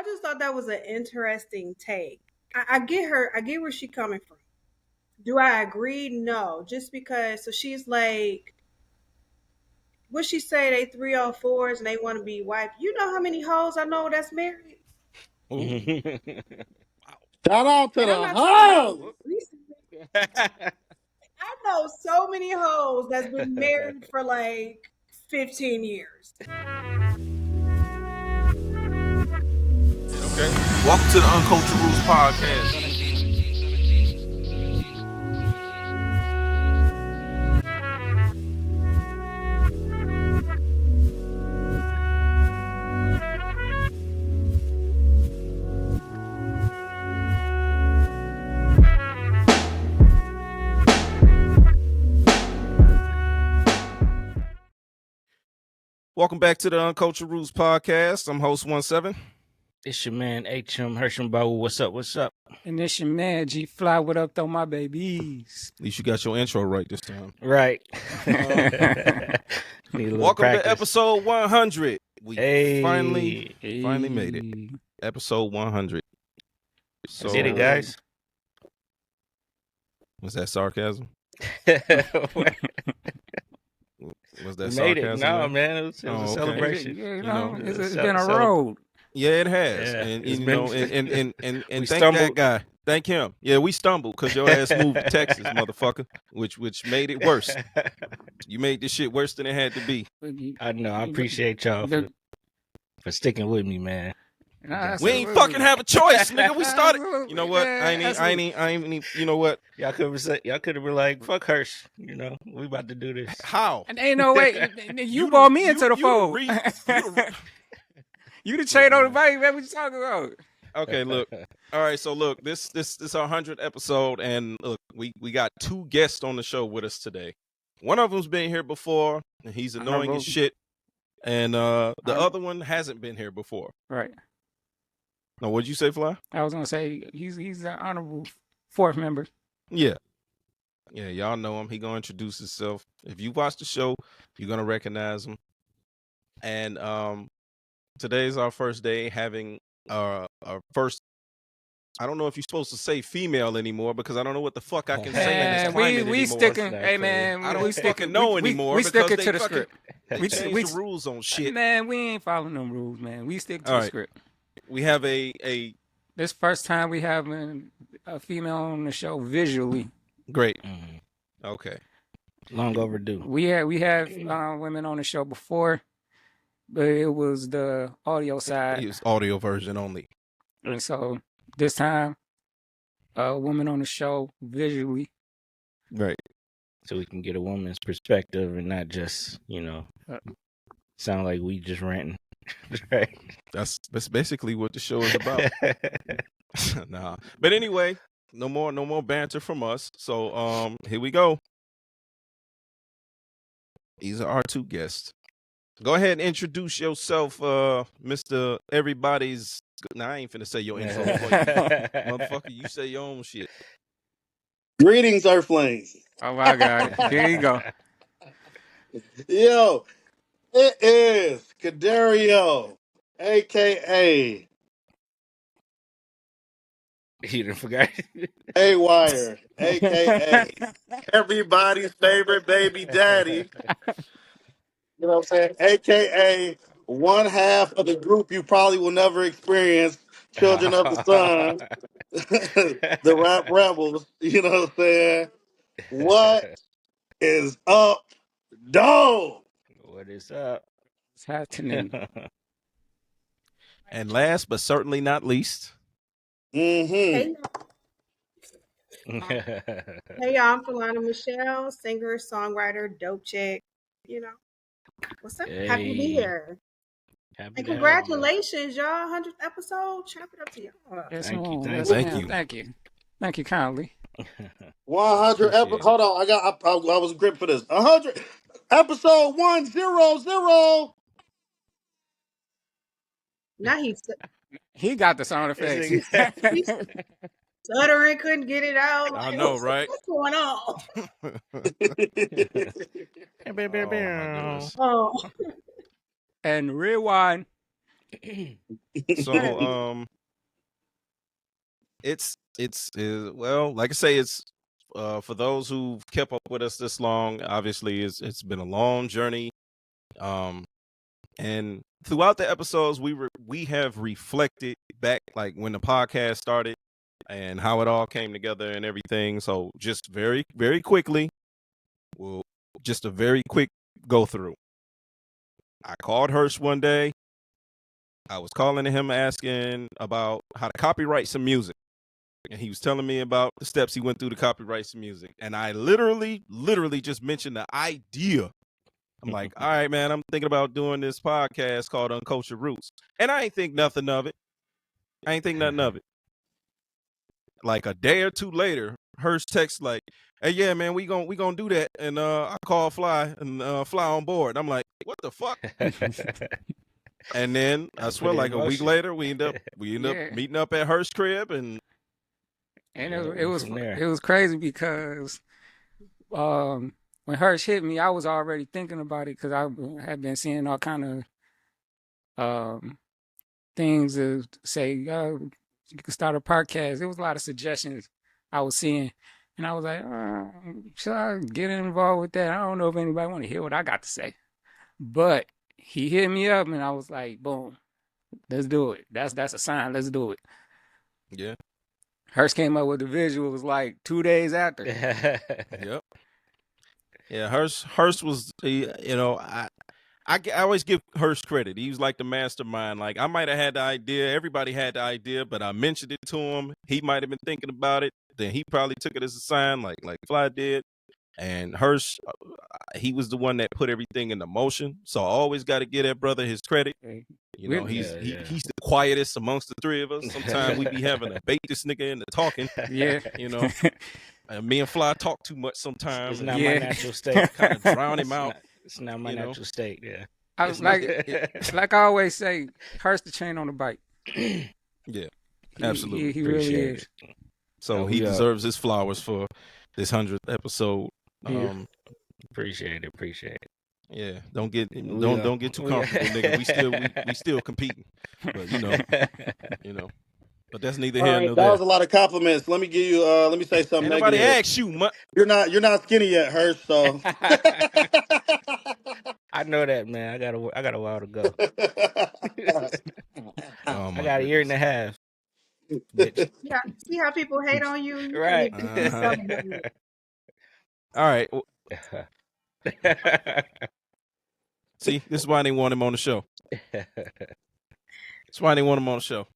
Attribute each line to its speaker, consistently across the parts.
Speaker 1: I just thought that was an interesting take. I get her. I get where she's coming from. Do I agree? No. Just because. So she's like, what she say? They 304s and they want to be wife. You know how many hoes I know that's married?
Speaker 2: Shout out to
Speaker 1: And I'm
Speaker 2: the
Speaker 1: not talking about
Speaker 2: hoes.
Speaker 1: recently. I know so many hoes that's been married for like 15 years.
Speaker 3: Okay. Welcome to the Uncultured Roots podcast. Welcome back to the Uncultured Roots podcast. I'm host 17.
Speaker 4: It's your man H.M. Herschenbauer. What's up? What's up?
Speaker 5: And this your man G Fly. What up, though, my babies?
Speaker 3: At least you got your intro right this time.
Speaker 4: Right.
Speaker 3: Welcome to episode 100. We finally
Speaker 5: Hey.
Speaker 3: made it. Episode 100. So
Speaker 4: Did it, guys?
Speaker 3: Was that sarcasm? Was that
Speaker 4: We made it.
Speaker 3: sarcasm?
Speaker 4: No, man. It was a
Speaker 3: okay.
Speaker 4: celebration.
Speaker 5: You
Speaker 3: know,
Speaker 5: know, it's been a road.
Speaker 3: Yeah, it has.
Speaker 4: Yeah,
Speaker 3: and
Speaker 4: it's
Speaker 3: you
Speaker 4: been-
Speaker 3: know, and
Speaker 4: We
Speaker 3: thank
Speaker 4: stumbled.
Speaker 3: that guy. Thank him. Yeah, we stumbled because your ass moved to Texas, motherfucker, which made it worse. You made this shit worse than it had to be.
Speaker 4: I know. I appreciate y'all for sticking with me, man.
Speaker 3: We ain't fucking have a choice, nigga. We started. You know what? I ain't. You know what?
Speaker 4: Y'all could have been like, "Fuck Hirsch," you know. We about to do this.
Speaker 3: How?
Speaker 5: And ain't no way. You brought me into the fold. You the trade on the bike, man. What you talking about?
Speaker 3: Okay, look. All right, so look, this our 100th episode, and look, we got two guests on the show with us today. One of them's been here before, and he's annoying as shit, and the other one hasn't been here before.
Speaker 5: Right.
Speaker 3: Now, what'd you say, Fly?
Speaker 5: I was gonna say he's an honorable fourth member.
Speaker 3: Yeah, y'all know him. He gonna introduce himself. If you watch the show, you're gonna recognize him. And today's our first day having our first. I don't know if you're supposed to say female anymore because I don't know what the fuck I can say in this climate
Speaker 5: we
Speaker 3: anymore.
Speaker 5: sticking. Hey man,
Speaker 3: I don't
Speaker 5: we
Speaker 3: fucking
Speaker 5: sticking.
Speaker 3: know
Speaker 5: we
Speaker 3: anymore.
Speaker 5: We
Speaker 3: because
Speaker 5: sticking
Speaker 3: they
Speaker 5: to the
Speaker 3: fucking-
Speaker 5: script.
Speaker 3: They changed the rules on shit.
Speaker 5: Man, we ain't following them rules, man. We stick to
Speaker 3: All
Speaker 5: the
Speaker 3: right.
Speaker 5: script.
Speaker 3: We have a
Speaker 5: This first time we have a female on the show visually.
Speaker 3: great.
Speaker 4: Mhm.
Speaker 3: Okay.
Speaker 4: Long overdue.
Speaker 5: We had women on the show before, but it was the audio side,
Speaker 3: It's audio version only.
Speaker 5: and so this time, a woman on the show visually.
Speaker 3: Right.
Speaker 4: So we can get a woman's perspective and not just, sound like we just ranting. Right.
Speaker 3: That's basically what the show is about. Nah. But anyway, no more banter from us. So here we go. These are our two guests. Go ahead and introduce yourself, Mr. Everybody's. Nah, I ain't finna say your intro. Motherfucker, you say your own shit.
Speaker 2: Greetings, Earthlings.
Speaker 5: Oh my God! Here you go.
Speaker 2: Yo, it is Corderio, a.k.a.
Speaker 4: You done forgot.
Speaker 2: A-Wire, a.k.a. everybody's favorite baby daddy. You know what I'm saying? A.k.a. one half of the group you probably will never experience, Children of the Sun, the Rap Rebels. You know what I'm saying? What is up, dog?
Speaker 4: What is up?
Speaker 5: It's happening.
Speaker 3: And last but certainly not least,
Speaker 2: Mm-hmm.
Speaker 1: Hey y'all, I'm Falana Michelle, singer, songwriter, dope chick. You know, what's up? Happy to be
Speaker 4: Hey.
Speaker 1: here.
Speaker 4: Happy
Speaker 1: And
Speaker 4: to have you.
Speaker 1: congratulations, y'all. 100th episode. Chop it up to y'all.
Speaker 5: Yes,
Speaker 4: Thank you,
Speaker 5: ma'am.
Speaker 4: thank
Speaker 5: Yes,
Speaker 3: you.
Speaker 5: ma'am. Thank you kindly.
Speaker 2: 100
Speaker 4: Appreciate
Speaker 2: episodes.
Speaker 4: it.
Speaker 2: Hold on, I was gripped for this. 100 episode 100.
Speaker 1: Now he's
Speaker 5: He got the sound effects.
Speaker 1: stuttering, couldn't get it out.
Speaker 3: I know, right?
Speaker 1: What's going on?
Speaker 3: Oh, my goodness.
Speaker 1: Oh,
Speaker 5: And rewind.
Speaker 3: So it's well, like I say, it's for those who've kept up with us this long. Obviously, it's been a long journey. Um, and throughout the episodes, we have reflected back, like when the podcast started and how it all came together and everything. So just very very quickly, well, just a very quick go through. I called Hirsch one day. I was calling to him asking about how to copyright some music. And he was telling me about the steps he went through to copyright some music. And I literally just mentioned the idea. I'm like, all right, man, I'm thinking about doing this podcast called Uncultured Roots. And I ain't think nothing of it. Like a day or two later, Hirsch texts like, hey, yeah, man, we gonna do that. And I call Fly and Fly on board. I'm like, what the fuck? And then I swear, like a week later, we end up
Speaker 5: Yeah.
Speaker 3: meeting up at Hirsch's crib, and
Speaker 5: And
Speaker 4: Yeah,
Speaker 5: it was
Speaker 4: from there.
Speaker 5: it was crazy because when Hirsch hit me, I was already thinking about it because I had been seeing all kind of things to say, you can start a podcast. There was a lot of suggestions I was seeing. And I was like, should I get involved with that? I don't know if anybody want to hear what I got to say. But he hit me up and I was like, boom, let's do it. That's a sign. Let's do it.
Speaker 3: yeah,
Speaker 5: Hirsch came up with the visuals like 2 days after.
Speaker 3: yep, yeah. Hirsch was, I always give Hirsch credit. He was like the mastermind. Like I might have had the idea, everybody had the idea, but I mentioned it to him. He might have been thinking about it. Then he probably took it as a sign, like Fly did. And Hirsch, he was the one that put everything into motion. So I always got to give that brother his credit. You know, he's the quietest amongst the three of us. Sometimes we be having to bait this nigga into talking.
Speaker 5: Yeah.
Speaker 3: You know, me and Fly talk too much sometimes.
Speaker 4: It's not my natural state.
Speaker 3: Kind of drown him out.
Speaker 4: It's not my natural state. Yeah.
Speaker 5: I was like I always say, Hirsch the chain on the bike.
Speaker 3: Yeah, absolutely.
Speaker 5: He really is.
Speaker 3: So he deserves his flowers for this 100th episode.
Speaker 4: Appreciate it.
Speaker 3: Yeah, don't get too comfortable, nigga. We still competing, but you know. But that's neither here nor there.
Speaker 2: That was a lot of compliments. Let me give you. Let me say something
Speaker 3: Ain't
Speaker 2: negative.
Speaker 3: nobody asked you.
Speaker 2: You're not skinny yet, Hirsch. So
Speaker 4: I know that, man. I got a while to go. I got a year and a half. Bitch.
Speaker 1: Yeah, see how people hate on you?
Speaker 4: Right.
Speaker 3: All right. See, this is why they want him on the show. That's why they want him on the show.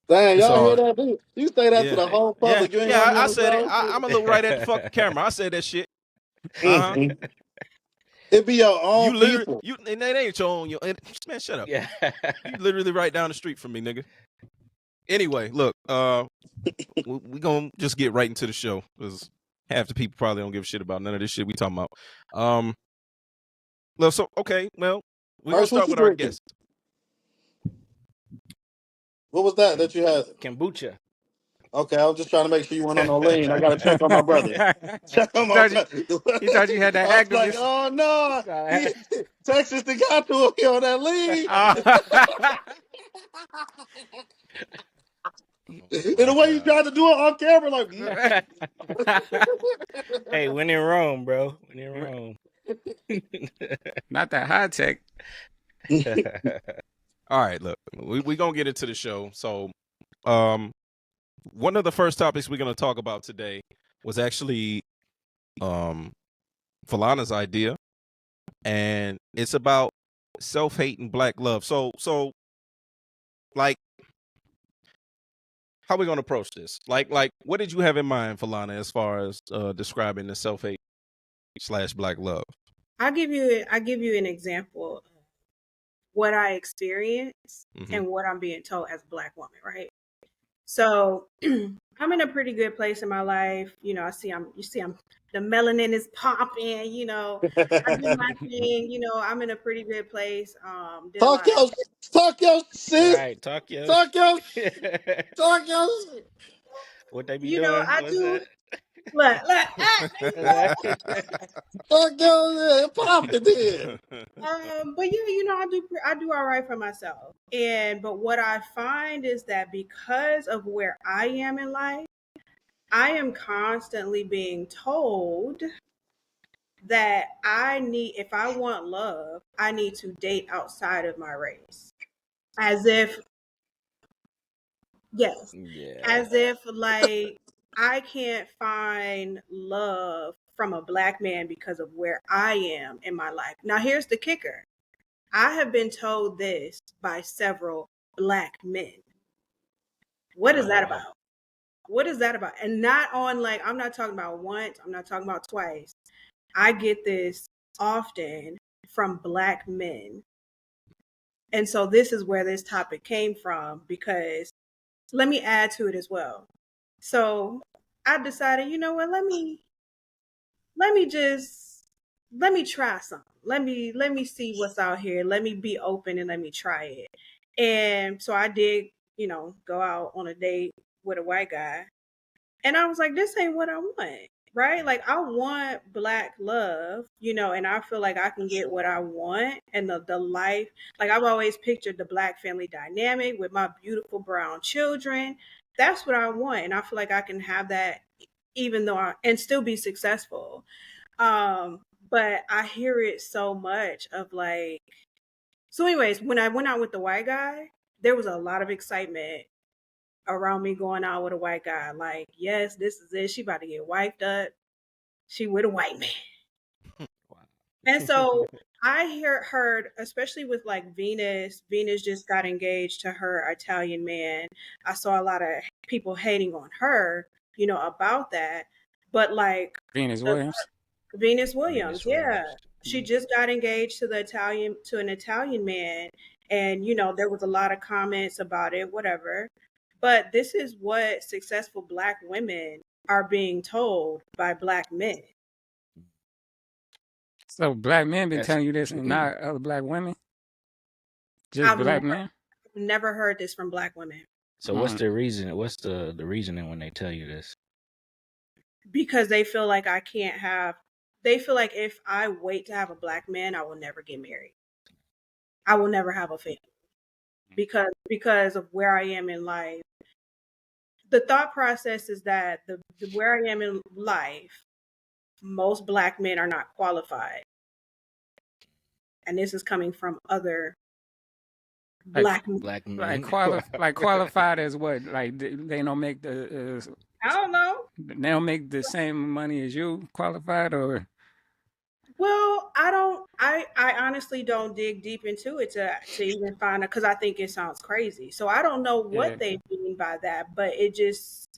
Speaker 2: Dang, y'all hear that, dude? You say that to the whole public.
Speaker 3: Yeah, I said it. I'm gonna look right at the fucking camera. I said that shit.
Speaker 2: It be your own people.
Speaker 3: And that ain't your own. Man, shut up.
Speaker 4: Yeah.
Speaker 3: You literally right down the street from me, nigga. Anyway, look, we gonna just get right into the show because half the people probably don't give a shit about none of this shit we talking about. We're gonna start with our guest.
Speaker 2: What was that you had?
Speaker 4: Kombucha.
Speaker 2: Okay, I was just trying to make sure you went on no lean. I gotta check on my brother. Check on my brother.
Speaker 5: He thought you had that activist.
Speaker 2: Like, oh no, Texas they got to be on that lean. And the way you tried to do it on camera, like,
Speaker 4: hey, when in Rome, bro. When in Rome.
Speaker 5: Not that high tech.
Speaker 3: All right, look, we gonna get into the show. So, one of the first topics we're gonna talk about today was actually Falana's idea, and it's about self-hate and black love. So, like, how are we gonna approach this? Like, what did you have in mind, Falana, as far as describing the self-hate / black love?
Speaker 1: I'll give you an example of what I experienced and what I'm being told as a Black woman, right? So I'm in a pretty good place in my life. You know, the melanin is popping, you know, I do my thing, you know, I'm in a pretty good place.
Speaker 2: Talk your shit.
Speaker 4: Right, talk your
Speaker 2: shit.
Speaker 4: What they be
Speaker 1: you
Speaker 4: doing?
Speaker 1: know, I
Speaker 4: What's
Speaker 1: do
Speaker 4: that?
Speaker 1: look,
Speaker 2: Fuck yo, pop it then.
Speaker 1: but yeah, I do all right for myself. But what I find is that because of where I am in life, I am constantly being told that if I want love, I need to date outside of my race. As if, yes,
Speaker 4: Yeah.
Speaker 1: as if like I can't find love from a black man because of where I am in my life. Now, here's the kicker. I have been told this by several black men. What is
Speaker 4: Oh
Speaker 1: that
Speaker 4: wow.
Speaker 1: about? What is that about? And not on like, I'm not talking about once, I'm not talking about twice. I get this often from black men. And so this is where this topic came from because let me add to it as well. So I decided, you know what, let me just let me try something. Let me see what's out here. Let me be open and let me try it. And so I did, go out on a date with a white guy. And I was like, this ain't what I want. Right? Like I want black love, and I feel like I can get what I want and the life. Like I've always pictured the black family dynamic with my beautiful brown children. That's what I want. And I feel like I can have that even though and still be successful. But I hear it so much of like, so anyways, when I went out with the white guy, there was a lot of excitement around me going out with a white guy. Like, yes, this is it. She about to get wiped up. She with a white man.
Speaker 4: Wow.
Speaker 1: And so heard, especially with like Venus just got engaged to her Italian man. I saw a lot of people hating on her, about that. But like
Speaker 5: Venus
Speaker 1: the
Speaker 5: Williams.
Speaker 1: Venus Williams,
Speaker 4: Venus
Speaker 1: yeah.
Speaker 4: Williams.
Speaker 1: She just got engaged to an Italian man. And, there was a lot of comments about it, whatever. But this is what successful black women are being told by black men.
Speaker 5: So black men been
Speaker 4: That's
Speaker 5: telling you this and not other black women? Just
Speaker 1: I've
Speaker 5: black
Speaker 1: never
Speaker 5: men?
Speaker 1: never heard this from black women
Speaker 4: so. What's
Speaker 5: Mm.
Speaker 4: the reason? What's the reasoning when they tell you this?
Speaker 1: because they feel like they feel like if I wait to have a black man, I will never get married. I will never have a family because of where I am in life. The thought process is that where I am in life, most black men are not qualified. And this is coming from other
Speaker 5: Like
Speaker 1: black men.
Speaker 4: Black men.
Speaker 5: like qualified as what? Like they don't make
Speaker 1: I don't know.
Speaker 5: they don't make the same money as you qualified or
Speaker 1: Well, I honestly don't dig deep into it to even find out because I think it sounds crazy. So I don't know
Speaker 5: yeah.
Speaker 1: what they mean by that, but it just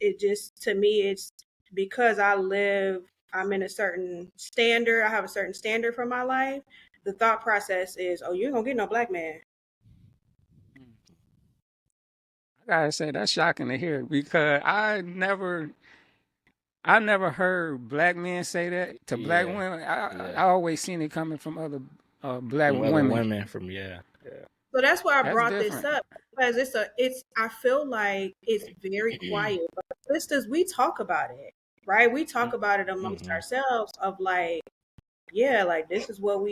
Speaker 1: to me it's because I'm in a certain standard, I have a certain standard for my life. The thought process is, oh, you ain't gonna get no black man.
Speaker 5: I gotta say that's shocking to hear because I never heard black men say that to black
Speaker 4: Yeah.
Speaker 5: women.
Speaker 4: Yeah.
Speaker 5: I always seen it coming from other black
Speaker 4: From other
Speaker 5: women.
Speaker 4: women. From yeah. Yeah.
Speaker 1: So that's why I
Speaker 5: That's
Speaker 1: brought this
Speaker 5: different.
Speaker 1: up because it's I feel like it's very quiet. But sisters, we talk about it, right? We talk about it amongst
Speaker 4: Mm-hmm.
Speaker 1: ourselves of like, yeah, like this is what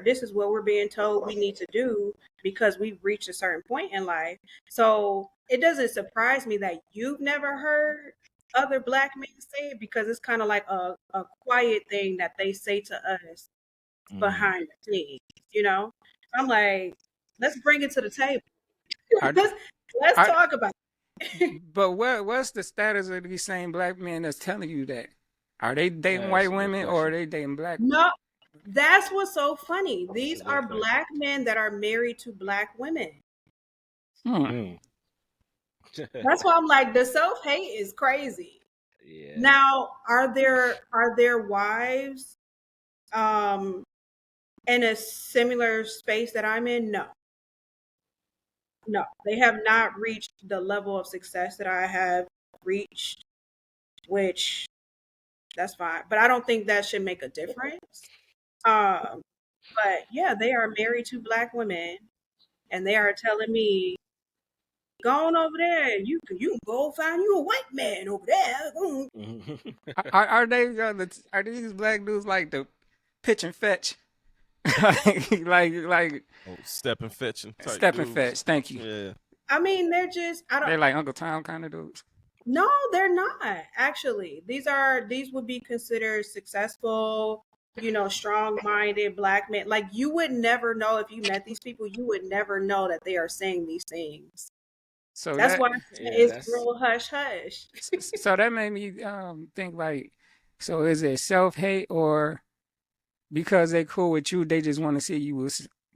Speaker 1: this is what we're being told we need to do because we've reached a certain point in life. So it doesn't surprise me that you've never heard other black men say it because it's kind of like a quiet thing that they say to us
Speaker 4: Mm-hmm.
Speaker 1: behind the scenes, you know? I'm like, let's bring it to the table.
Speaker 5: I,
Speaker 1: let's let's
Speaker 5: I,
Speaker 1: talk about it.
Speaker 5: but what's the status of these same black men that's telling you that? Are they dating
Speaker 4: That's
Speaker 5: white
Speaker 4: a good
Speaker 5: women or are
Speaker 4: question.
Speaker 5: they dating black?
Speaker 1: No, that's what's so funny.
Speaker 4: That's a
Speaker 1: These
Speaker 4: good
Speaker 1: are
Speaker 4: question.
Speaker 1: black men that are married to black women.
Speaker 5: Hmm.
Speaker 4: Hmm.
Speaker 1: That's why I'm like, the self hate is crazy.
Speaker 4: Yeah.
Speaker 1: Now, are there wives um in a similar space that I'm in? No. No. They have not reached the level of success that I have reached, which that's fine. But I don't think that should make a difference. Um, but yeah, they are married to black women and they are telling me Go on over there. You can go find you a white man over there.
Speaker 5: Are these black dudes like the pitch and fetch? like
Speaker 3: Oh, step and fetching type
Speaker 5: step and
Speaker 3: dudes.
Speaker 5: fetch. Thank you.
Speaker 3: Yeah.
Speaker 1: I mean, they're just I don't.
Speaker 5: They're like Uncle Tom kind of dudes.
Speaker 1: No, they're not actually. These would be considered successful, strong-minded black men. Like you would never know if you met these people. You would never know that they are saying these things.
Speaker 5: So
Speaker 1: That's
Speaker 5: that
Speaker 1: why I say
Speaker 4: Yeah,
Speaker 1: it's
Speaker 4: that's
Speaker 1: real hush hush.
Speaker 5: so that made me think like, so is it self hate or because they cool with you, they just want to see you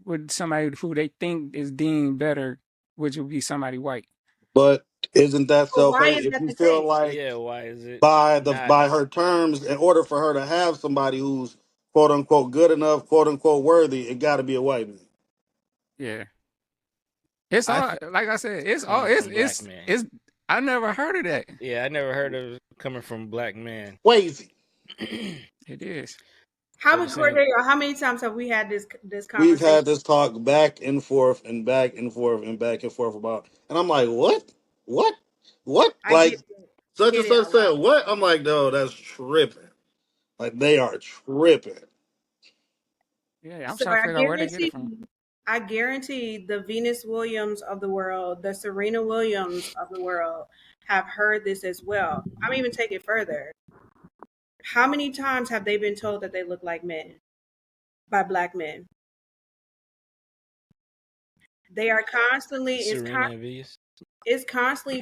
Speaker 5: with somebody who they think is deemed better, which would be somebody white.
Speaker 2: But isn't that
Speaker 1: But
Speaker 2: self
Speaker 1: why
Speaker 2: hate
Speaker 1: is
Speaker 2: if
Speaker 1: that
Speaker 2: you
Speaker 1: the
Speaker 2: feel
Speaker 1: case?
Speaker 2: like
Speaker 4: yeah. Why is it
Speaker 2: by the
Speaker 4: not?
Speaker 2: by her terms, in order for her to have somebody who's quote unquote good enough, quote unquote worthy, it got to be a white man.
Speaker 5: Yeah, it's
Speaker 3: I
Speaker 5: all
Speaker 3: th-
Speaker 5: like I said. It's all
Speaker 4: Coming from black man.
Speaker 5: it's. I never heard of that.
Speaker 4: Yeah, I never heard of it coming from black man.
Speaker 2: Crazy.
Speaker 5: It is.
Speaker 1: How
Speaker 4: They be
Speaker 1: many
Speaker 4: saying,
Speaker 1: Corderio, how many times have we had this
Speaker 2: We've
Speaker 1: conversation?
Speaker 2: had this talk back and forth and back and forth and back and forth about, and I'm like, what, what?
Speaker 1: I
Speaker 2: Like such
Speaker 1: get
Speaker 2: and
Speaker 1: it
Speaker 2: such
Speaker 1: a lot.
Speaker 2: said what? I'm like, no, that's tripping. Like they are tripping.
Speaker 5: Yeah, I'm
Speaker 1: So
Speaker 5: trying to figure out where they get it from.
Speaker 1: I guarantee the Venus Williams of the world, the Serena Williams of the world have heard this as well. I'm even take it further. How many times have they been told that they look like men by black men? They are constantly
Speaker 4: Serena and Venus.
Speaker 1: it's constantly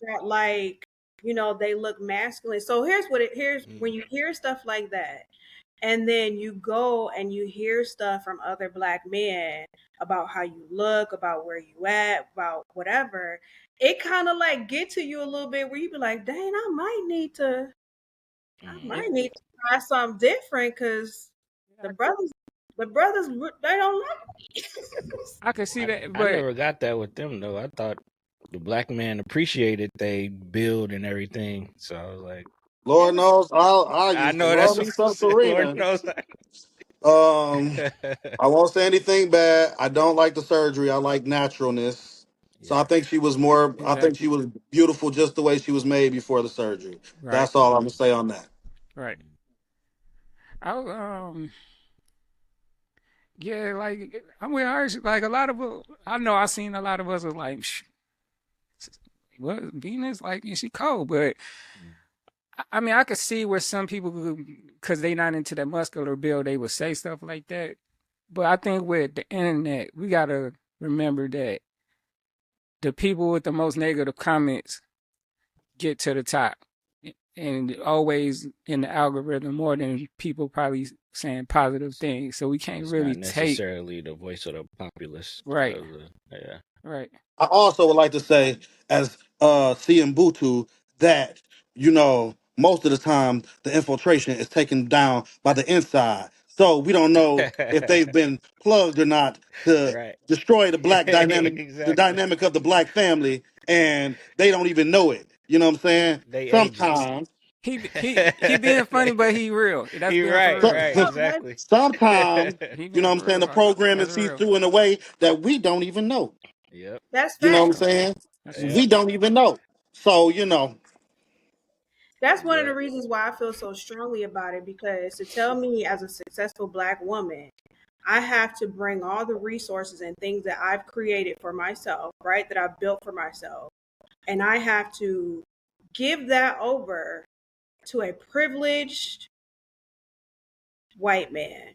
Speaker 1: that like, they look masculine. So here's when
Speaker 3: mm.
Speaker 1: you hear stuff like that, and then you go and you hear stuff from other black men about how you look, about where you at, about whatever, it kind of like get to you a little bit where you be like, dang, I
Speaker 4: Mhm.
Speaker 1: might need to try something different because the brothers, they don't like me.
Speaker 5: I can see that,
Speaker 4: I
Speaker 5: but
Speaker 4: never got that with them though. I thought the black man appreciated they build and everything. So I was like,
Speaker 1: They
Speaker 2: Lord
Speaker 1: was
Speaker 2: knows, I
Speaker 4: I
Speaker 2: used to
Speaker 4: know that's
Speaker 2: love
Speaker 4: what
Speaker 2: me
Speaker 4: I'm
Speaker 2: some
Speaker 4: saying. Lord
Speaker 2: Serena.
Speaker 4: knows.
Speaker 2: Um, I won't say anything bad. I don't like the surgery. I like naturalness. So I
Speaker 4: Yeah.
Speaker 2: think she was more. I think she
Speaker 5: exactly
Speaker 2: was beautiful just the way she was made before the surgery.
Speaker 5: right,
Speaker 2: That's all I'm gonna say on that.
Speaker 5: right. I yeah, like I mean, like a lot of I know I seen a lot of us are like, what Venus like she cold, but I mean I could see where some people because they not into that muscular build they would say stuff like that. But I think with the internet, we gotta remember that the people with the most negative comments get to the top, and always in the algorithm more than people probably saying positive things. So we can't
Speaker 4: It's
Speaker 5: really
Speaker 4: not
Speaker 5: take
Speaker 4: necessarily the voice of the populace.
Speaker 5: right,
Speaker 4: Of the, yeah.
Speaker 5: right.
Speaker 2: I also would like to say, as Butu, that most of the time the infiltration is taken down by the inside. So we don't know if they've been plugged or not to
Speaker 4: Right.
Speaker 2: destroy the black dynamic, the
Speaker 4: Exactly.
Speaker 2: dynamic of the black family, and they don't even know it. You know what I'm saying?
Speaker 4: They agents.
Speaker 2: Sometimes,
Speaker 5: He being funny, but he real. That's
Speaker 4: You're
Speaker 5: being for
Speaker 4: right,
Speaker 2: so-
Speaker 5: real.
Speaker 4: right, exactly.
Speaker 2: sometimes,
Speaker 5: He
Speaker 2: you know
Speaker 5: being
Speaker 2: what I'm
Speaker 5: for
Speaker 2: saying? The
Speaker 5: real.
Speaker 2: programming
Speaker 5: That's
Speaker 2: sees
Speaker 5: real.
Speaker 2: through in a way that we don't even know.
Speaker 4: Yep.
Speaker 1: That's
Speaker 2: You know what I'm
Speaker 1: facts.
Speaker 2: saying?
Speaker 5: That's true.
Speaker 4: Yep.
Speaker 2: We don't even know. So,
Speaker 1: That's one of the
Speaker 4: Yep.
Speaker 1: reasons why I feel so strongly about it, because to tell me as a successful black woman, I have to bring all the resources and things that I've created for myself, right? That I've built for myself. And I have to give that over to a privileged white man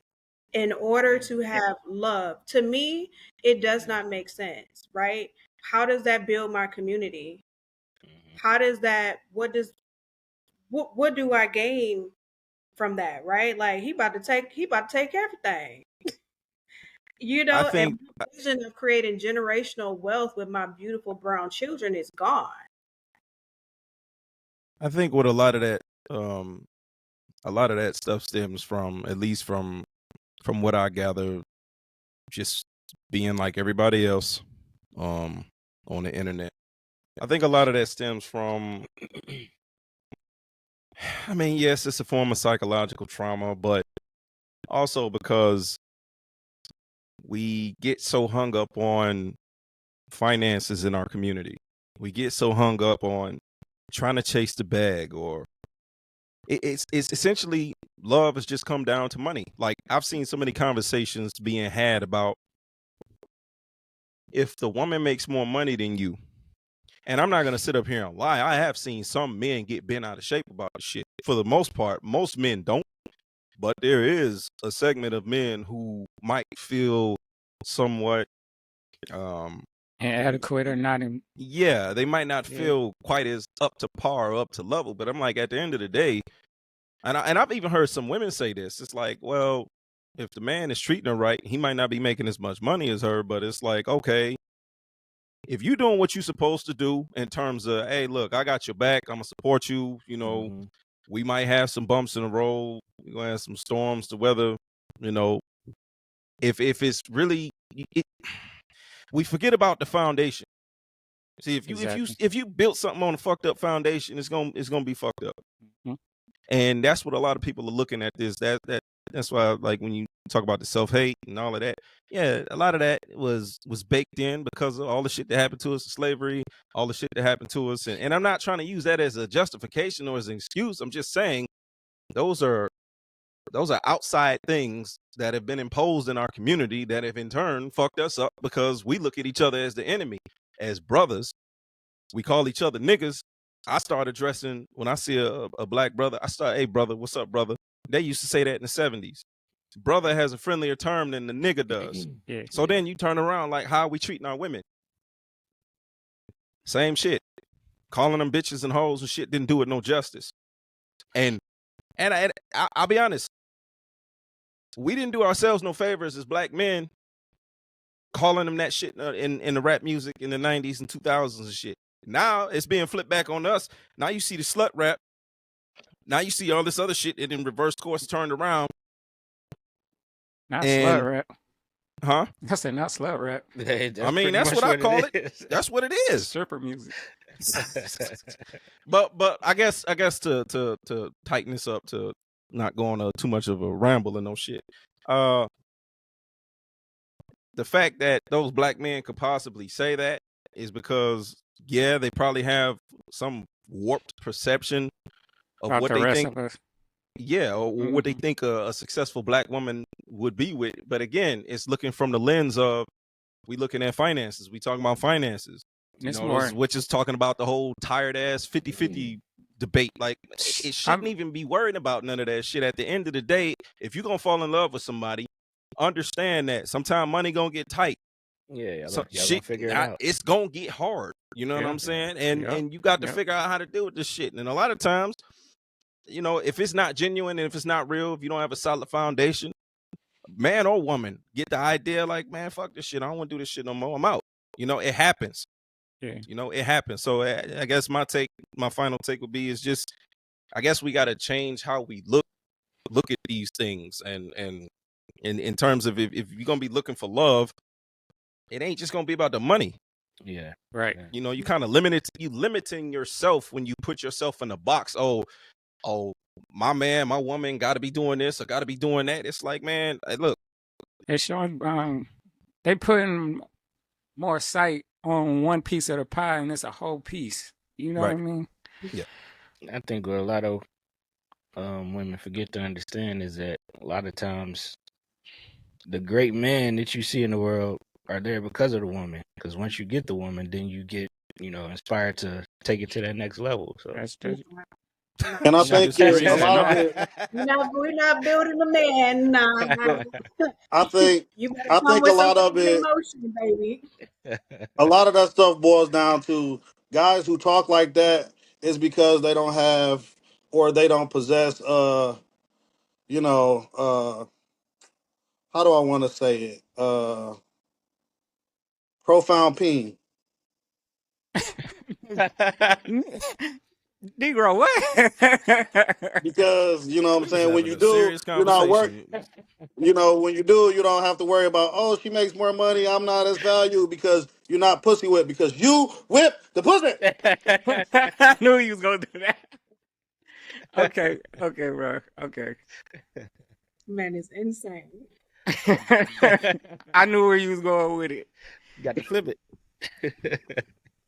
Speaker 1: in order to have love. To me, it does not make sense, right? How does that build my community?
Speaker 4: Mhm.
Speaker 1: How does that, what do I gain from that, right? Like he about to take everything.
Speaker 3: I
Speaker 1: And
Speaker 3: think
Speaker 1: my vision of creating generational wealth with my beautiful brown children is gone.
Speaker 3: I think what um a lot of that stuff stems from, at least from what I gather, just being like everybody else um on the internet. I think a lot of that stems from, I mean, yes, it's a form of psychological trauma, but also because we get so hung up on finances in our community. We get so hung up on trying to chase the bag, or it's essentially love has just come down to money. Like, I've seen so many conversations being had about if the woman makes more money than you. And I'm not going to sit up here and lie. I have seen some men get bent out of shape about the shit. For the most part, most men don't. But there is a segment of men who might feel somewhat,
Speaker 5: inadequate or not in.
Speaker 3: yeah, they might not
Speaker 5: Yeah.
Speaker 3: feel quite as up to par or up to level. But I'm like, at the end of the day, and I've even heard some women say this. It's like, well, if the man is treating her right, he might not be making as much money as her, but it's like, okay, if you're doing what you're supposed to do in terms of, hey, look, I got your back, I'm gonna support you. You know, we might have some bumps in the road, we're gonna have some storms to weather. You know, if it's really, we forget about the foundation. See,
Speaker 5: Exactly.
Speaker 3: if you built something on a fucked up foundation, it's gonna be fucked up.
Speaker 5: Mhm.
Speaker 3: And that's what a lot of people are looking at this. That's why, like, when you talk about the self-hate and all of that, yeah, a lot of that was baked in because of all the shit that happened to us in slavery, all the shit that happened to us. And I'm not trying to use that as a justification or as an excuse. I'm just saying those are outside things that have been imposed in our community that have in turn fucked us up because we look at each other as the enemy, as brothers. We call each other niggas. I start addressing, when I see a black brother, I start, hey, brother, what's up, brother? They used to say that in the 70s. Brother has a friendlier term than the nigga does.
Speaker 5: Yeah.
Speaker 3: So then you turn around, like, how are we treating our women? Same shit. Calling them bitches and hoes and shit didn't do it no justice. And I'll be honest, we didn't do ourselves no favors as black men calling them that shit in the rap music in the 90s and 2000s and shit. Now it's being flipped back on us. Now you see the slut rap. Now you see all this other shit and in reverse course turned around.
Speaker 5: Not
Speaker 3: And
Speaker 5: slut rap.
Speaker 3: huh?
Speaker 5: I said not slut rap.
Speaker 3: I mean, that's what I call it. That's what it is.
Speaker 5: Stripper music.
Speaker 3: But I guess to tighten this up, to not go on too much of a ramble and no shit. The fact that those black men could possibly say that is because, yeah, they probably have some warped perception of
Speaker 5: About
Speaker 3: what
Speaker 5: the
Speaker 3: they
Speaker 5: rest
Speaker 3: think.
Speaker 5: of us.
Speaker 3: Yeah, or what they think a successful black woman would be with. But again, it's looking from the lens of, we looking at finances. We talking about finances. You
Speaker 5: It's
Speaker 3: know,
Speaker 5: more.
Speaker 3: which is talking about the whole tired ass 50-50 debate. Like, it shouldn't even be worrying about none of that shit. At the end of the day, if you're gonna fall in love with somebody, understand that sometimes money gonna get tight.
Speaker 4: Yeah,
Speaker 3: So
Speaker 4: y'all
Speaker 3: shit,
Speaker 4: gonna figure it out.
Speaker 3: it's gonna get hard. You know what
Speaker 5: Yeah.
Speaker 3: I'm saying?
Speaker 5: Yep.
Speaker 3: And you got to
Speaker 5: Yep.
Speaker 3: figure out how to deal with this shit. And a lot of times, you know, if it's not genuine and if it's not real, if you don't have a solid foundation, man or woman, get the idea like, man, fuck this shit. I don't want to do this shit no more. I'm out. You know, it happens.
Speaker 5: Yeah.
Speaker 3: You know, it happens. So I guess my final take would be, is just, I guess we got to change how we look at these things. And in terms of, if you're going to be looking for love, it ain't just going to be about the money.
Speaker 4: Yeah.
Speaker 5: Right.
Speaker 3: You know, you kind of limiting yourself when you put yourself in a box. Oh, my man, my woman got to be doing this or got to be doing that. It's like, man, look.
Speaker 5: They're showing, they putting more sight on one piece of the pie, and it's a whole piece. You know what I mean?
Speaker 3: Yeah.
Speaker 4: I think what a lot of women forget to understand is that a lot of times the great men that you see in the world are there because of the woman. Because once you get the woman, then you get, inspired to take it to that next level. So
Speaker 5: That's
Speaker 2: And I
Speaker 3: She
Speaker 2: think
Speaker 3: disagrees.
Speaker 2: a lot of it.
Speaker 1: We're not building a man. Nah.
Speaker 2: I think
Speaker 1: You better
Speaker 2: I
Speaker 1: come
Speaker 2: think a
Speaker 1: with some
Speaker 2: lot of
Speaker 1: fucking
Speaker 2: it.
Speaker 1: emotion, baby.
Speaker 2: A lot of that stuff boils down to guys who talk like that is because they don't have, or they don't possess, you know, how do I want to say it? Profound peen.
Speaker 5: Negro, what?
Speaker 2: Because, you know what I'm
Speaker 3: We was
Speaker 2: saying, when
Speaker 3: having
Speaker 2: you
Speaker 3: a
Speaker 2: do,
Speaker 3: serious
Speaker 2: you're not work.
Speaker 3: conversation.
Speaker 2: You know, when you do, you don't have to worry about, oh, she makes more money, I'm not as valued, because you're not pussy whipped, because you whip the pussy.
Speaker 5: I knew he was gonna do that. Okay, bro. Okay.
Speaker 1: Man, it's insane.
Speaker 5: I knew where you was going with it.
Speaker 4: You got to flip it.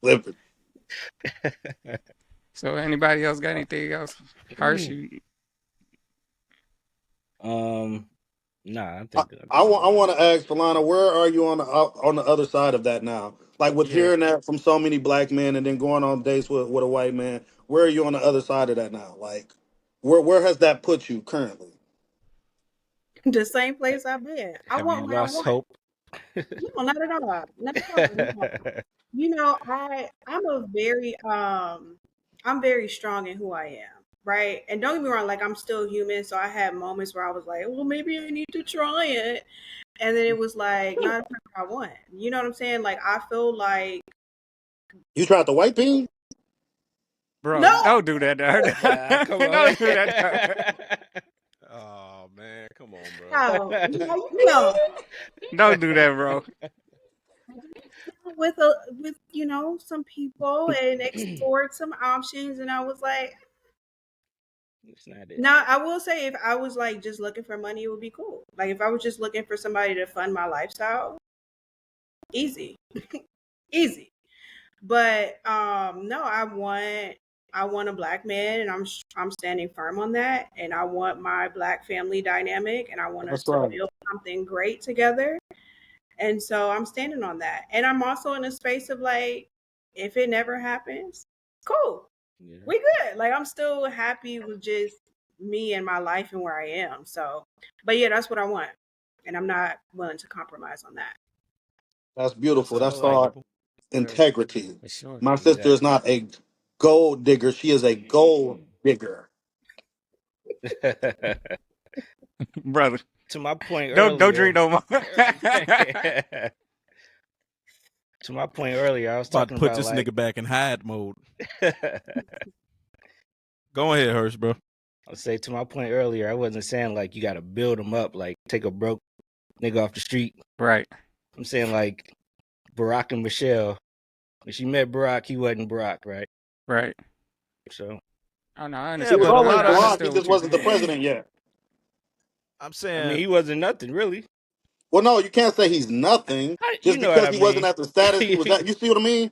Speaker 2: Living.
Speaker 5: So anybody else got anything else? Hershey.
Speaker 4: Nah, I
Speaker 2: I,
Speaker 4: think
Speaker 2: I want I
Speaker 4: I'm
Speaker 2: want to ask Falana, where are you on the other side of that now? Like with
Speaker 5: Yeah.
Speaker 2: hearing that from so many black men and then going on dates with a white man, where are you on the other side of that now? Like, where has that put you currently?
Speaker 1: The same place I've been. I
Speaker 4: Have
Speaker 1: want
Speaker 4: you
Speaker 1: what I
Speaker 4: lost
Speaker 1: want.
Speaker 4: hope?
Speaker 1: No, not at all. Not at all. No. You know, I'm very strong in who I am, right? And don't get me wrong, like I'm still human, so I had moments where I was like, well, maybe I need to try it. And then it was like, no, that's not what I want. You know what I'm saying? Like I feel like
Speaker 2: You tried the white bean?
Speaker 5: Bro,
Speaker 1: no,
Speaker 5: don't do that to
Speaker 4: Nah, come
Speaker 5: her.
Speaker 4: on.
Speaker 5: Don't do that to her.
Speaker 3: Oh man, come on, bro.
Speaker 1: no, no.
Speaker 5: Don't do that, bro.
Speaker 1: With some people and explored some options, and I was like,
Speaker 4: It's not it.
Speaker 1: now I will say if I was like just looking for money, it would be cool. Like if I was just looking for somebody to fund my lifestyle, easy, easy. But no, I want a black man, and I'm standing firm on that. And I want my black family dynamic, and I want us
Speaker 2: That's
Speaker 1: to
Speaker 2: right.
Speaker 1: build something great together. And so I'm standing on that. And I'm also in a space of like, if it never happens, cool,
Speaker 4: Yeah.
Speaker 1: we good. Like I'm still happy with just me and my life and where I am. So, but yeah, that's what I want, and I'm not willing to compromise on that.
Speaker 2: That's
Speaker 3: That's
Speaker 2: beautiful. That's called
Speaker 3: understandable.
Speaker 5: Sure.
Speaker 2: integrity.
Speaker 5: For sure.
Speaker 2: My sister is
Speaker 4: Exactly.
Speaker 2: not a gold digger. She is a gold digger.
Speaker 5: Brother.
Speaker 4: To my point
Speaker 5: Don't drink
Speaker 4: earlier.
Speaker 5: no more.
Speaker 4: To my point earlier, I was
Speaker 3: About to
Speaker 4: talking
Speaker 3: put
Speaker 4: about
Speaker 3: this
Speaker 4: like
Speaker 3: nigga back in hide mode.
Speaker 4: I
Speaker 3: Go ahead, Hirsch, bro.
Speaker 4: say to my point earlier, I wasn't saying like you got to build them up, like take a broke nigga off the street.
Speaker 5: Right.
Speaker 4: I'm saying like Barack and Michelle. When she met Barack, he wasn't Barack, right?
Speaker 5: Right.
Speaker 4: So
Speaker 5: Oh no, I
Speaker 3: Yeah,
Speaker 2: He was
Speaker 5: understood.
Speaker 3: but a
Speaker 2: always
Speaker 3: lot
Speaker 5: I
Speaker 3: of
Speaker 2: Barack. He
Speaker 5: understood
Speaker 2: just
Speaker 5: what you're
Speaker 2: wasn't the
Speaker 5: saying.
Speaker 2: president yet.
Speaker 3: I'm
Speaker 4: I mean,
Speaker 3: saying
Speaker 4: he wasn't nothing really.
Speaker 2: Well, no, you can't say he's nothing
Speaker 4: You
Speaker 2: just
Speaker 4: know what
Speaker 2: because
Speaker 4: I
Speaker 2: he wasn't
Speaker 4: mean?
Speaker 2: at the status he was at. You see what I mean?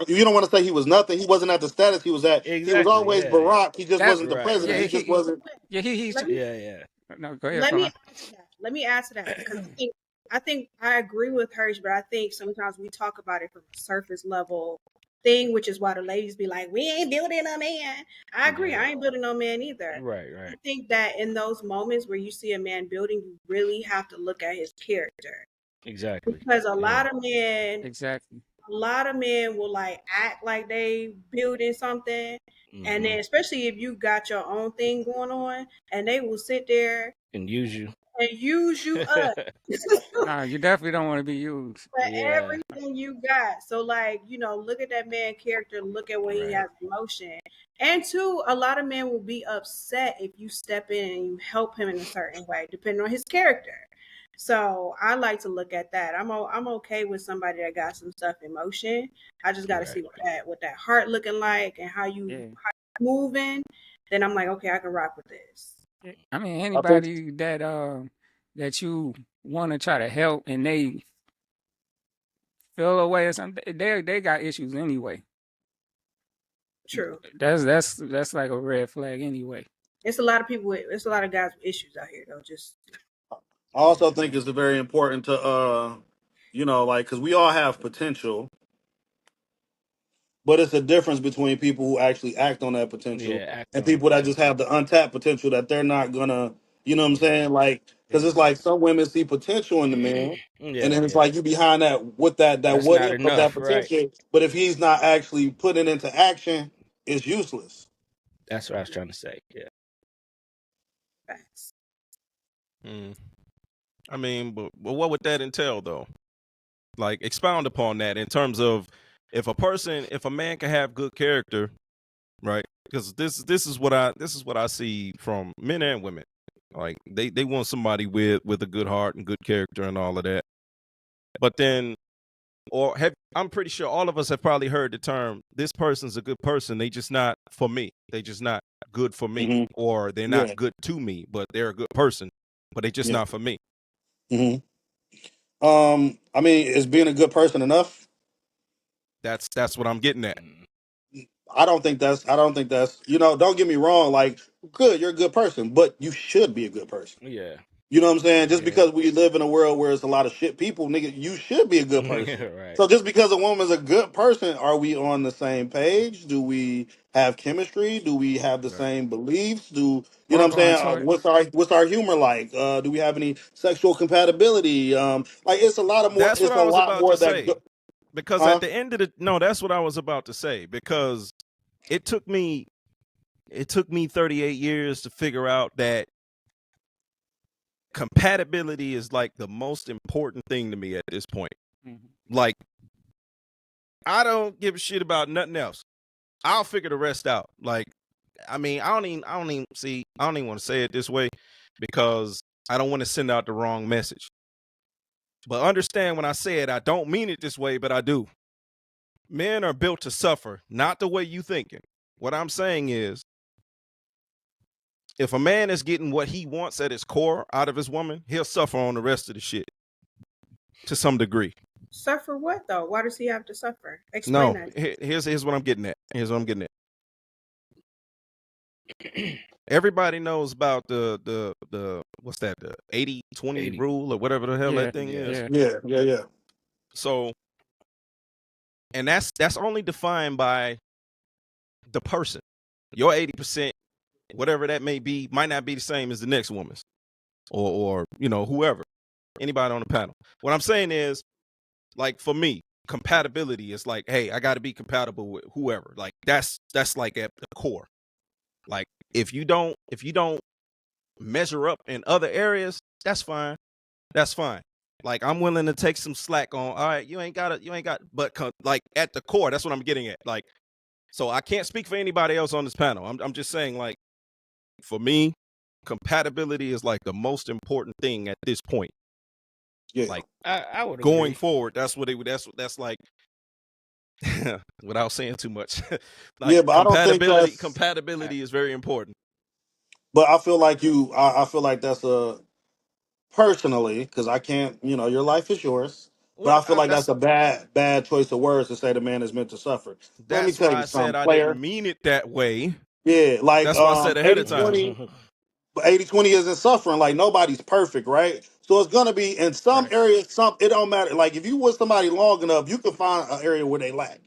Speaker 2: You don't want to say he was nothing. He wasn't at the status he was at. He was
Speaker 4: Exactly.
Speaker 2: always
Speaker 4: Yeah.
Speaker 2: Barack. He just
Speaker 5: That
Speaker 2: wasn't the
Speaker 4: Right.
Speaker 2: president.
Speaker 5: yeah,
Speaker 2: He
Speaker 4: Right.
Speaker 2: just
Speaker 5: he
Speaker 2: wasn't.
Speaker 5: yeah, he's
Speaker 1: Let me
Speaker 4: Yeah. Yeah.
Speaker 5: no, go ahead,
Speaker 1: let me
Speaker 5: Fala.
Speaker 1: add to that. Let me add to that because I think I agree with her, but I think sometimes we talk about it from a surface level thing, which is why the ladies be like, "We ain't building a man." I agree.
Speaker 4: Yeah.
Speaker 1: I ain't building no man either.
Speaker 4: Right.
Speaker 1: I
Speaker 4: Right.
Speaker 1: think that in those moments where you see a man building, you really have to look at his character
Speaker 4: Exactly.
Speaker 1: because a
Speaker 4: Yeah.
Speaker 1: lot of men
Speaker 5: Exactly.
Speaker 1: a lot of men will like act like they building something, and
Speaker 4: Mm-hmm.
Speaker 1: then especially if you got your own thing going on, and they will sit there
Speaker 4: And use you.
Speaker 1: and use you up
Speaker 5: Nah, you definitely don't want to be used.
Speaker 1: for
Speaker 4: Yeah.
Speaker 1: everything you got. So like, look at that man character, look at what he
Speaker 4: Right.
Speaker 1: has emotion. And two, a lot of men will be upset if you step in and you help him in a certain way, depending on his character. So I like to look at that. I'm okay with somebody that got some stuff in motion. I just got to
Speaker 4: Right.
Speaker 1: see what that heart looking like and how you
Speaker 5: Yeah.
Speaker 1: moving. Then I'm like, okay, I can rock with this.
Speaker 5: I mean,
Speaker 2: I think
Speaker 5: anybody that you want to try to help and they feel away or something, they got issues anyway.
Speaker 1: True.
Speaker 5: That's like a red flag anyway.
Speaker 1: It's a lot of guys with issues out here though. Just
Speaker 2: I also think it's very important to like because we all have potential, but it's a difference between people who actually act on that potential
Speaker 4: Yeah. Act
Speaker 2: and
Speaker 4: on the
Speaker 2: people that just have
Speaker 4: potential.
Speaker 2: the untapped potential that they're not gonna, you know what I'm
Speaker 4: Yeah.
Speaker 2: saying? Like, because it's like
Speaker 4: Exactly.
Speaker 2: some women see potential in the man, and
Speaker 4: Yeah.
Speaker 2: then it's
Speaker 4: Yeah.
Speaker 2: like you behind that with that
Speaker 4: That's
Speaker 2: what
Speaker 4: not
Speaker 2: if of that
Speaker 4: enough, right?
Speaker 2: potential, but if he's not actually putting it into action, it's useless.
Speaker 4: That's what I was trying to say. Yeah.
Speaker 1: facts.
Speaker 3: mm, I mean, but what would that entail though? Like expound upon that in terms of if a man can have good character, right? Because this is what I see from men and women. Like they want somebody with a good heart and good character and all of that. But then I'm pretty sure all of us have probably heard the term this person's a good person, they just not for me. They just not good for me.
Speaker 2: Hmm.
Speaker 3: Or they're
Speaker 2: Yeah,
Speaker 3: not good to me, but they're a good person, but they just
Speaker 2: yeah.
Speaker 3: not for me.
Speaker 2: Hmm. I mean, is being a good person enough?
Speaker 3: That's what I'm getting at.
Speaker 2: I don't think that's. Don't get me wrong. Like, good, you're a good person, but you should be a good person.
Speaker 4: Yeah.
Speaker 2: You know what I'm saying? Just
Speaker 4: Yeah.
Speaker 2: because we live in a world where it's a lot of shit people, nigga, you should be a good person.
Speaker 4: Right.
Speaker 2: So just because a woman's a good person, are we on the same page? Do we have chemistry? Do we have the
Speaker 4: Right.
Speaker 2: same beliefs? You know what I'm
Speaker 5: Walk on
Speaker 2: saying?
Speaker 5: toy.
Speaker 2: What's our humor like? Do we have any sexual compatibility? Like it's a lot of more.
Speaker 3: That's what
Speaker 2: It's
Speaker 3: I
Speaker 2: a
Speaker 3: was
Speaker 2: lot
Speaker 3: about
Speaker 2: more
Speaker 3: to
Speaker 2: that.
Speaker 3: say. Because at
Speaker 2: Huh?
Speaker 3: the end of the no, that's what I was about to say. Because it took me 38 years to figure out that compatibility is like the most important thing to me at this point.
Speaker 5: Mm-hmm.
Speaker 3: Like, I don't give a shit about nothing else. I'll figure the rest out. Like, I mean, I don't even want to say it this way because I don't want to send out the wrong message. But understand when I say it, I don't mean it this way, but I do. Men are built to suffer, not the way you thinking. What I'm saying is, if a man is getting what he wants at his core out of his woman, he'll suffer on the rest of the shit to some degree.
Speaker 1: Suffer what though? Why does he have to suffer? Explain
Speaker 3: No,
Speaker 1: that.
Speaker 3: here's what I'm getting at. Here's what I'm getting at. Everybody knows about the what's that, the 80-20
Speaker 4: 80.
Speaker 3: rule or whatever the hell
Speaker 5: Yeah,
Speaker 3: that thing is.
Speaker 5: yeah.
Speaker 2: Yeah.
Speaker 3: So, and that's only defined by the person. Your 80%, whatever that may be, might not be the same as the next woman's or whoever, anybody on the panel. What I'm saying is, like, for me, compatibility is like, hey, I got to be compatible with whoever. Like that's like at the core. Like if you don't measure up in other areas, that's fine. That's fine. Like I'm willing to take some slack on. All right, you ain't got, but like at the core, that's what I'm getting at. Like, so I can't speak for anybody else on this panel. I'm just saying, like, for me, compatibility is like the most important thing at this point.
Speaker 2: Yeah.
Speaker 3: Like
Speaker 4: I would
Speaker 3: going
Speaker 4: agree.
Speaker 3: forward, that's what that's like. Without saying too much, like
Speaker 2: Yeah, but I don't think that's.
Speaker 3: compatibility is very important.
Speaker 2: But I feel like I feel like that's a personally because I can't. Your life is yours. But
Speaker 3: Well,
Speaker 2: I feel like that's
Speaker 3: that's
Speaker 2: a bad choice of words to say the man is meant to suffer. Let me tell
Speaker 3: why
Speaker 2: you
Speaker 3: I said
Speaker 2: something,
Speaker 3: I
Speaker 2: player.
Speaker 3: didn't mean it that way.
Speaker 2: Yeah, like
Speaker 3: That's why I said ahead of time.
Speaker 2: 80-20. But 80-20 isn't suffering. Like nobody's perfect, right? So it's gonna be in some
Speaker 3: Right,
Speaker 2: areas, it don't matter. Like if you with somebody long enough, you can find an area where they lack.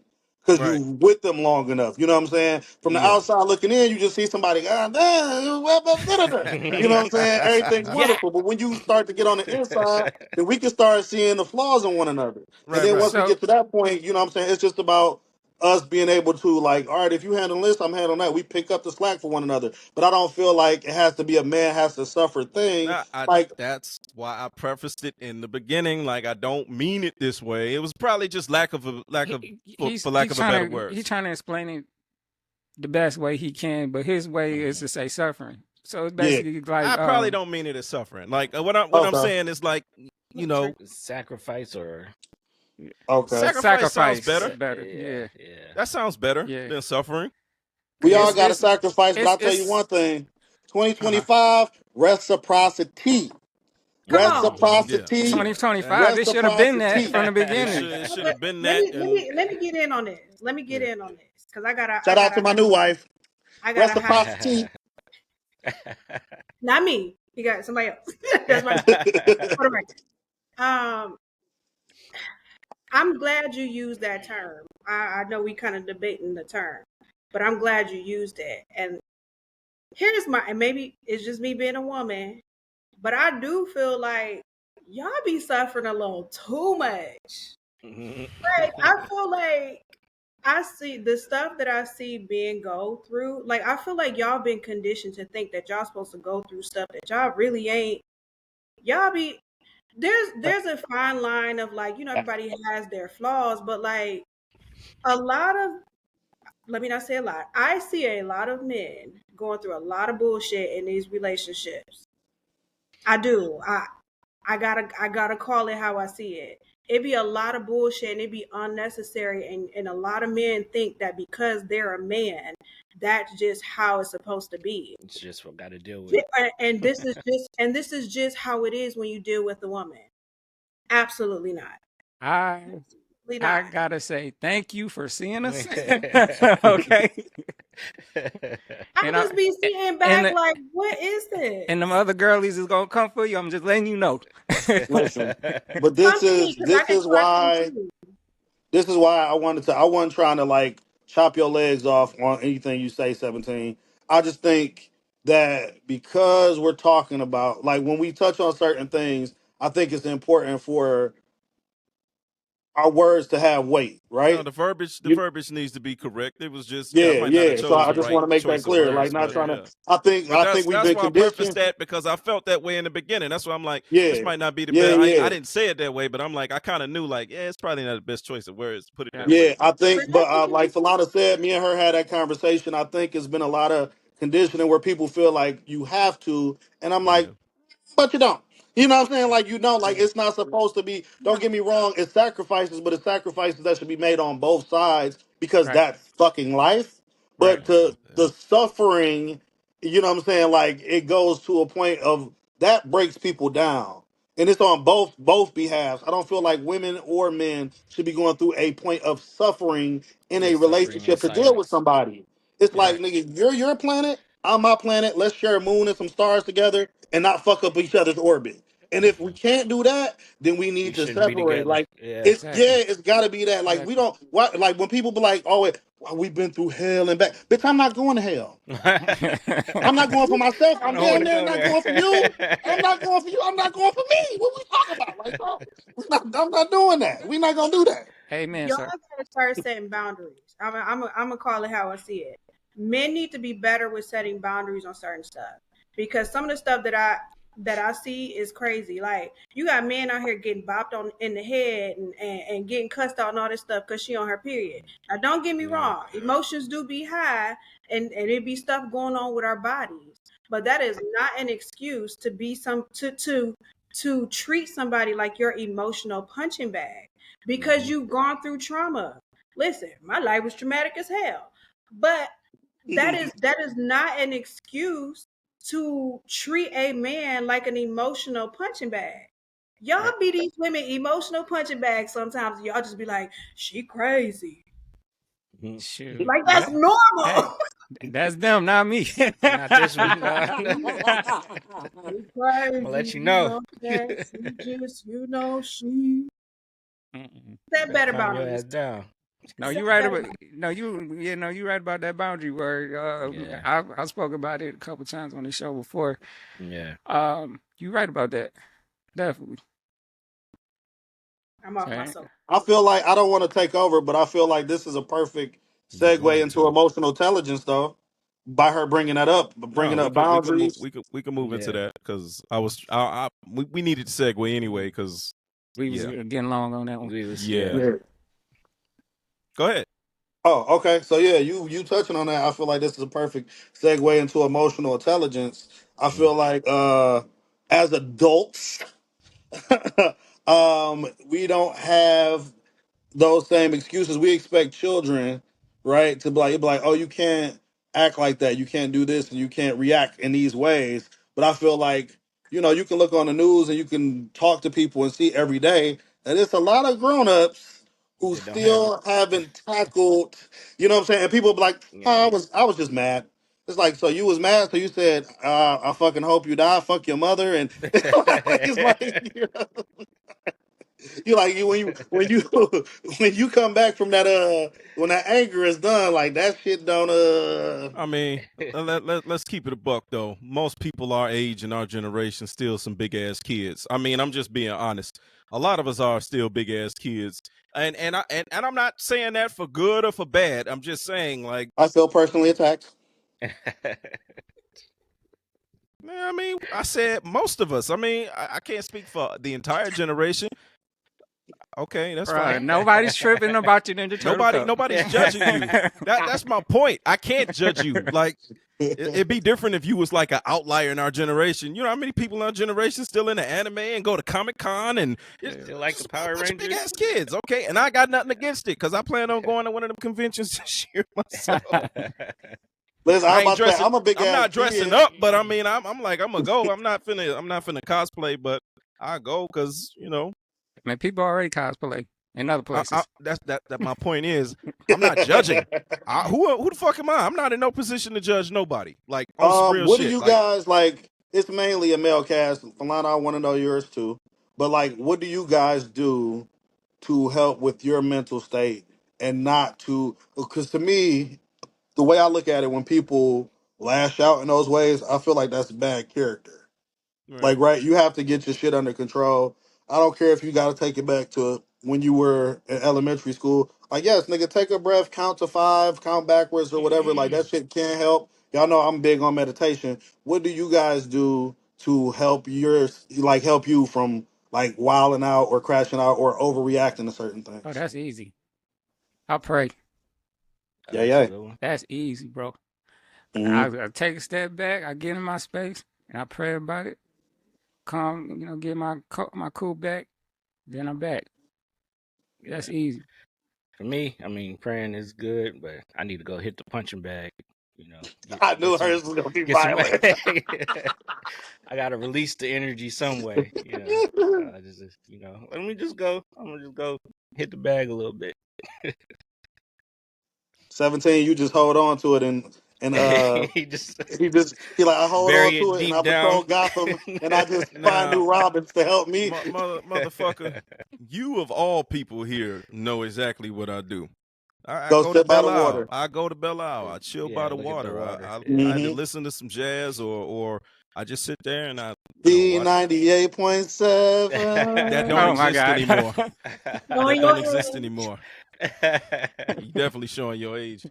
Speaker 2: Because you
Speaker 3: right,
Speaker 2: with them long enough. You know what I'm saying? From the
Speaker 3: yeah.
Speaker 2: outside looking in, you just see somebody, God damn, you know what I'm saying? Everything's
Speaker 4: Yeah.
Speaker 2: wonderful. But when you start to get on the inside, then we can start seeing the flaws in one another. And
Speaker 3: Right,
Speaker 2: then
Speaker 3: right.
Speaker 2: once we
Speaker 5: So
Speaker 2: get to that point, you know what I'm saying? It's just about us being able to, like, all right, if you handle this, I'm handling that. We pick up the slack for one another. But I don't feel like it has to be a man has to suffer thing.
Speaker 3: Nah,
Speaker 2: Like,
Speaker 3: that's why I prefaced it in the beginning. Like I don't mean it this way. It was probably just lack of for lack of a better
Speaker 5: he's
Speaker 3: words.
Speaker 5: trying to explain it the best way he can, but his way is to say suffering. So it's
Speaker 2: yeah,
Speaker 5: basically like
Speaker 3: I probably don't mean it as suffering. Like what I'm
Speaker 2: okay,
Speaker 3: saying is like, you know,
Speaker 4: Sacrifice or
Speaker 2: okay.
Speaker 3: sacrifice sounds
Speaker 5: sacrifice
Speaker 3: better.
Speaker 5: is better.
Speaker 4: yeah,
Speaker 5: Yeah,
Speaker 4: yeah.
Speaker 3: That sounds better
Speaker 5: yeah.
Speaker 3: than suffering.
Speaker 2: We all
Speaker 5: It's
Speaker 2: got to
Speaker 5: it's
Speaker 2: sacrifice, but
Speaker 5: it's
Speaker 2: I'll tell you
Speaker 5: it's
Speaker 2: one thing
Speaker 5: uh
Speaker 2: 2025, reciprocity.
Speaker 1: Come on.
Speaker 3: Yeah,
Speaker 2: Reciprocity.
Speaker 3: yeah.
Speaker 5: 2025. It should have been that
Speaker 2: Reciprocity.
Speaker 5: from the
Speaker 3: It
Speaker 5: beginning.
Speaker 3: should it
Speaker 1: But
Speaker 3: should have been
Speaker 1: let
Speaker 3: that,
Speaker 1: me let
Speaker 3: and
Speaker 1: me let me get in on this. Let me get
Speaker 3: yeah.
Speaker 1: in on this because I
Speaker 2: Shout out to
Speaker 1: gotta
Speaker 2: my new wife.
Speaker 1: I gotta hide.
Speaker 2: Reciprocity.
Speaker 1: Not me. You got somebody else. That's my for the record. Um, I'm glad you used that term. I know we kind of debating the term, but I'm glad you used it. And and maybe it's just me being a woman, but I do feel like y'all be suffering a little too much. Like I feel like I see the stuff that I see being go through. Like I feel like y'all been conditioned to think that y'all supposed to go through stuff that y'all really ain't. Y'all be there's a fine line of like, everybody has their flaws, but like a lot of let me not say a lot. I see a lot of men going through a lot of bullshit in these relationships. I do. I gotta call it how I see it. It be a lot of bullshit and it be unnecessary and a lot of men think that because they're a man, that's just how it's supposed to be.
Speaker 4: It's just what got to deal with.
Speaker 1: And this is just how it is when you deal with a woman. Absolutely not.
Speaker 5: I
Speaker 1: Absolutely
Speaker 5: I
Speaker 1: not.
Speaker 5: gotta say thank you for seeing us. Okay.
Speaker 1: I
Speaker 5: And
Speaker 1: just
Speaker 5: I
Speaker 1: be sitting
Speaker 5: and
Speaker 1: back like, what is this?
Speaker 5: and them other girlies is gonna come for you. I'm just letting you know.
Speaker 2: Listen, but
Speaker 1: Come to me because I can trust them too.
Speaker 2: this is why I wasn't trying to like chop your legs off on anything you say, 17. I just think that because we're talking about like when we touch on certain things, I think it's important for our words to have weight,
Speaker 3: No,
Speaker 2: right?
Speaker 3: the
Speaker 2: You,
Speaker 3: verbiage needs to be correct. It was just, I
Speaker 2: yeah,
Speaker 3: might not have
Speaker 2: yeah. So
Speaker 3: chose
Speaker 2: I
Speaker 3: the
Speaker 2: just
Speaker 3: right
Speaker 2: want to make that
Speaker 3: choice of
Speaker 2: clear. Like
Speaker 3: words,
Speaker 2: not
Speaker 3: but
Speaker 2: trying to
Speaker 3: yeah.
Speaker 2: I
Speaker 3: But
Speaker 2: think
Speaker 3: that's
Speaker 2: we've
Speaker 3: that's
Speaker 2: been
Speaker 3: why I prefaced
Speaker 2: conditioned.
Speaker 3: that because I felt that way in the beginning. That's why I'm like, this
Speaker 2: Yeah.
Speaker 3: might not be the
Speaker 2: Yeah,
Speaker 3: best. I
Speaker 2: yeah.
Speaker 3: didn't say it that way, but I'm like, I kind of knew like, yeah, it's probably not the best choice of words. Put it that
Speaker 5: Yeah.
Speaker 3: way.
Speaker 2: Yeah, I
Speaker 1: But
Speaker 2: think, but
Speaker 1: that's what you
Speaker 2: like
Speaker 1: be
Speaker 2: Falana said, me and her had that conversation. I think it's been a lot of conditioning where people feel like you have to, and I'm like,
Speaker 3: Yeah.
Speaker 2: but you don't. You know what I'm saying? Like you don't. Like
Speaker 1: yeah.
Speaker 2: it's not supposed to be. Don't
Speaker 1: No.
Speaker 2: get me wrong. It's sacrifices, but it's sacrifices that should be made on both sides because
Speaker 5: Right.
Speaker 2: that's fucking life.
Speaker 5: Right.
Speaker 2: But to
Speaker 3: Yeah.
Speaker 2: the suffering, you know what I'm saying? Like it goes to a point of that breaks people down, and it's on both behalves. I don't feel like women or men should be going through a point of suffering in a
Speaker 4: Just suffering in
Speaker 2: relationship to deal with
Speaker 4: silence.
Speaker 2: somebody. It's
Speaker 5: Yeah.
Speaker 2: like nigga, you're your planet. I'm my planet. Let's share a moon and some stars together and not fuck up each other's orbit. And if we
Speaker 4: Mhm.
Speaker 2: can't do that, then we
Speaker 4: You
Speaker 2: need to
Speaker 4: shouldn't be
Speaker 2: separate.
Speaker 4: together.
Speaker 2: Like
Speaker 4: Yeah.
Speaker 5: Exactly.
Speaker 2: it's got to be that. Like we
Speaker 5: Exactly.
Speaker 2: don't what like when people be like, oh, well, we've been through hell and back. Bitch, I'm not going to hell. I'm not going for myself.
Speaker 4: I
Speaker 2: I'm
Speaker 4: don't want
Speaker 2: damn
Speaker 4: to
Speaker 2: near
Speaker 4: go
Speaker 2: not
Speaker 4: there.
Speaker 2: going for you. I'm not going for you. I'm not going for me. What we talking about? Like, bro, I'm not doing that. We're not gonna do that.
Speaker 5: Amen,
Speaker 1: Y'all
Speaker 5: sir.
Speaker 1: gotta start setting boundaries. I'm gonna call it how I see it. Men need to be better with setting boundaries on certain stuff because some of the stuff that I see is crazy. Like you got men out here getting bopped on in the head and getting cussed out and all this stuff because she on her period. Now don't get me
Speaker 4: Yeah.
Speaker 1: wrong, emotions do be high and it be stuff going on with our bodies, but that is not an excuse to be some to treat somebody like your emotional punching bag because
Speaker 4: Hmm.
Speaker 1: you've gone through trauma. Listen, my life was traumatic as hell. But that is not an excuse to treat a man like an emotional punching bag. Y'all
Speaker 5: Right.
Speaker 1: be these women emotional punching bags sometimes. Y'all just be like, she crazy.
Speaker 5: Shoot.
Speaker 1: Like that's
Speaker 5: Hey,
Speaker 1: normal.
Speaker 5: that's them, not me.
Speaker 4: Not this one. No.
Speaker 1: she, she
Speaker 4: I'm gonna let
Speaker 1: crazy,
Speaker 4: you
Speaker 1: you
Speaker 4: know.
Speaker 1: know that. She just, she
Speaker 5: Mm-mm.
Speaker 1: set
Speaker 4: Better
Speaker 1: better
Speaker 4: calm your ass
Speaker 1: boundaries.
Speaker 4: down.
Speaker 5: No,
Speaker 1: Set
Speaker 5: you right
Speaker 1: better
Speaker 5: about no, you right about that boundary word.
Speaker 4: Yeah.
Speaker 5: I spoke about it a couple times on the show before.
Speaker 4: Yeah.
Speaker 5: You right about that. Definitely.
Speaker 1: I'm off my
Speaker 5: So,
Speaker 1: soap.
Speaker 2: I feel like I don't want to take over, but I feel like this is a perfect
Speaker 4: You're
Speaker 2: segue
Speaker 4: going
Speaker 2: into
Speaker 4: to.
Speaker 2: emotional intelligence, though, by her bringing that up, bringing
Speaker 3: No,
Speaker 2: up
Speaker 3: we
Speaker 2: boundaries.
Speaker 3: could move into
Speaker 4: Yeah.
Speaker 3: that because we needed to segue anyway because
Speaker 5: we was
Speaker 3: yeah.
Speaker 5: getting along on that one.
Speaker 4: We was,
Speaker 3: Yeah.
Speaker 4: yeah.
Speaker 2: Yeah.
Speaker 3: Go ahead.
Speaker 2: Oh, okay. So yeah, you touching on that. I feel like this is a perfect segue into emotional intelligence. I
Speaker 4: Mm.
Speaker 2: feel like as adults, we don't have those same excuses. We expect children, right, to be like, oh, you can't act like that. You can't do this and you can't react in these ways. But I feel like, you can look on the news and you can talk to people and see every day that it's a lot of grown-ups who
Speaker 4: They don't have it.
Speaker 2: still haven't tackled, you know what I'm saying? And people be like, oh,
Speaker 4: Yeah.
Speaker 2: I was just mad. It's like, so you was mad, so you said, I fucking hope you die, fuck your mother, and it's like, you like you when you when you come back from that when that anger is done, like that shit don't
Speaker 3: I mean, let's keep it a buck though. Most people our age and our generation still some big ass kids. I mean, I'm just being honest. A lot of us are still big ass kids. And I'm not saying that for good or for bad. I'm just saying like,
Speaker 2: I feel personally attacked.
Speaker 3: I mean, I said most of us. I mean, I can't speak for the entire generation. Okay, that's
Speaker 5: Bruh,
Speaker 3: fine.
Speaker 5: nobody's tripping about your Ninja Turtle cup.
Speaker 3: Nobody's judging you. That's my point. I can't judge you. Like it'd be different if you was like an outlier in our generation. You know how many people in our generation still into anime and go to Comic Con and it's
Speaker 4: Still like the
Speaker 3: just a
Speaker 4: Power
Speaker 3: bunch of big
Speaker 4: Rangers.
Speaker 3: ass kids. Okay, and I got nothing against it because I plan on going to one of them conventions this year myself.
Speaker 2: Listen, I'm
Speaker 3: I ain't
Speaker 2: about to say
Speaker 3: dressing.
Speaker 2: I'm a big
Speaker 3: I'm
Speaker 2: ass
Speaker 3: not dressing
Speaker 2: kid.
Speaker 3: up, but I mean, I'm like I'm gonna go. I'm not finna cosplay, but I go because
Speaker 5: Man, people already cosplay. in other places.
Speaker 3: That my point is, I'm not judging. Who the fuck am I? I'm not in no position to judge nobody. Like on some real
Speaker 2: What do
Speaker 3: shit.
Speaker 2: you
Speaker 3: Like
Speaker 2: guys like? It's mainly a male cast. Falana, I want to know yours too. But like, what do you guys do to help with your mental state and not to? Because to me, the way I look at it, when people lash out in those ways, I feel like that's bad character.
Speaker 3: right.
Speaker 2: Like, right, you have to get your shit under control. I don't care if you got to take it back to when you were in elementary school. Like, yes, nigga, take a breath, count to 5, count backwards or whatever. Like, that shit can help. Y'all know I'm big on meditation. What do you guys do to help help you from like wilding out or crashing out or overreacting to certain
Speaker 5: Oh,
Speaker 2: things?
Speaker 5: that's easy. I pray.
Speaker 2: Yeah,
Speaker 4: That's a
Speaker 2: yeah.
Speaker 4: good one.
Speaker 5: That's easy, bro.
Speaker 2: hmm
Speaker 5: I take a step back. I get in my space and I pray about it. Calm, get my cool back. Then I'm back. That's easy.
Speaker 4: For me, I mean, praying is good, but I need to go hit the punching bag. You know,
Speaker 2: I
Speaker 4: get
Speaker 2: knew
Speaker 4: some,
Speaker 2: hers was gonna be
Speaker 4: get some.
Speaker 2: violent.
Speaker 4: I gotta release the energy some way. Let me just go. I'm gonna just go hit the bag a little bit.
Speaker 2: 17, you just hold on to it and
Speaker 4: He just
Speaker 2: he like I hold on
Speaker 4: bury
Speaker 2: to
Speaker 4: it
Speaker 2: it and
Speaker 4: deep
Speaker 2: I patrol
Speaker 4: down.
Speaker 2: Gotham and I just find
Speaker 3: Now,
Speaker 2: new Robins to help me.
Speaker 3: motherfucker, you of all people here know exactly what I do. I
Speaker 2: Go
Speaker 3: go to
Speaker 2: sit by the
Speaker 3: Belle Isle.
Speaker 2: water.
Speaker 3: I go to Belle Isle. I chill by
Speaker 4: Yeah,
Speaker 3: the
Speaker 4: look at the
Speaker 3: water.
Speaker 4: water.
Speaker 3: I either
Speaker 2: Mm-hmm.
Speaker 3: listen to some jazz or I just sit there and I watch. That don't
Speaker 5: Oh
Speaker 2: B98.7.
Speaker 5: my
Speaker 3: exist
Speaker 5: God.
Speaker 3: anymore.
Speaker 1: Knowing
Speaker 3: That
Speaker 1: your
Speaker 3: don't exist
Speaker 1: age.
Speaker 3: anymore. You definitely showing your age.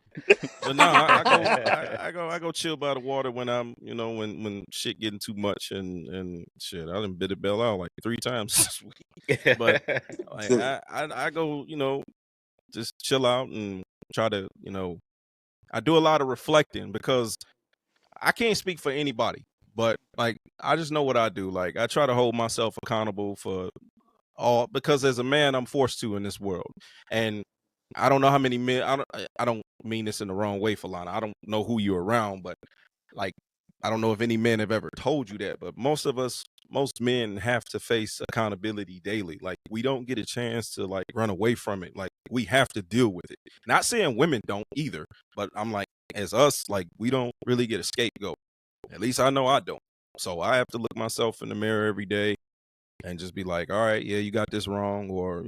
Speaker 3: But no, I go chill by the water when I'm when shit getting too much and shit. I done been to Belle Isle like 3 times this week. But like I go just chill out and try to I do a lot of reflecting because I can't speak for anybody, but like I just know what I do. Like I try to hold myself accountable for all because as a man I'm forced to in this world. And I don't know how many men I don't mean this in the wrong way, Falana. I don't know who you're around, but like I don't know if any men have ever told you that, but most men have to face accountability daily. Like we don't get a chance to like run away from it. Like we have to deal with it. Not saying women don't either, but I'm like as us, like we don't really get a scapegoat. At least I know I don't. So I have to look myself in the mirror every day and just be like, all right, yeah, you got this wrong. Or,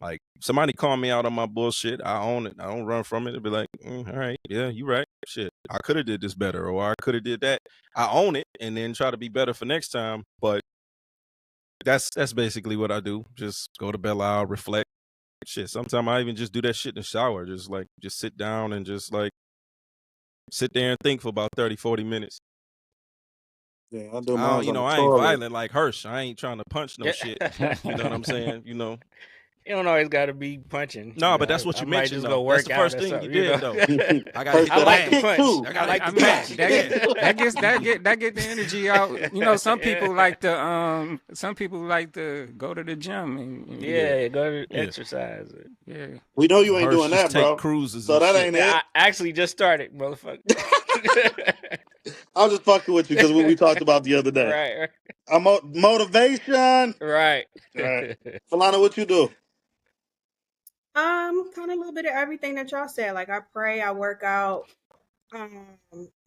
Speaker 3: like somebody call me out on my bullshit. I own it. I don't run from it. And be like, all right, yeah, you right. Shit, I could have did this better or I could have did that. I own it and then try to be better for next time. But that's basically what I do. Just go to Belle Isle, reflect. Shit, sometimes I even just do that shit in the shower. Just sit down and just like sit there and think for about 30, 40 minutes.
Speaker 2: Yeah, I do mine on the
Speaker 3: I ain't
Speaker 2: toilet.
Speaker 3: violent like Hirsch. I ain't trying to punch no shit. You know what I'm saying?
Speaker 4: You don't always got to be punching.
Speaker 3: No, but that's what
Speaker 4: I
Speaker 3: you
Speaker 4: might
Speaker 3: mentioned
Speaker 4: just go
Speaker 3: though. That's
Speaker 4: work
Speaker 3: the
Speaker 4: out
Speaker 3: first
Speaker 4: or
Speaker 3: thing you
Speaker 4: something.
Speaker 3: did though. I gotta
Speaker 2: First
Speaker 3: hit the
Speaker 4: I
Speaker 2: said I
Speaker 4: like to
Speaker 3: bag.
Speaker 2: kick
Speaker 4: punch.
Speaker 2: too.
Speaker 3: I
Speaker 4: I
Speaker 3: gotta
Speaker 4: like
Speaker 3: hit
Speaker 5: I
Speaker 3: the
Speaker 4: to
Speaker 5: mean,
Speaker 3: bag.
Speaker 4: punch.
Speaker 3: Yeah.
Speaker 5: that get the energy out. Some people like to go to the gym and
Speaker 3: Yeah.
Speaker 4: Yeah, go to
Speaker 3: Yeah.
Speaker 4: exercise.
Speaker 5: yeah.
Speaker 2: We know you ain't
Speaker 3: Hirsch
Speaker 2: doing
Speaker 3: just
Speaker 2: that,
Speaker 3: take
Speaker 2: bro.
Speaker 3: cruises
Speaker 2: So
Speaker 3: and
Speaker 2: that
Speaker 3: shit.
Speaker 2: ain't
Speaker 4: Yeah,
Speaker 2: it.
Speaker 4: I actually just started, motherfucker.
Speaker 2: I'm just fucking with you because what we talked about the other day.
Speaker 4: Right,
Speaker 2: I'm motivation.
Speaker 4: right.
Speaker 2: All right, Falana, what you do?
Speaker 1: Kind of a little bit of everything that y'all said. Like I pray, I work out, a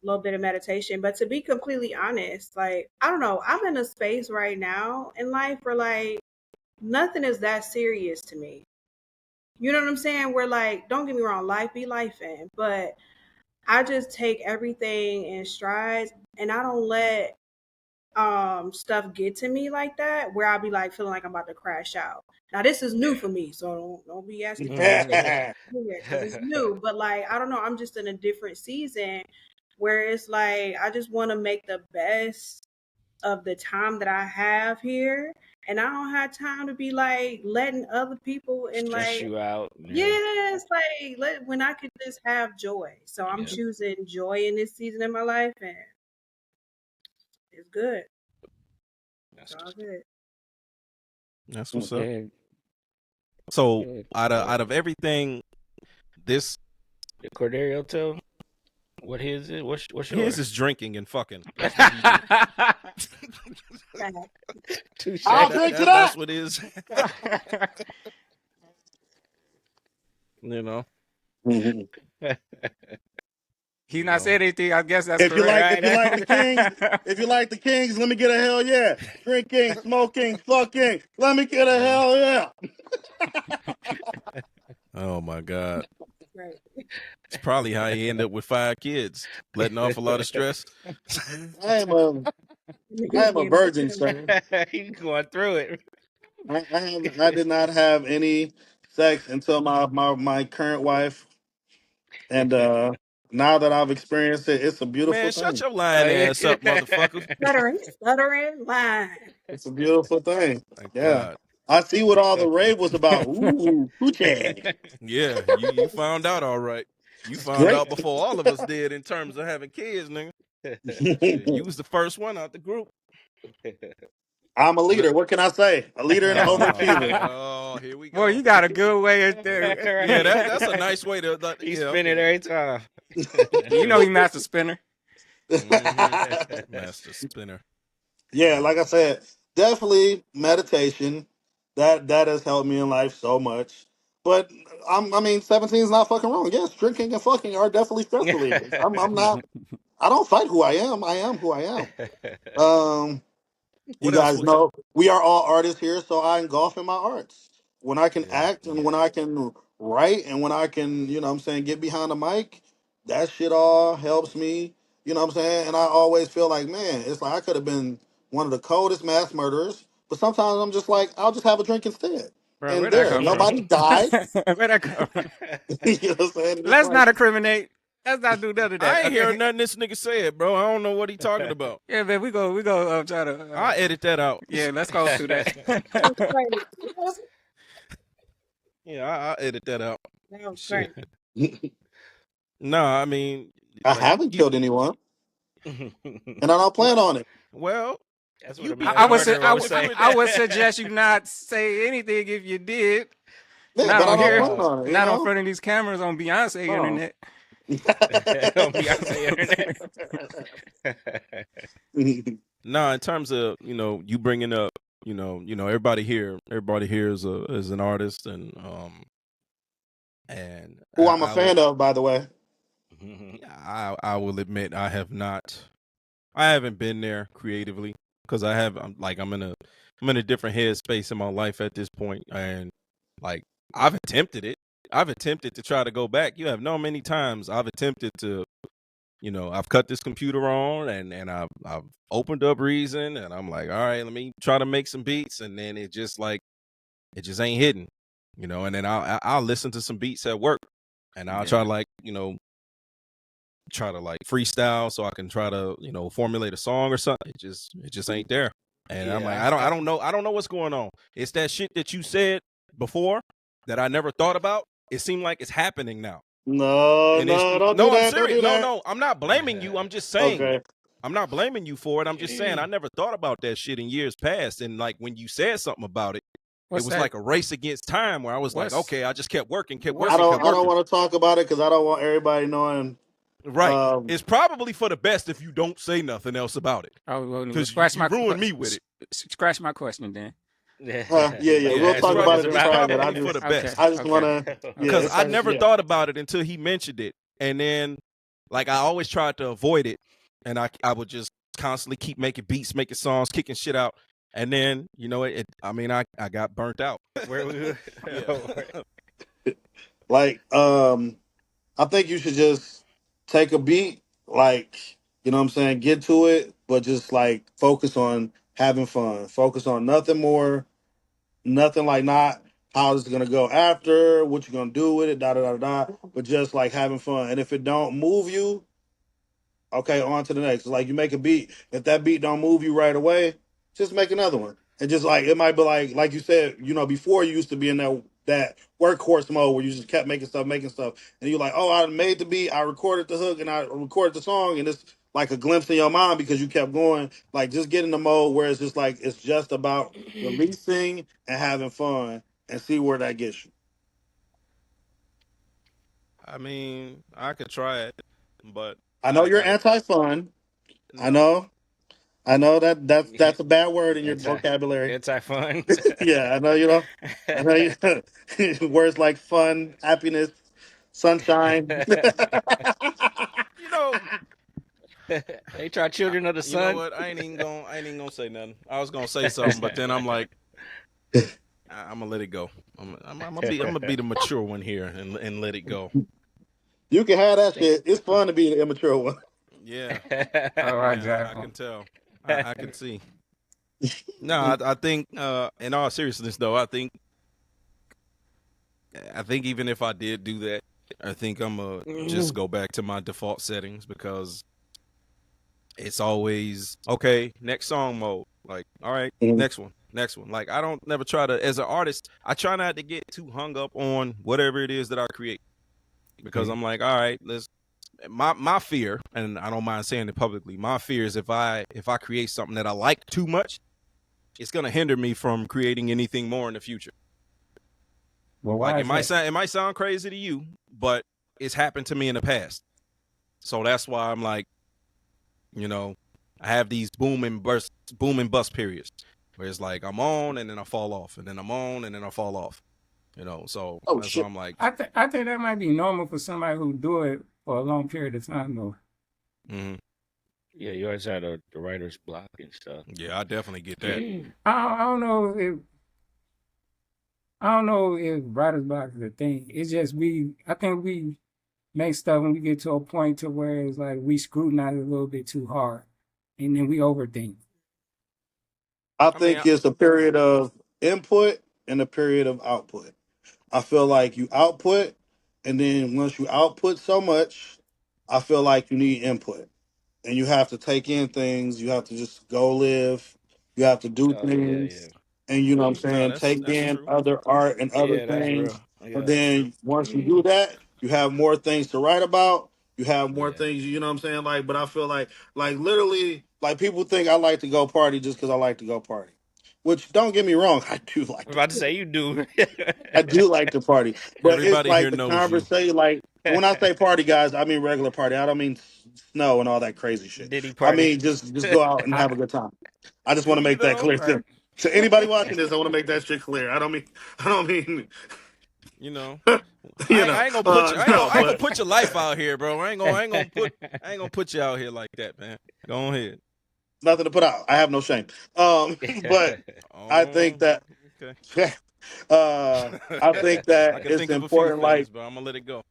Speaker 1: little bit of meditation. But to be completely honest, like I don't know, I'm in a space right now in life where like nothing is that serious to me. You know what I'm saying? Where like, don't get me wrong, life be life in, but I just take everything in strides and I don't let stuff get to me like that where I'll be like feeling like I'm about to crash out. Now this is new for me, so don't be asking questions because it's new. But like I don't know, I'm just in a different season where it's like I just want to make the best of the time that I have here, and I don't have time to be like letting other people in
Speaker 4: Stress
Speaker 1: like
Speaker 4: you out. Yeah.
Speaker 1: yes, like when I could just have joy. So I'm
Speaker 4: Yeah.
Speaker 1: choosing joy in this season of my life, and it's good. It's
Speaker 4: That's
Speaker 1: all good.
Speaker 3: That's what's up.
Speaker 5: Yeah,
Speaker 3: So
Speaker 5: yeah.
Speaker 3: out of everything, this
Speaker 4: the Corderio too. What is it? What's
Speaker 3: his
Speaker 4: yours?
Speaker 3: is drinking and fucking. That's what he do.
Speaker 4: Touche.
Speaker 2: I'll drink to
Speaker 3: That's
Speaker 2: that.
Speaker 3: what it is. You know.
Speaker 2: Mhm.
Speaker 5: He's
Speaker 3: You
Speaker 5: not
Speaker 3: know.
Speaker 5: saying anything. I guess that's
Speaker 2: If you
Speaker 5: correct.
Speaker 2: like, if
Speaker 4: Right.
Speaker 2: you like the Kings, if you like the Kings, let me get a hell yeah. Drinking, smoking, fucking. Let me get a
Speaker 3: Yeah.
Speaker 2: hell yeah.
Speaker 3: Oh my God.
Speaker 1: Right.
Speaker 3: It's probably how he ended up with 5 kids, letting off a lot of stress.
Speaker 2: I am a, I am a
Speaker 1: You know,
Speaker 2: virgin, sir.
Speaker 4: He's going through it.
Speaker 2: I did not have any sex until my current wife, and now that I've experienced it, it's a beautiful
Speaker 3: Man, shut
Speaker 2: thing.
Speaker 3: your lying ass up, motherfucker.
Speaker 1: stuttering, line.
Speaker 2: It's a beautiful thing.
Speaker 3: Thank
Speaker 2: Yeah,
Speaker 3: God.
Speaker 2: I see what all the rave was about. Ooh, hoochie.
Speaker 3: Yeah, you found out all right. You
Speaker 2: It's
Speaker 3: found
Speaker 2: great.
Speaker 3: out before all of us did in terms of having kids, nigga. Shit, you was the first one out the group.
Speaker 2: I'm a
Speaker 3: But
Speaker 2: leader. What can I say? A leader and an overachiever.
Speaker 3: oh, here we
Speaker 5: Boy,
Speaker 3: go.
Speaker 5: you got a good way of there.
Speaker 3: Yeah,
Speaker 4: Right.
Speaker 3: that's a nice way to.
Speaker 4: He
Speaker 3: Yeah,
Speaker 4: spin it
Speaker 3: okay.
Speaker 4: every time.
Speaker 5: You know he master spinner.
Speaker 3: Mm-hmm. Master spinner.
Speaker 2: Yeah,
Speaker 3: Yeah.
Speaker 2: like I said, definitely meditation. That has helped me in life so much. But I mean, 17 is not fucking wrong. Yes, drinking and fucking are definitely stress relievers. I'm not. I don't fight who I am. I am who I am. Um, you
Speaker 3: What else
Speaker 2: guys
Speaker 3: was?
Speaker 2: know we are all artists here, so I engulf in my arts. When I can
Speaker 3: Yeah,
Speaker 2: act and when I can write and when I can, what I'm saying, get behind the mic, that shit all helps me, what I'm saying? And I always feel like, man, it's like I could have been one of the coldest mass murderers, but sometimes I'm just like, I'll just have a drink instead.
Speaker 5: Bro,
Speaker 2: And
Speaker 5: where'd that
Speaker 2: there,
Speaker 5: come from?
Speaker 2: nobody died.
Speaker 5: Where'd that come from?
Speaker 2: You know what I'm saying? And it's
Speaker 5: Let's
Speaker 2: like,
Speaker 5: not incriminate. Let's not do none of that.
Speaker 3: I ain't hearing
Speaker 5: Okay.
Speaker 3: nothing this nigga said, bro. I don't know what he talking about.
Speaker 5: Yeah, man, we go try to
Speaker 3: I edit that out.
Speaker 5: yeah, let's go through
Speaker 1: That was
Speaker 5: that.
Speaker 1: crazy.
Speaker 3: Yeah, I edit that out.
Speaker 1: That was
Speaker 3: Shit.
Speaker 1: crazy.
Speaker 3: No, I mean,
Speaker 2: I
Speaker 3: like
Speaker 2: haven't
Speaker 3: you.
Speaker 2: killed anyone, and I don't plan
Speaker 3: Well,
Speaker 2: on it.
Speaker 3: well,
Speaker 4: That's what
Speaker 3: you
Speaker 4: a
Speaker 3: be
Speaker 5: I
Speaker 4: mass
Speaker 5: would
Speaker 3: doing
Speaker 5: say
Speaker 3: it
Speaker 4: murderer
Speaker 5: I
Speaker 3: though.
Speaker 4: would
Speaker 5: would
Speaker 3: If you
Speaker 4: say.
Speaker 3: would,
Speaker 5: I would suggest you not say anything if you did.
Speaker 2: Yeah,
Speaker 5: Not
Speaker 2: but I
Speaker 5: on
Speaker 2: don't
Speaker 5: here.
Speaker 2: plan on it,
Speaker 5: Not on front of these cameras on Beyonce
Speaker 2: No.
Speaker 5: internet.
Speaker 4: On Beyonce internet.
Speaker 3: nah, in terms of you bringing up, everybody here is an artist, and
Speaker 2: Who I'm a fan of, by the way.
Speaker 3: I will admit I haven't been there creatively because I'm in a different headspace in my life at this point, and like I've attempted it. I've attempted to try to go back. You have known many times I've attempted to, I've cut this computer on and I've opened up Reason and I'm like, all right, let me try to make some beats, and then it just ain't hitting, and then I'll listen to some beats at work and I'll try
Speaker 5: Yeah.
Speaker 3: to like freestyle so I can try to formulate a song or something. It just ain't there. And I'm like,
Speaker 4: Yeah,
Speaker 3: I don't know what's going on. It's that shit that you said before that I never thought about. It seemed like it's happening now.
Speaker 2: No,
Speaker 3: And it's
Speaker 2: no, don't do
Speaker 3: no, I'm
Speaker 2: that. Don't
Speaker 3: serious.
Speaker 2: do
Speaker 3: No,
Speaker 2: that.
Speaker 3: no, I'm not blaming you. I'm just saying.
Speaker 2: Okay.
Speaker 3: I'm not blaming you for it. I'm just saying I never thought about that shit in years past. And like when you said something about it, it
Speaker 5: What's
Speaker 3: was
Speaker 5: that?
Speaker 3: like a race against time where I was like,
Speaker 5: What's
Speaker 3: okay, I just kept working, kept
Speaker 5: what's
Speaker 3: working, kept
Speaker 2: I don't
Speaker 3: working.
Speaker 2: want to talk about it because I don't want everybody knowing.
Speaker 3: Right. It's probably for the best if you don't say nothing else about it.
Speaker 5: oh well,
Speaker 3: Because
Speaker 5: scratch
Speaker 3: you
Speaker 5: my
Speaker 3: ruined me with it.
Speaker 5: scratch my question then.
Speaker 2: Yeah.
Speaker 3: Yeah,
Speaker 2: We'll
Speaker 3: it's,
Speaker 2: talk
Speaker 3: pro-
Speaker 2: about
Speaker 3: it's,
Speaker 2: it in
Speaker 3: it's
Speaker 2: private.
Speaker 3: probably for the
Speaker 5: Okay,
Speaker 3: best.
Speaker 2: I just want
Speaker 5: okay,
Speaker 2: to. Yeah.
Speaker 5: okay.
Speaker 3: Because I
Speaker 2: It's
Speaker 3: never
Speaker 2: yeah.
Speaker 3: thought about it until he mentioned it. And then, like, I always tried to avoid it. And I would just constantly keep making beats, making songs, kicking shit out. And then, I got burnt out.
Speaker 4: Where we
Speaker 3: Yeah.
Speaker 2: Like I think you should just take a beat, like what I'm saying, get to it, but just like focus on having fun. Focus on nothing more, nothing like not how this is gonna go after, what you're gonna do with it, da da da da. But just like having fun. And if it don't move you, okay, on to the next. Like you make a beat. If that beat don't move you right away, just make another one. And just like it might be like you said, before you used to be in that workhorse mode where you just kept making stuff, and you're like, oh, I made the beat, I recorded the hook, and I recorded the song, and it's like a glimpse in your mind because you kept going. Like just get in the mode where it's just like it's just about releasing and having fun, and see where that gets you.
Speaker 3: I could try it, but
Speaker 2: I know
Speaker 3: I
Speaker 2: you're
Speaker 3: got
Speaker 2: anti-fun. I
Speaker 3: no.
Speaker 2: know. I know that's a bad word in your
Speaker 4: Anti
Speaker 2: vocabulary.
Speaker 4: anti fun.
Speaker 2: Yeah, I know you know. I know you words like fun, happiness, sunshine.
Speaker 3: You know,
Speaker 4: They try children of the
Speaker 3: you know
Speaker 4: sun.
Speaker 3: what? I ain't even gonna say nothing. I was gonna say something, but then I'm like, I'm gonna let it go. I'm gonna be the mature one here and let it go.
Speaker 2: You can have that
Speaker 4: Think-
Speaker 2: shit. It's fun to be the immature one.
Speaker 3: Yeah,
Speaker 5: All right,
Speaker 3: yeah, I
Speaker 5: Jack.
Speaker 3: can tell. I can see. No, I think in all seriousness though, I think even if I did do that, I think I'm gonna just go back to my default settings because it's always okay, next song mode. Like, all right,
Speaker 2: Mhm.
Speaker 3: next one, next one. Like I don't never try to as an artist, I try not to get too hung up on whatever it is that I create. Because I'm like, all right, let's my fear, and I don't mind saying it publicly, my fear is if I create something that I like too much, it's gonna hinder me from creating anything more in the future.
Speaker 5: Well,
Speaker 3: Like
Speaker 5: why is that?
Speaker 3: it might sound crazy to you, but it's happened to me in the past. So that's why I'm like, you know, I have these boom and bust periods where it's like I'm on and then I fall off, and then I'm on and then I fall off. You know, so
Speaker 2: Oh
Speaker 3: that's why
Speaker 2: shit.
Speaker 3: I'm like,
Speaker 5: I think that might be normal for somebody who do it for a long period of time, though.
Speaker 3: mm-hmm.
Speaker 4: Yeah, you always had the writer's block and stuff.
Speaker 3: Yeah, I definitely get that.
Speaker 5: I don't know if I don't know if writer's block is a thing. It's just I think we make stuff when we get to a point to where it's like we scrutinize it a little bit too hard, and then we overthink.
Speaker 2: I
Speaker 3: I mean,
Speaker 2: think it's a period of input and a period of output. I feel like you output, and then once you output so much, I feel like you need input. And you have to take in things. You have to just go live. You have to do
Speaker 4: Oh yeah, yeah.
Speaker 2: things, and you know what I'm
Speaker 3: no,
Speaker 2: saying. Take
Speaker 3: that's
Speaker 2: in
Speaker 3: true.
Speaker 2: other art and other
Speaker 4: Yeah, that's
Speaker 2: things.
Speaker 4: real.
Speaker 2: But
Speaker 4: Yeah.
Speaker 3: That's true.
Speaker 2: then once you do that, you have more things to write about. You have more
Speaker 3: Yeah.
Speaker 2: things. You know what I'm saying. Like, but I feel like literally, like people think I like to go party just because I like to go party. Which don't get me wrong, I do like
Speaker 4: I'm
Speaker 2: to
Speaker 4: about to
Speaker 2: party.
Speaker 4: say you do.
Speaker 2: I do like to party, but it's
Speaker 3: Everybody
Speaker 2: like
Speaker 3: here
Speaker 2: the
Speaker 3: knows you.
Speaker 2: conversation. Like when I say party, guys, I mean regular party. I don't mean snow and all that crazy shit.
Speaker 4: Diddy
Speaker 2: I
Speaker 4: party.
Speaker 2: mean just go out and have a good time. I just want to
Speaker 3: You
Speaker 2: make that
Speaker 3: know,
Speaker 2: clear
Speaker 5: Right.
Speaker 2: to anybody watching this. I want to make that shit clear. I don't mean
Speaker 3: you know.
Speaker 2: you know
Speaker 3: I ain't gonna put you.
Speaker 2: no,
Speaker 3: I ain't gonna
Speaker 2: but
Speaker 3: put your life out here, bro. I ain't gonna put you out here like that, man. Go ahead.
Speaker 2: nothing to put out. I have no shame. But I think
Speaker 3: Oh,
Speaker 2: that
Speaker 3: okay.
Speaker 2: I think that
Speaker 3: I can
Speaker 2: it's
Speaker 3: think of a few
Speaker 2: important. Like
Speaker 3: things, but I'm gonna let it go.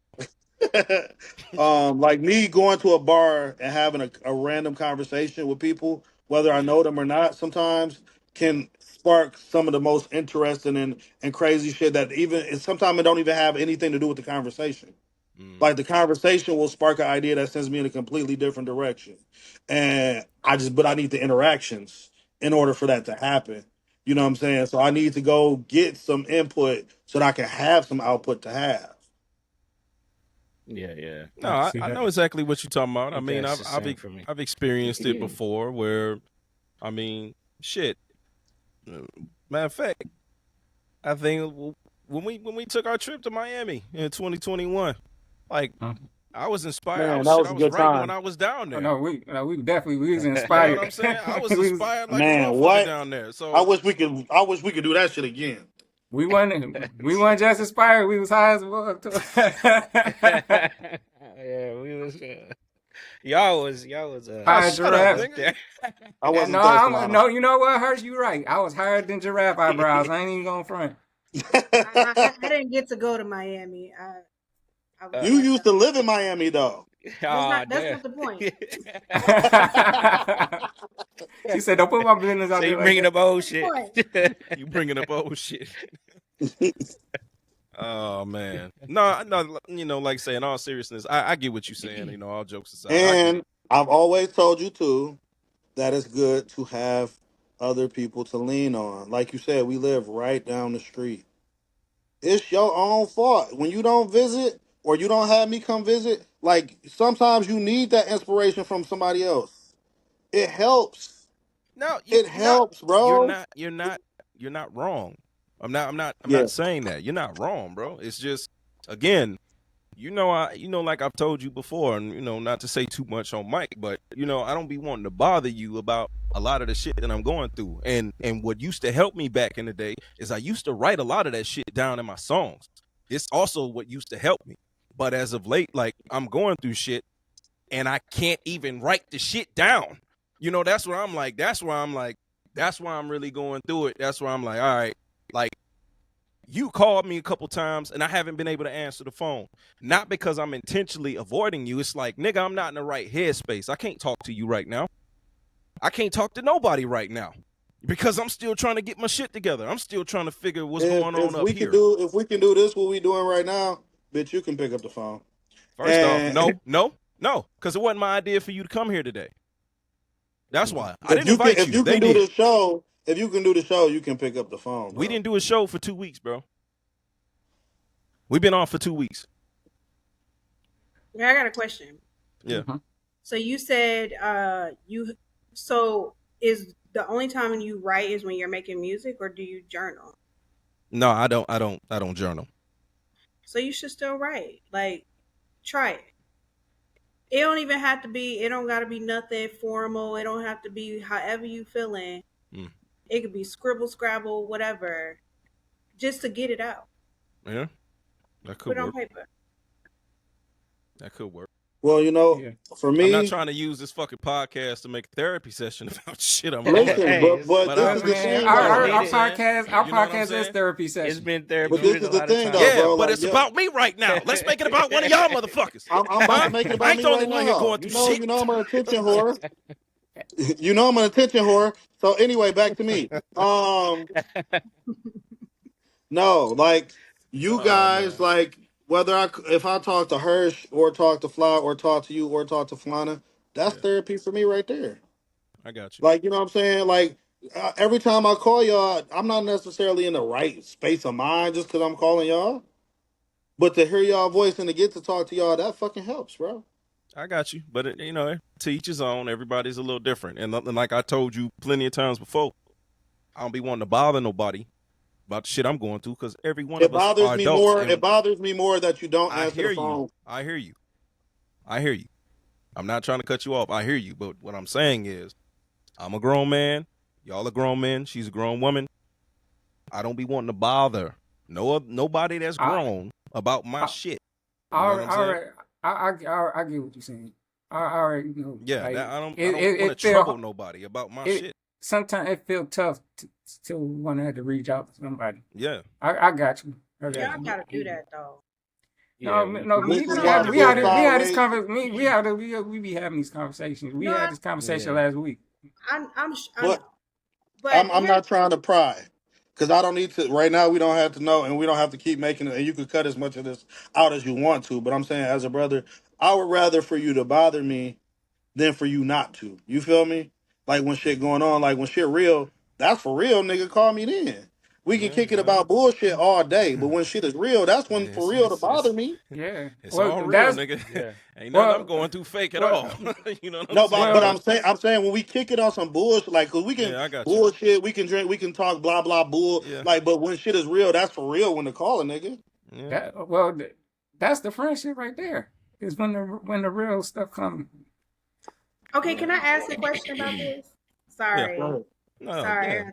Speaker 2: like me going to a bar and having a random conversation with people, whether I
Speaker 3: Yeah.
Speaker 2: know them or not, sometimes can spark some of the most interesting and crazy shit that even sometimes it don't even have anything to do with the conversation.
Speaker 3: Mm-hmm.
Speaker 2: Like the conversation will spark an idea that sends me in a completely different direction. And but I need the interactions in order for that to happen. You know what I'm saying? So I need to go get some input so that I can have some output to have.
Speaker 4: Yeah, yeah.
Speaker 3: No,
Speaker 5: I can see
Speaker 3: I
Speaker 5: that.
Speaker 3: know exactly what you're talking
Speaker 4: I
Speaker 3: about. I
Speaker 4: think
Speaker 3: mean,
Speaker 4: that's the same for me.
Speaker 3: I've experienced it before. Where I mean, shit. Matter of fact, I think when we took our trip to Miami in 2021, like
Speaker 5: Huh?
Speaker 3: I was inspired.
Speaker 2: Man, that was
Speaker 3: I
Speaker 2: a
Speaker 3: was
Speaker 2: good
Speaker 3: writing when
Speaker 2: time.
Speaker 3: I was down
Speaker 5: Oh
Speaker 3: there.
Speaker 5: no, we definitely we was
Speaker 3: You know what
Speaker 5: inspired.
Speaker 3: I'm saying? I was
Speaker 5: we was
Speaker 3: inspired like a
Speaker 2: Man,
Speaker 3: motherfucker
Speaker 2: what?
Speaker 3: down there.
Speaker 2: I
Speaker 3: So
Speaker 2: wish we could do that shit again.
Speaker 5: we weren't just inspired. We was high as fuck.
Speaker 4: Yeah, we was. Y'all was
Speaker 3: oh,
Speaker 5: Higher
Speaker 3: shut up,
Speaker 5: giraffe.
Speaker 4: up
Speaker 3: nigga.
Speaker 4: there.
Speaker 2: I
Speaker 5: And
Speaker 2: wasn't
Speaker 5: no,
Speaker 2: there,
Speaker 5: I'm
Speaker 2: Falana.
Speaker 5: no. You know what? Hurts you right. I was higher than giraffe eyebrows. I ain't even going front.
Speaker 1: I didn't get to go to Miami. I was
Speaker 4: uh,
Speaker 2: You
Speaker 1: like,
Speaker 2: used to live in Miami though.
Speaker 4: oh
Speaker 1: that's
Speaker 4: damn.
Speaker 1: not the point.
Speaker 5: She said, "Don't put my business
Speaker 4: So
Speaker 5: out
Speaker 4: you
Speaker 5: there like
Speaker 4: bringing
Speaker 5: that."
Speaker 4: up old
Speaker 1: That's the
Speaker 4: shit.
Speaker 1: point.
Speaker 3: You bringing up old shit. Oh man, no, no, you know, like saying all seriousness, I get what you're saying. You know, all jokes aside, I get
Speaker 2: And
Speaker 3: it.
Speaker 2: I've always told you too that it's good to have other people to lean on. Like you said, we live right down the street. It's your own fault when you don't visit or you don't have me come visit. Like sometimes you need that inspiration from somebody else. It helps.
Speaker 3: No,
Speaker 2: It helps, bro.
Speaker 3: you're not wrong. I'm
Speaker 2: Yeah.
Speaker 3: not saying that you're not wrong, bro. It's just again, like I've told you before, and not to say too much on mic, but I don't be wanting to bother you about a lot of the shit that I'm going through. And what used to help me back in the day is I used to write a lot of that shit down in my songs. It's also what used to help me. But as of late, like I'm going through shit and I can't even write the shit down. That's where I'm like, that's why I'm really going through it. That's why I'm like, all right, like you called me a couple times and I haven't been able to answer the phone. Not because I'm intentionally avoiding you. It's like, nigga, I'm not in the right headspace. I can't talk to you right now. I can't talk to nobody right now because I'm still trying to get my shit together. I'm still trying to figure what's going on up here.
Speaker 2: If we can do this, what we doing right now, bitch, you can pick up the phone.
Speaker 3: First off, no, because it wasn't my idea for you to come here today. That's why I didn't invite you.
Speaker 2: If you can do the show, you can pick up the phone. Bro.
Speaker 3: We didn't do a show for 2 weeks, bro. We've been on for 2 weeks.
Speaker 1: Yeah, I got a question.
Speaker 3: Yeah.
Speaker 5: Mm-hmm.
Speaker 1: So you said so is the only time you write is when you're making music, or do you journal?
Speaker 3: No, I don't journal.
Speaker 1: So you should still write. Like, try it. It don't even have to be. It don't got to be nothing formal. It don't have to be however you feeling. It could be scribble, scrabble, whatever, just to get it out.
Speaker 3: Yeah, that could
Speaker 1: Put it
Speaker 3: work.
Speaker 1: on paper.
Speaker 3: That could work.
Speaker 2: Well, for me,
Speaker 3: I'm not trying to use this fucking podcast to make a therapy session about shit I'm
Speaker 2: listen,
Speaker 3: going
Speaker 2: through. But this is the thing.
Speaker 5: Our podcast is therapy session.
Speaker 4: It's been therapy.
Speaker 2: But this is the thing, though,
Speaker 3: yeah,
Speaker 2: bro.
Speaker 3: but it's about me right now. Let's make it about one of y'all motherfuckers.
Speaker 2: I'm about to make it about me right now.
Speaker 3: Here going through shit.
Speaker 2: I'm an attention whore. I'm an attention whore. So anyway, back to me. No, like you guys, like if I talk to Hirsch or talk to Fly or talk to you or talk to Falana, that's therapy for me right there.
Speaker 3: I got you.
Speaker 2: Like, you know what I'm saying? Like, every time I call y'all, I'm not necessarily in the right space of mind just because I'm calling y'all. But to hear y'all voice and to get to talk to y'all, that fucking helps, bro.
Speaker 3: I got you. But, to each his own. Everybody's a little different. And like I told you plenty of times before, I don't be wanting to bother nobody about the shit I'm going through because every one of us are adults.
Speaker 2: It bothers me more that you don't answer the phone.
Speaker 3: I hear you. I'm not trying to cut you off. I hear you. But what I'm saying is, I'm a grown man. Y'all are grown men. She's a grown woman. I don't be wanting to bother nobody that's grown about my shit.
Speaker 5: I get what you're saying. I already know.
Speaker 3: Yeah,
Speaker 5: like,
Speaker 3: I don't want to trouble nobody about my shit.
Speaker 5: Sometimes it feels tough to want to have to reach out to somebody.
Speaker 3: Yeah,
Speaker 1: I got you. Y'all gotta do that though.
Speaker 5: We be having these conversations. We had this conversation last week.
Speaker 2: I'm not trying to pry because I don't need to. Right now, we don't have to know, and we don't have to keep making it. And you can cut as much of this out as you want to. But I'm saying, as a brother, I would rather for you to bother me than for you not to. You feel me? Like when shit going on, like when shit real, that's for real, nigga. Call me then. We can kick it about bullshit all day, but when shit is real, that's when for real to bother me.
Speaker 5: Yeah,
Speaker 3: it's all real, nigga. Yeah. Ain't nothing I'm going through fake at all. You know what I'm saying?
Speaker 2: But I'm saying when we kick it on some bullshit, like, cause we can bullshit, we can drink, we can talk blah blah bull, like, but when shit is real, that's for real. When to call a nigga.
Speaker 3: Yeah.
Speaker 5: That's the friendship right there. Is when the real stuff comes.
Speaker 1: Okay, can I ask a question about this? Sorry.
Speaker 2: Yeah.
Speaker 1: Sorry,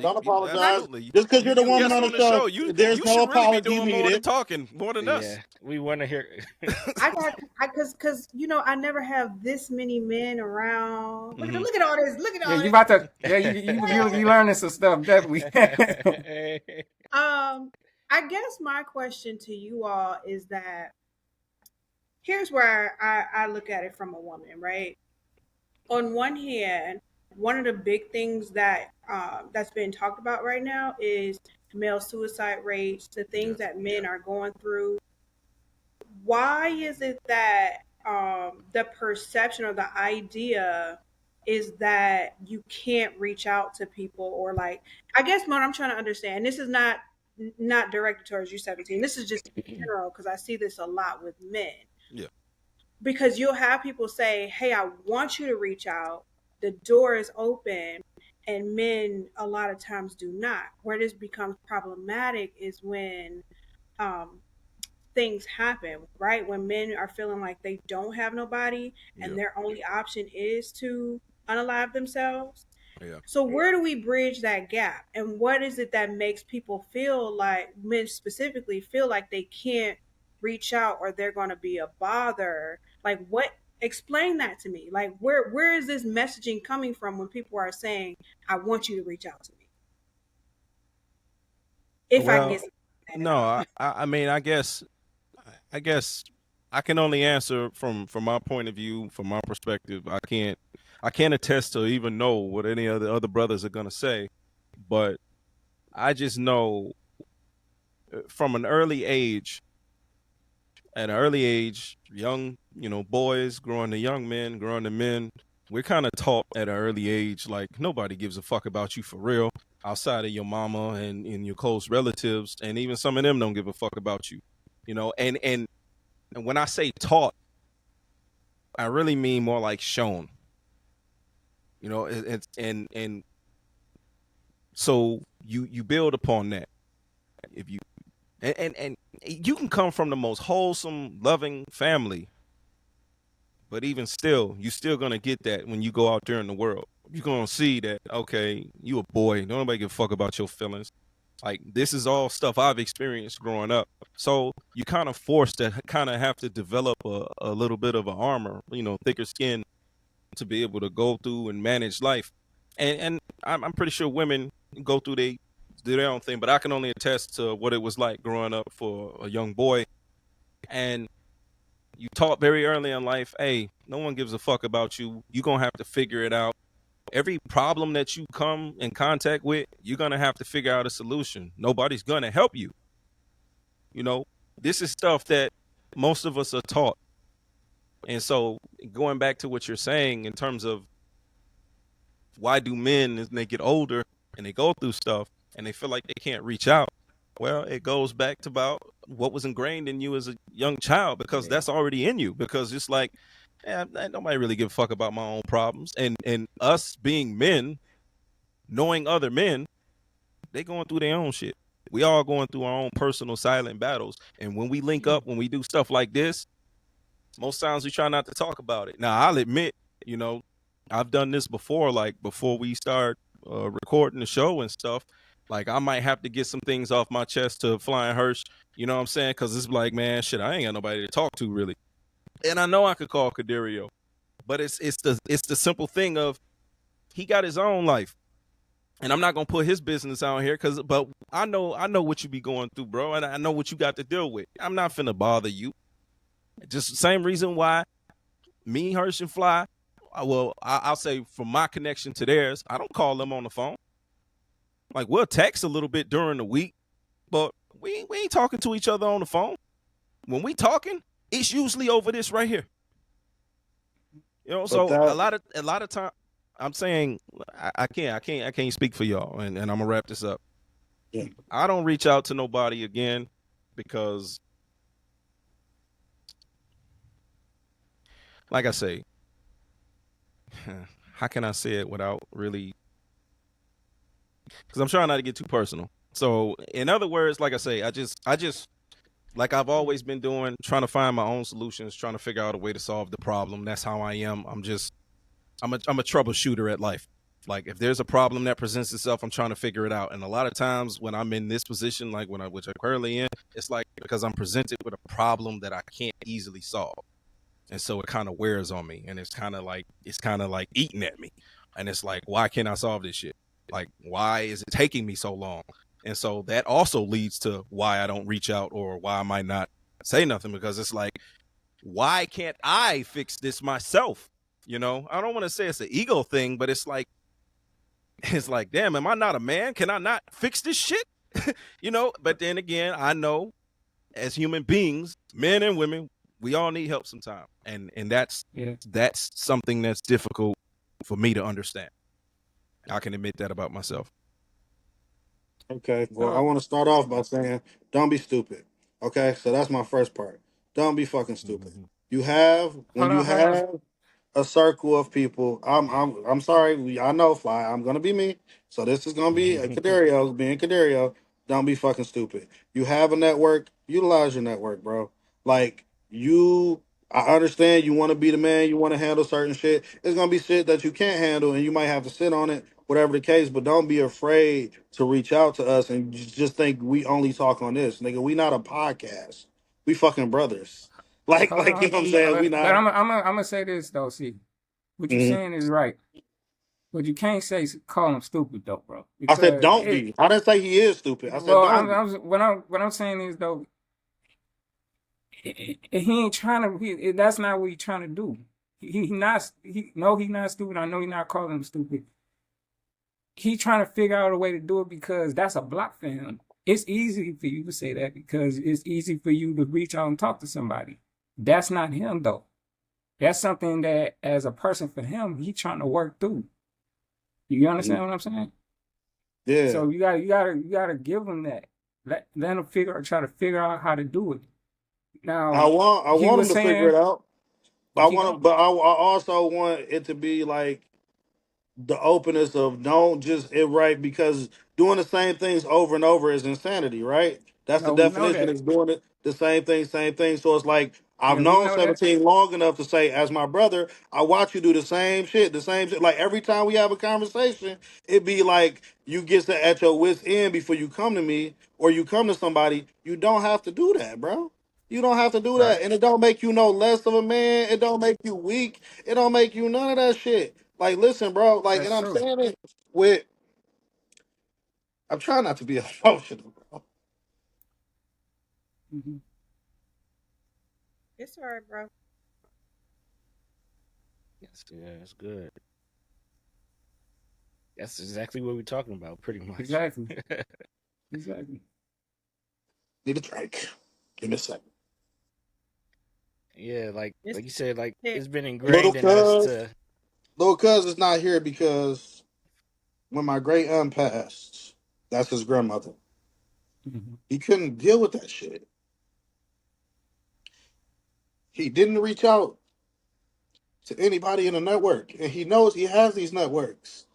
Speaker 2: don't apologize. Just because you're the woman on the show, there's no apology
Speaker 3: really
Speaker 2: needed.
Speaker 3: More than talking more than us.
Speaker 4: We want to hear.
Speaker 1: Because I never have this many men around. Look at all this. Look at all this.
Speaker 5: You about to. Yeah, you learning some stuff definitely.
Speaker 1: I guess my question to you all is that here's where I look at it from a woman, right? On one hand, one of the big things that that's been talked about right now is male suicide rates, the things that men are going through. Why is it that the perception or the idea is that you can't reach out to people, or like, I guess what I'm trying to understand, this is not directed towards you 17, this is just in general, because I see this a lot with men.
Speaker 3: Yeah.
Speaker 1: Because you'll have people say, hey, I want you to reach out, the door is open, and men a lot of times do not. Where this becomes problematic is when things happen, right? When men are feeling like they don't have nobody
Speaker 3: Yeah.
Speaker 1: and their only option is to unalive themselves.
Speaker 3: Yeah.
Speaker 1: So where do we bridge that gap? And what is it that makes people feel like, men specifically, feel like they can't reach out or they're going to be a bother? Like what, explain that to me. Like where is this messaging coming from when people are saying, I want you to reach out to me? If I can get
Speaker 3: Well,
Speaker 1: something at
Speaker 3: no,
Speaker 1: all.
Speaker 3: I mean, I guess I can only answer from my point of view, from my perspective. I can't attest to even know what any of the other brothers are gonna say, but I just know from an early age, at an early age, young, boys growing to young men, growing to men, we're kind of taught at an early age like nobody gives a fuck about you for real, outside of your mama and your close relatives, and even some of them don't give a fuck about you, and when I say taught, I really mean more like shown. It's and so you build upon that. If you and you can come from the most wholesome, loving family, but even still, you still gonna get that when you go out there in the world. You're gonna see that, okay, you a boy. Don't nobody give a fuck about your feelings. Like, this is all stuff I've experienced growing up. So you kind of forced to kind of have to develop a little bit of an armor, thicker skin, to be able to go through and manage life. And I'm pretty sure women go through, they do their own thing, but I can only attest to what it was like growing up for a young boy. And you taught very early in life, hey, no one gives a fuck about you. You're going to have to figure it out. Every problem that you come in contact with, you're going to have to figure out a solution. Nobody's going to help you. You know, this is stuff that most of us are taught. And so, going back to what you're saying in terms of why do men, as they get older and they go through stuff and they feel like they can't reach out? Well, it goes back to about what was ingrained in you as a young child, because
Speaker 4: Yeah.
Speaker 3: that's already in you. Because it's like, nobody really give a fuck about my own problems. And us being men, knowing other men, they going through their own shit. We all going through our own personal silent battles. And when we link up, when we do stuff like this, most times we try not to talk about it. Now, I'll admit, you know, I've done this before, like before we start recording the show and stuff. Like, I might have to get some things off my chest to Flying Hirsch, you know what I'm saying? Because it's like, man, shit, I ain't got nobody to talk to really. And I know I could call Corderio, but it's the simple thing of, he got his own life. And I'm not gonna put his business out here, but I know what you be going through, bro, and I know what you got to deal with. I'm not finna bother you. Just the same reason why me, Hirsch, and Fly, I'll say from my connection to theirs, I don't call them on the phone. Like, we'll text a little bit during the week, but we ain't talking to each other on the phone. When we talking, it's usually over this right here.
Speaker 2: But
Speaker 3: So a
Speaker 2: that,
Speaker 3: lot of time, I'm saying, I can't speak for y'all, and I'm gonna wrap this up.
Speaker 2: yeah.
Speaker 3: I don't reach out to nobody again because, like I say, how can I say it without really? Because I'm trying not to get too personal. So, in other words, like I say, I just, like I've always been doing, trying to find my own solutions, trying to figure out a way to solve the problem. That's how I am. I'm a troubleshooter at life. Like, if there's a problem that presents itself, I'm trying to figure it out. And a lot of times when I'm in this position, like which I'm currently in, it's like because I'm presented with a problem that I can't easily solve. And so it kind of wears on me, and it's kind of like eating at me. And it's like, why can't I solve this shit? Like, why is it taking me so long? And so that also leads to why I don't reach out, or why I might not say nothing, because it's like, why can't I fix this myself? I don't want to say it's an ego thing, but it's like, damn, am I not a man? Can I not fix this shit? But then again, I know, as human beings, men and women, we all need help sometime. And
Speaker 5: Yeah.
Speaker 3: that's something that's difficult for me to understand. I can admit that about myself.
Speaker 2: Okay. Well, I
Speaker 5: So
Speaker 2: want to start off by saying, don't be stupid. Okay. So that's my first part. Don't be fucking stupid. When you
Speaker 5: hold on.
Speaker 2: have a circle of people. I'm sorry. I know, Fly. I'm gonna be me. So this is gonna be a Caderio being Caderio. Don't be fucking stupid. You have a network. Utilize your network, bro. Like I understand you want to be the man, you want to handle certain shit. It's gonna be shit that you can't handle, and you might have to sit on it, whatever the case. But don't be afraid to reach out to us and just think we only talk on this, nigga. We not a podcast. We fucking brothers.
Speaker 5: Hold
Speaker 2: You
Speaker 5: on,
Speaker 2: know what I'm saying? We
Speaker 5: but
Speaker 2: not.
Speaker 5: I'm gonna say this though. See, what you're
Speaker 2: Mhm.
Speaker 5: saying is right, but you can't say call him stupid though, bro,
Speaker 2: I said
Speaker 5: because
Speaker 2: don't
Speaker 5: it.
Speaker 2: be. I didn't say he is stupid. I said
Speaker 5: Well,
Speaker 2: don't be.
Speaker 5: what I'm saying is though, he ain't trying to. That's not what he's trying to do. He not. He's not stupid. I know he's not calling him stupid. He trying to figure out a way to do it because that's a block for him. It's easy for you to say that because it's easy for you to reach out and talk to somebody. That's not him though. That's something that as a person for him, he trying to work through. You understand what I'm saying?
Speaker 2: Yeah.
Speaker 5: So you gotta give him that. Let him try to figure out how to do it.
Speaker 2: I
Speaker 5: Now,
Speaker 2: want I
Speaker 5: he
Speaker 2: want
Speaker 5: was
Speaker 2: him to figure it
Speaker 5: saying,
Speaker 2: out.
Speaker 5: yeah, keep going.
Speaker 2: I also want it to be like the openness of don't just it right because doing the same things over and over is insanity, right? That's the
Speaker 5: No, we know
Speaker 2: definition
Speaker 5: that.
Speaker 2: is doing it the same thing. So it's like I've
Speaker 5: Yeah, we
Speaker 2: known
Speaker 5: know that.
Speaker 2: 17 long enough to say, as my brother, I watch you do the same shit. Like every time we have a conversation, it be like you get to at your wits end before you come to me or you come to somebody. You don't have to do that, bro. You don't have to do
Speaker 5: Right.
Speaker 2: that. And it don't make you no less of a man. It don't make you weak. It don't make you none of that shit. Like, listen, bro. Like, and
Speaker 5: That's
Speaker 2: I'm
Speaker 5: true.
Speaker 2: saying it with. I'm trying not to be emotional, bro.
Speaker 5: Hmm.
Speaker 1: It's all right, bro.
Speaker 4: Yes, yeah, that's good. That's exactly what we're talking about, pretty much.
Speaker 5: Exactly. Exactly.
Speaker 2: Need a drink. Give me a second.
Speaker 4: Yeah,
Speaker 1: It's
Speaker 4: like you said, like
Speaker 1: it,
Speaker 4: it's been
Speaker 2: Little
Speaker 4: ingrained in us
Speaker 2: cuz,
Speaker 4: to.
Speaker 2: little cuz is not here because when my great aunt passed, that's his grandmother.
Speaker 5: Hmm.
Speaker 2: He couldn't deal with that shit. He didn't reach out to anybody in the network, and he knows he has these networks,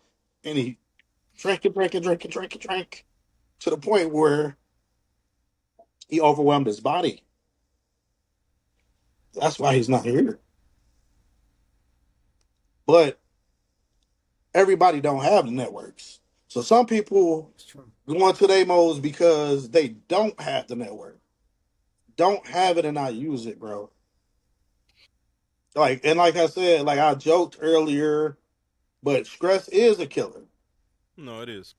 Speaker 2: and he drank to the point where he overwhelmed his body. That's why he's not here. But everybody don't have the networks. So some people
Speaker 5: It's true.
Speaker 2: go into their modes because they don't have the network. Don't have it and not use it, bro. Like I said, like I joked earlier, but stress is a killer.
Speaker 3: No, it is.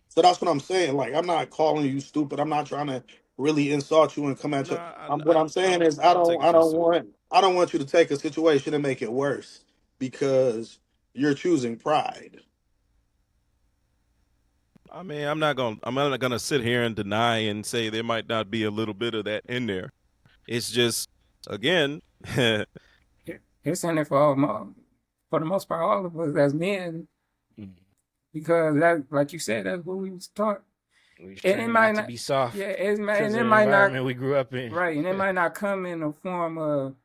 Speaker 2: So that's what I'm saying. Like I'm not calling you stupid. I'm not trying to really insult you and come at
Speaker 3: No,
Speaker 2: you. What I'm saying is
Speaker 3: I don't take it too
Speaker 2: I don't want you to take a situation and make it worse because you're choosing pride.
Speaker 3: I mean, I'm not gonna sit here and deny and say there might not be a little bit of that in there. It's just, again,
Speaker 5: It's in it for for the most part, all of us as men,
Speaker 4: Mm.
Speaker 5: because that, like you said, that's what we was taught.
Speaker 4: We was
Speaker 5: And it
Speaker 4: trained
Speaker 5: might
Speaker 4: not to
Speaker 5: not,
Speaker 4: be soft
Speaker 5: yeah, and
Speaker 4: because
Speaker 5: it
Speaker 4: of the
Speaker 5: might not,
Speaker 4: environment we grew up in.
Speaker 5: right, and it might not come in the form of,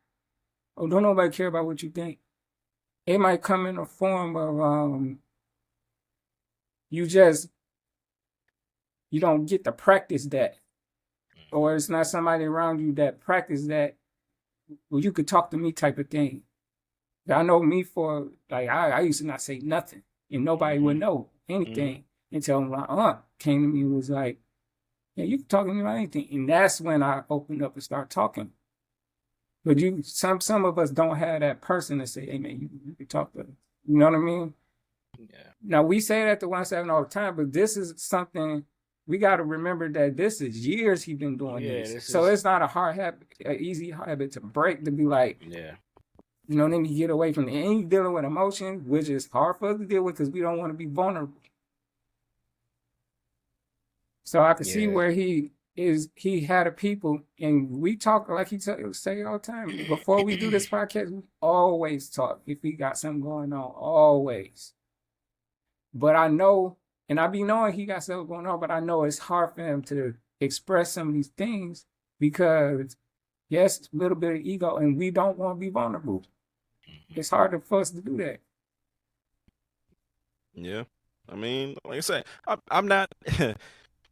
Speaker 5: oh, don't nobody care about what you think. It might come in the form of, you just, you don't get to practice that, or it's not somebody around you that practice that, well, you could talk to me type of thing. I know me for, like, I used to not say nothing, and nobody would
Speaker 4: Hmm.
Speaker 5: know
Speaker 4: Hmm.
Speaker 5: anything until my aunt came to me and was like, yeah, you can talk to me about anything. And that's when I opened up and start talking. But some of us don't have that person to say, hey man, you can talk to us. You know what I mean?
Speaker 4: Yeah.
Speaker 5: Now we say that to 1-7 all the time, but this is something we got to remember that this is years he's been
Speaker 4: Oh
Speaker 5: doing
Speaker 4: yeah,
Speaker 5: this.
Speaker 4: this
Speaker 5: So
Speaker 4: is.
Speaker 5: it's not a hard habit, an easy habit to break to be like,
Speaker 4: Yeah.
Speaker 5: then you get away from it. And you dealing with emotions, which is hard for us to deal with because we don't want to be vulnerable. So I could see
Speaker 4: Yeah.
Speaker 5: where he had a people, and we talk like say all the time. Before we do this podcast, we always talk if we got something going on, always. But I know, and I be knowing he got something going on, but I know it's hard for him to express some of these things because yes, a little bit of ego, and we don't want to be vulnerable. It's hard for us to do that.
Speaker 3: yeah. I mean, like I said, I'm not,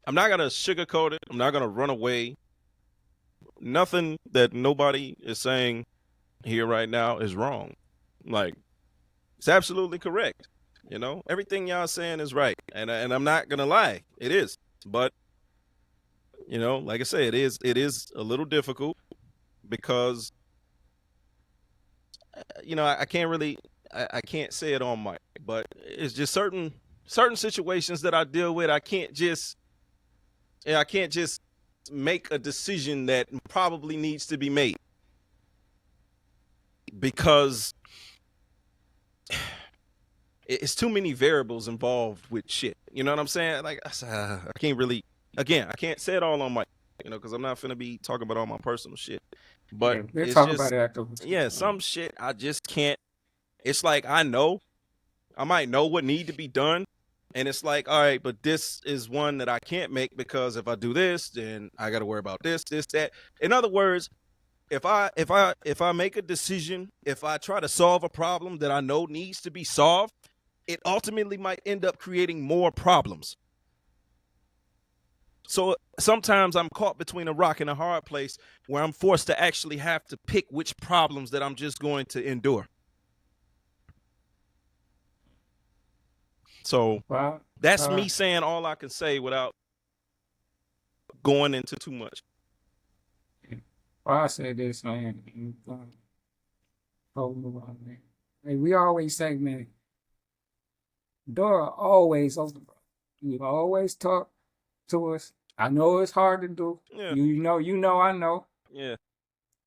Speaker 3: I'm not gonna sugarcoat it. I'm not gonna run away. nothing that nobody is saying here right now is wrong. Like, it's absolutely correct. You know, everything y'all saying is right, and I'm not gonna lie, it is. But you know, like I say, it is a little difficult because you know I can't really I can't say it on mic, but it's just certain situations that I deal with. I can't just make a decision that probably needs to be made because it's too many variables involved with shit. You know what I'm saying? Like I can't really, again, I can't say it all on my, you know, because I'm not finna be talking about all my personal shit. But
Speaker 5: Yeah, we'll
Speaker 3: it's
Speaker 5: talk about
Speaker 3: just,
Speaker 5: it afterwards.
Speaker 3: yeah, some shit I just can't. It's like I might know what need to be done, and it's like, all right, but this is one that I can't make because if I do this, then I got to worry about this, that. In other words, if I make a decision, if I try to solve a problem that I know needs to be solved, it ultimately might end up creating more problems. So sometimes I'm caught between a rock and a hard place where I'm forced to actually have to pick which problems that I'm just going to endure. So
Speaker 5: Well,
Speaker 3: that's me saying all I can say without going into too much.
Speaker 5: well, I say this, man. Hold on, man. Hey, we always say, man, door always open, bro. You always talk to us. I know it's hard to do.
Speaker 3: Yeah.
Speaker 5: You know, I know.
Speaker 3: Yeah.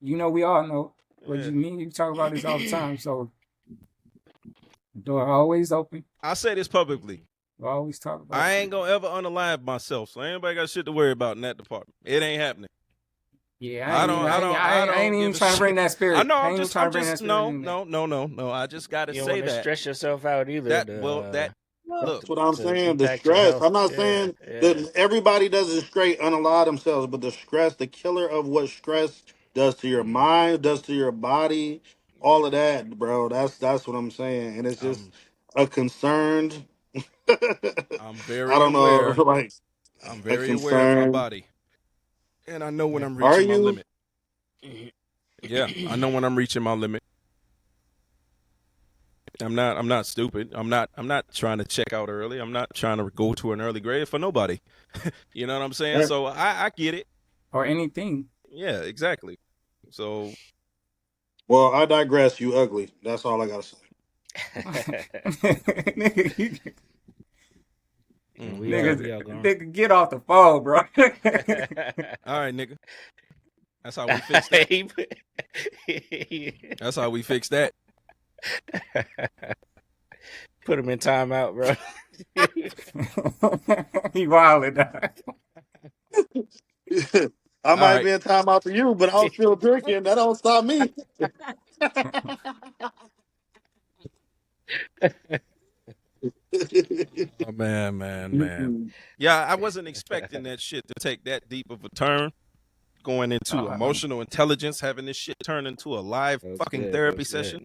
Speaker 5: You know, we all know. But
Speaker 3: Yeah.
Speaker 5: you talk about this all the time. So, door always open.
Speaker 3: I say this publicly.
Speaker 5: We always talk about
Speaker 3: I
Speaker 5: it.
Speaker 3: ain't gonna ever unalive myself, so anybody got shit to worry about in that department. It ain't happening.
Speaker 5: Yeah, I ain't even trying to bring that spirit.
Speaker 3: I know.
Speaker 5: I
Speaker 3: I'm
Speaker 5: ain't
Speaker 3: just
Speaker 5: trying to bring that spirit in there.
Speaker 3: no. I just gotta
Speaker 4: You don't
Speaker 3: say
Speaker 4: want to
Speaker 3: that.
Speaker 4: stress yourself out either. Look,
Speaker 2: That's what I'm
Speaker 4: to
Speaker 2: saying. The
Speaker 4: impact your
Speaker 2: stress.
Speaker 4: health.
Speaker 2: I'm not
Speaker 4: Yeah,
Speaker 2: saying
Speaker 4: yeah.
Speaker 2: that everybody doesn't straight unallow themselves, but the stress, the killer of what stress does to your mind, does to your body, all of that, bro. That's what I'm saying, and it's just
Speaker 3: I'm
Speaker 2: a concerned.
Speaker 3: I'm
Speaker 2: I
Speaker 3: very
Speaker 2: don't know,
Speaker 3: aware.
Speaker 2: like
Speaker 3: I'm
Speaker 2: a
Speaker 3: very aware of my
Speaker 2: concern.
Speaker 3: body, and I know when I'm
Speaker 2: Are
Speaker 3: reaching my
Speaker 2: you?
Speaker 3: limit. Yeah, I know when I'm reaching my limit. I'm not stupid. I'm not trying to check out early. I'm not trying to go to an early grave for nobody. You know what I'm saying? So I get it.
Speaker 5: Or anything.
Speaker 3: Yeah, exactly. So
Speaker 2: Well, I digress. You ugly. That's all I gotta say.
Speaker 4: We all going.
Speaker 5: Nigga, get off the phone, bro.
Speaker 3: all right, nigga. That's how we fix that. That's how we fix that.
Speaker 4: Put him in timeout, bro.
Speaker 5: He wildin'.
Speaker 2: I
Speaker 3: All
Speaker 2: might
Speaker 3: right.
Speaker 2: be in timeout for you, but I'm still drinking. That don't stop me.
Speaker 3: Oh, man. Yeah, I wasn't expecting that shit to take that deep of a turn. Going into emotional intelligence, having this shit turn into a live fucking therapy session.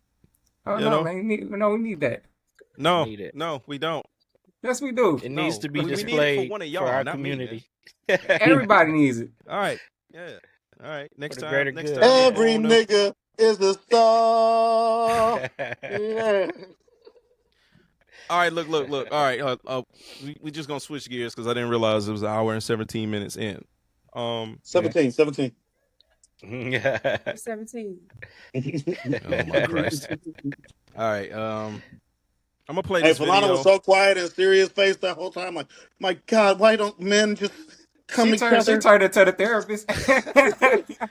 Speaker 5: Oh,
Speaker 3: You
Speaker 5: no,
Speaker 3: know?
Speaker 5: man. We need that.
Speaker 3: No,
Speaker 4: Need it.
Speaker 3: no, we don't.
Speaker 5: Yes, we do.
Speaker 4: It needs to be
Speaker 3: we need it
Speaker 4: displayed
Speaker 3: for one of
Speaker 4: for
Speaker 3: y'all,
Speaker 4: our
Speaker 3: not
Speaker 4: community.
Speaker 3: Me,
Speaker 5: Everybody needs it.
Speaker 3: all right. Yeah. All right. Next
Speaker 4: the
Speaker 3: time.
Speaker 4: greater
Speaker 3: Next
Speaker 4: good,
Speaker 3: time we
Speaker 4: yeah.
Speaker 2: Every
Speaker 3: go on.
Speaker 2: nigga is a star. Yeah.
Speaker 3: All right. Look. All right. We just gonna switch gears because I didn't realize it was an hour and 17 minutes in.
Speaker 2: 17.
Speaker 1: 17.
Speaker 3: Oh my Christ. All right. I'm gonna play
Speaker 2: Hey,
Speaker 3: this
Speaker 2: Falana was
Speaker 3: video.
Speaker 2: so quiet and serious face that whole time. Like, my God, why don't men just come
Speaker 5: She turned
Speaker 2: together?
Speaker 5: into the therapist.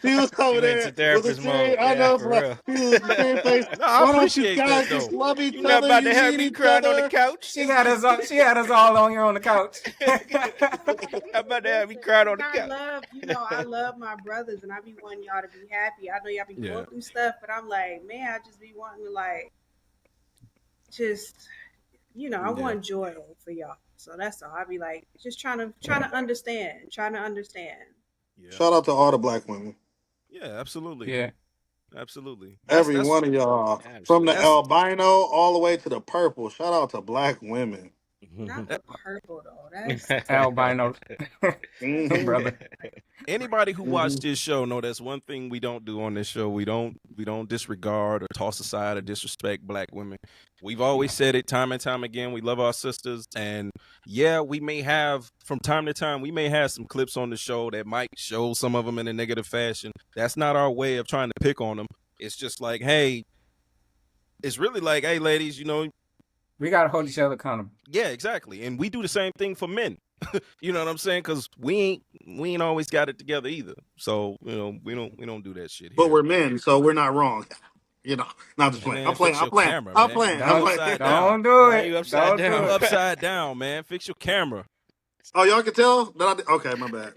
Speaker 2: He was
Speaker 4: She
Speaker 2: over
Speaker 4: went into
Speaker 2: there with a
Speaker 4: therapist
Speaker 2: serious.
Speaker 4: mode.
Speaker 2: I
Speaker 4: Yeah,
Speaker 2: know,
Speaker 4: for real.
Speaker 2: he was a serious face.
Speaker 3: No, I
Speaker 2: Why don't you
Speaker 3: appreciate that
Speaker 2: guys
Speaker 3: though.
Speaker 2: just love each
Speaker 4: You not
Speaker 2: other?
Speaker 4: about
Speaker 2: You
Speaker 4: to have
Speaker 2: need
Speaker 4: me
Speaker 2: each
Speaker 4: crying on the
Speaker 2: other.
Speaker 4: couch?
Speaker 5: She had us all on here on the couch.
Speaker 4: How about to have me crying on the couch?
Speaker 1: I love my brothers, and I be wanting y'all to be happy. I know y'all be going through stuff, but I'm like, man, I just be wanting to just, I want joy for y'all. So that's all. I be like, just trying to understand.
Speaker 3: Yeah.
Speaker 2: Shout out to all the black women.
Speaker 3: Yeah. Absolutely.
Speaker 5: Yeah.
Speaker 3: Absolutely.
Speaker 2: Every
Speaker 3: That's
Speaker 2: one of y'all. From the
Speaker 4: Absolutely.
Speaker 2: albino all the way to the purple. Shout out to black women.
Speaker 1: Not the purple though. That's
Speaker 5: Albino.
Speaker 2: Mhm.
Speaker 5: Brother.
Speaker 3: Anybody who
Speaker 2: Hmm.
Speaker 3: watched this show know that's one thing we don't do on this show. We don't disregard or toss aside or disrespect black women. We've always said it time and time again. We love our sisters, and yeah, we may have from time to time we may have some clips on the show that might show some of them in a negative fashion. That's not our way of trying to pick on them. It's just like, hey, it's really like, hey, ladies,
Speaker 5: We gotta hold each other accountable.
Speaker 3: yeah, exactly, and we do the same thing for men. You know what I'm saying? Because we ain't always got it together either. So we don't do that shit
Speaker 2: But
Speaker 3: here.
Speaker 2: we're men, so we're not wrong. Not just
Speaker 3: Hey
Speaker 2: playing. I'm
Speaker 3: man,
Speaker 2: playing.
Speaker 3: fix
Speaker 2: I'm
Speaker 3: your
Speaker 2: playing.
Speaker 3: camera,
Speaker 2: I'm
Speaker 3: man.
Speaker 2: playing.
Speaker 3: You
Speaker 2: I'm
Speaker 5: Don't
Speaker 2: playing.
Speaker 3: upside down.
Speaker 5: don't do
Speaker 4: Why
Speaker 5: it.
Speaker 4: you upside
Speaker 5: Don't
Speaker 3: You
Speaker 5: do
Speaker 4: down?
Speaker 5: it,
Speaker 3: upside down, man. Fix your camera.
Speaker 2: Oh, y'all can tell that I did. Okay, my bad.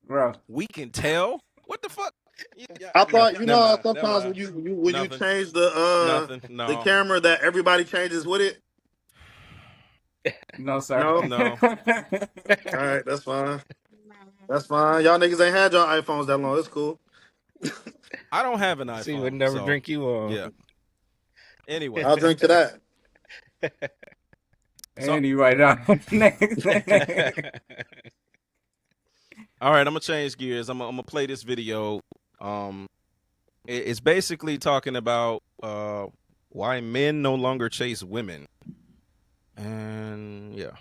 Speaker 5: bro.
Speaker 3: We can tell. What the fuck? Yeah,
Speaker 2: I
Speaker 3: no,
Speaker 2: thought
Speaker 3: never
Speaker 2: how
Speaker 3: mind. Never
Speaker 2: sometimes when
Speaker 3: mind.
Speaker 2: you
Speaker 3: Nothing.
Speaker 2: change
Speaker 3: Nothing.
Speaker 2: the
Speaker 3: No.
Speaker 2: camera that everybody changes with it.
Speaker 5: No, sir.
Speaker 2: No.
Speaker 3: No.
Speaker 2: All right, that's fine. That's fine. Y'all niggas ain't had y'all iPhones that long. It's cool.
Speaker 3: I don't have an
Speaker 4: See, would
Speaker 3: iPhone,
Speaker 4: never
Speaker 3: so
Speaker 4: drink you on.
Speaker 3: yeah. Anyway,
Speaker 2: I'll drink to that.
Speaker 3: so
Speaker 5: Anyway, next.
Speaker 3: all right, I'm gonna change gears. I'm gonna play this video. Um, it's basically talking about why men no longer chase women, and yeah.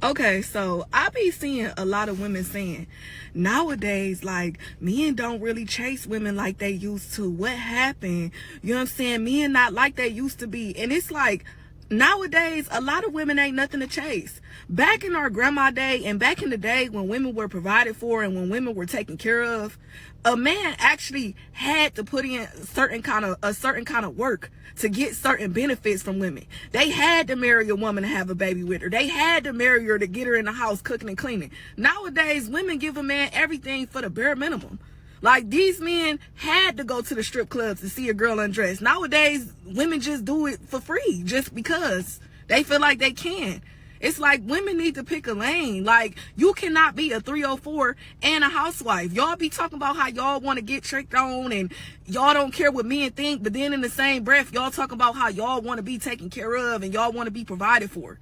Speaker 6: Okay, so I be seeing a lot of women saying nowadays, like, men don't really chase women like they used to. What happened? You know what I'm saying? Men not like they used to be. And it's like, nowadays, a lot of women ain't nothing to chase. Back in our grandma day and back in the day when women were provided for and when women were taken care of, a man actually had to put in a certain kind of work to get certain benefits from women. They had to marry a woman to have a baby with her. They had to marry her to get her in the house cooking and cleaning. Nowadays, women give a man everything for the bare minimum. Like, these men had to go to the strip clubs to see a girl undressed. Nowadays, women just do it for free just because they feel like they can. It's like women need to pick a lane. Like, you cannot be a 304 and a housewife. Y'all be talking about how y'all want to get tricked on and y'all don't care what men think, but then in the same breath, y'all talk about how y'all want to be taken care of and y'all want to be provided for.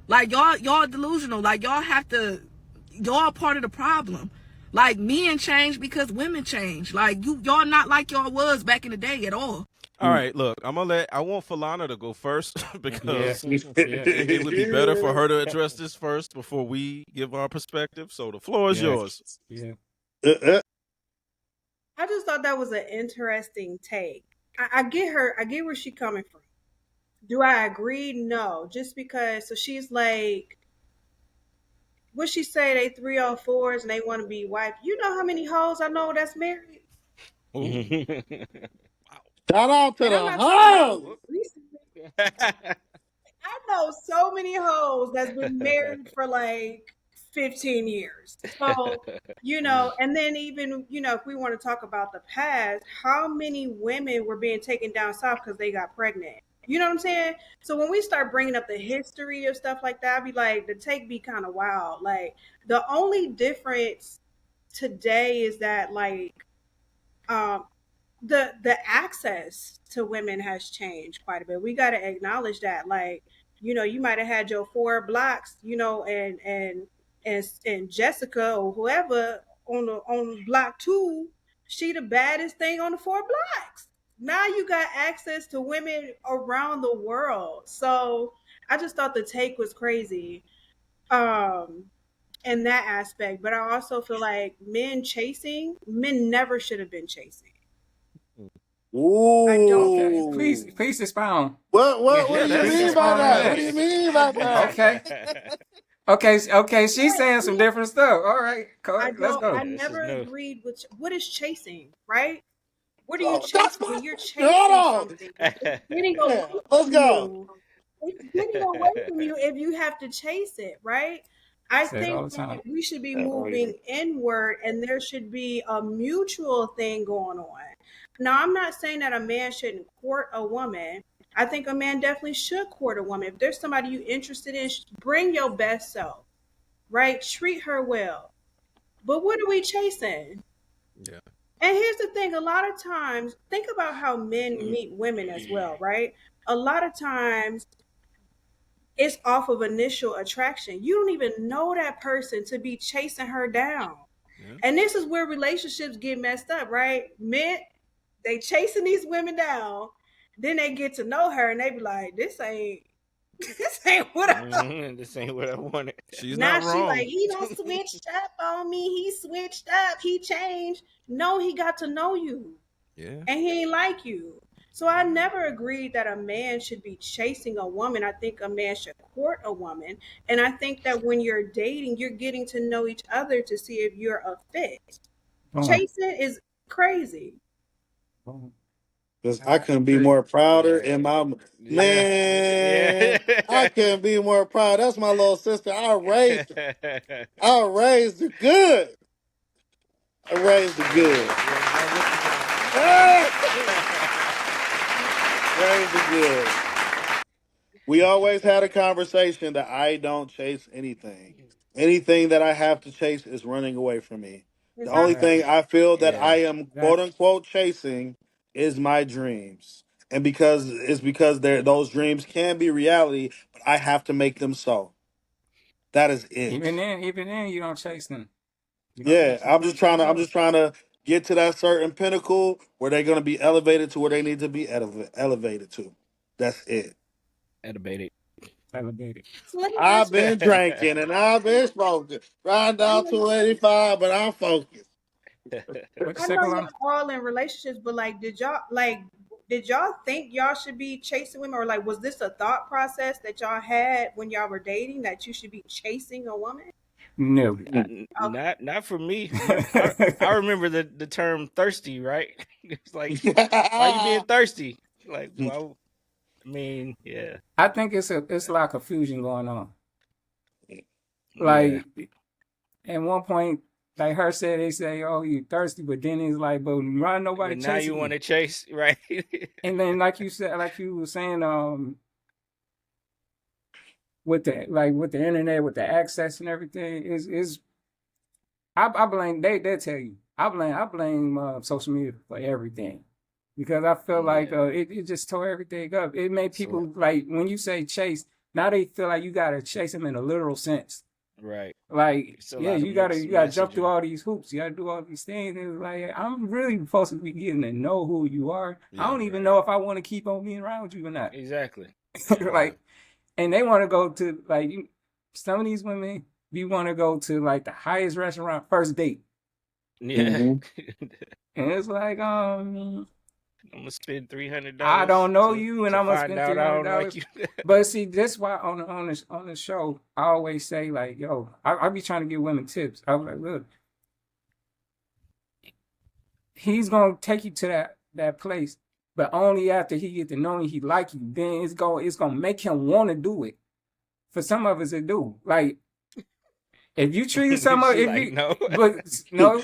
Speaker 6: Like, y'all delusional. Like, y'all part of the problem. Like, men change because women change. Like, y'all not like y'all was back in the day at all.
Speaker 3: All right, look, I want Falana to go first
Speaker 5: Yeah,
Speaker 3: because
Speaker 5: yeah,
Speaker 3: it would be better for her to address this first before we give our perspective. So the floor is
Speaker 5: yeah,
Speaker 3: yours.
Speaker 5: yeah.
Speaker 1: I just thought that was an interesting take. I get her. I get where she's coming from. Do I agree? No. Just because. So she's like, what she say? They 304s and they want to be wife. You know how many hoes I know that's married?
Speaker 3: Ooh.
Speaker 2: Shout out to
Speaker 1: And I'm
Speaker 2: the
Speaker 1: not talking about
Speaker 2: hoes.
Speaker 1: recently. I know so many hoes that's been married for like 15 years. So, and then even, if we want to talk about the past, how many women were being taken down south because they got pregnant? You know what I'm saying? So when we start bringing up the history of stuff like that, I'd be like, the take be kind of wild. Like, the only difference today is that, like, um, the access to women has changed quite a bit. We got to acknowledge that. Like, you might have had your four blocks, and Jessica or whoever on block two, she the baddest thing on the four blocks. Now you got access to women around the world. So I just thought the take was crazy. Um, in that aspect, but I also feel like men never should have been chasing. I don't feel
Speaker 5: Okay,
Speaker 1: like
Speaker 5: please,
Speaker 2: Ooh.
Speaker 5: please expound.
Speaker 2: What
Speaker 3: Yeah,
Speaker 2: do you
Speaker 3: that's
Speaker 5: Please
Speaker 2: mean by
Speaker 5: expound on
Speaker 2: that? What
Speaker 5: that.
Speaker 2: do you mean by that?
Speaker 5: Okay, okay. She's
Speaker 1: right.
Speaker 5: saying some different stuff. All right,
Speaker 1: I
Speaker 5: let's
Speaker 1: don't. I
Speaker 5: go.
Speaker 4: This is
Speaker 1: never
Speaker 4: new.
Speaker 1: agreed with what is chasing, right? What are you
Speaker 2: Oh, that's
Speaker 1: chasing
Speaker 2: my
Speaker 1: when you're
Speaker 2: hold
Speaker 1: chasing
Speaker 2: on.
Speaker 1: something? It's getting
Speaker 2: Yeah,
Speaker 1: away
Speaker 2: let's
Speaker 1: from
Speaker 2: go.
Speaker 1: you. It's getting away from you if you have to chase it, right? I
Speaker 5: Say it all
Speaker 1: think
Speaker 5: the time.
Speaker 1: that we should be moving inward and there should be a mutual thing going on. Now, I'm not saying that a man shouldn't court a woman. I think a man definitely should court a woman. If there's somebody you interested in, bring your best self, right? Treat her well. But what are we chasing?
Speaker 3: Yeah.
Speaker 1: And here's the thing, a lot of times, think about how men meet women as well, right? A lot of times it's off of initial attraction. You don't even know that person to be chasing her down.
Speaker 3: Yeah.
Speaker 1: And this is where relationships get messed up, right? Men, they chasing these women down, then they get to know her and they be like, this ain't this ain't what I.
Speaker 4: This ain't what I wanted.
Speaker 3: She's
Speaker 1: Now
Speaker 3: not
Speaker 1: she
Speaker 3: wrong.
Speaker 1: like, he don't switched up on me. He switched up. He changed. No, he got to know you.
Speaker 3: Yeah.
Speaker 1: And he ain't like you. So I never agreed that a man should be chasing a woman. I think a man should court a woman. And I think that when you're dating, you're getting to know each other to see if you're a fit.
Speaker 5: Boom.
Speaker 1: Chasing is crazy.
Speaker 5: Boom.
Speaker 2: Because I
Speaker 5: I
Speaker 2: couldn't be
Speaker 5: agree.
Speaker 2: more prouder
Speaker 4: Yeah.
Speaker 2: in my
Speaker 4: Yeah.
Speaker 2: man. I
Speaker 4: Yeah.
Speaker 2: couldn't be more proud. That's my little sister. I raised her good. I raised her good.
Speaker 4: Yeah, no whooping
Speaker 2: Ah!
Speaker 4: time.
Speaker 2: Raised her good. We always had a conversation that I don't chase anything. Anything that I have to chase is running away from me. The only
Speaker 1: Exactly.
Speaker 2: thing I feel that
Speaker 4: Yeah.
Speaker 2: I am quote
Speaker 5: Exactly.
Speaker 2: unquote chasing is my dreams. And because those dreams can be reality, but I have to make them so. That is it.
Speaker 5: Even then, you don't chase them.
Speaker 2: Yeah,
Speaker 5: You don't chase
Speaker 2: I'm
Speaker 5: those.
Speaker 2: just trying to get to that certain pinnacle where they're going to be elevated to where they need to be elevated to. That's it.
Speaker 4: Elevated.
Speaker 5: Elevated.
Speaker 1: So let me
Speaker 2: I've
Speaker 1: ask you,
Speaker 2: been drinking and I've been smoking. Riding down 285, but I'm focused.
Speaker 5: What the
Speaker 1: I know
Speaker 5: second
Speaker 1: y'all
Speaker 5: one?
Speaker 1: all in relationships, but did y'all think y'all should be chasing women, or like was this a thought process that y'all had when y'all were dating that you should be chasing a woman?
Speaker 5: No.
Speaker 1: Okay.
Speaker 4: Not for me. I remember the term thirsty, right? It's like, why you being thirsty? Like, well, I mean, yeah,
Speaker 5: I think it's a lot of confusion going on.
Speaker 4: yeah.
Speaker 5: Like at one point, like her said, they say, "Oh, you thirsty," but then it's like, "But why nobody
Speaker 4: But now you
Speaker 5: chasing
Speaker 4: want
Speaker 5: you?"
Speaker 4: to chase, right?
Speaker 5: And then, like you said, like you were saying, with the internet, with the access and everything, is I blame they tell you I blame social media for everything because I feel like
Speaker 4: Yeah.
Speaker 5: it just tore everything up. It made
Speaker 4: So,
Speaker 5: people like when you say chase, now they feel like you gotta chase them in a literal sense.
Speaker 4: right.
Speaker 5: Like,
Speaker 4: It's a
Speaker 5: yeah,
Speaker 4: lot of
Speaker 5: you gotta
Speaker 4: mixed
Speaker 5: you gotta jump through
Speaker 4: messaging.
Speaker 5: all these hoops. You gotta do all these things. And it's like I'm really supposed to be getting to know who you are. I
Speaker 3: Yeah.
Speaker 5: don't even
Speaker 4: Right.
Speaker 5: know if I want to keep on being around with you or not.
Speaker 4: Exactly. Yeah.
Speaker 3: Yeah.
Speaker 5: Like, and they want to go to like some of these women. You want to go to like the highest restaurant first date,
Speaker 4: Yeah.
Speaker 2: hmm
Speaker 5: and it's like
Speaker 4: I'm gonna spend
Speaker 5: I
Speaker 4: $300
Speaker 5: don't know you, and
Speaker 4: to
Speaker 5: I'm gonna
Speaker 4: find
Speaker 5: spend
Speaker 4: out
Speaker 5: three
Speaker 4: I
Speaker 5: hundred
Speaker 4: don't like
Speaker 5: dollars.
Speaker 4: you.
Speaker 5: But see, that's why on the show, I always say like, yo, I be trying to give women tips. I was like, look, he's gonna take you to that place, but only after he get to know you, he like you. Then it's gonna make him want to do it. For some of us, it do. Like if you treat some of
Speaker 4: She
Speaker 5: if
Speaker 4: like,
Speaker 5: you,
Speaker 4: no.
Speaker 5: but no,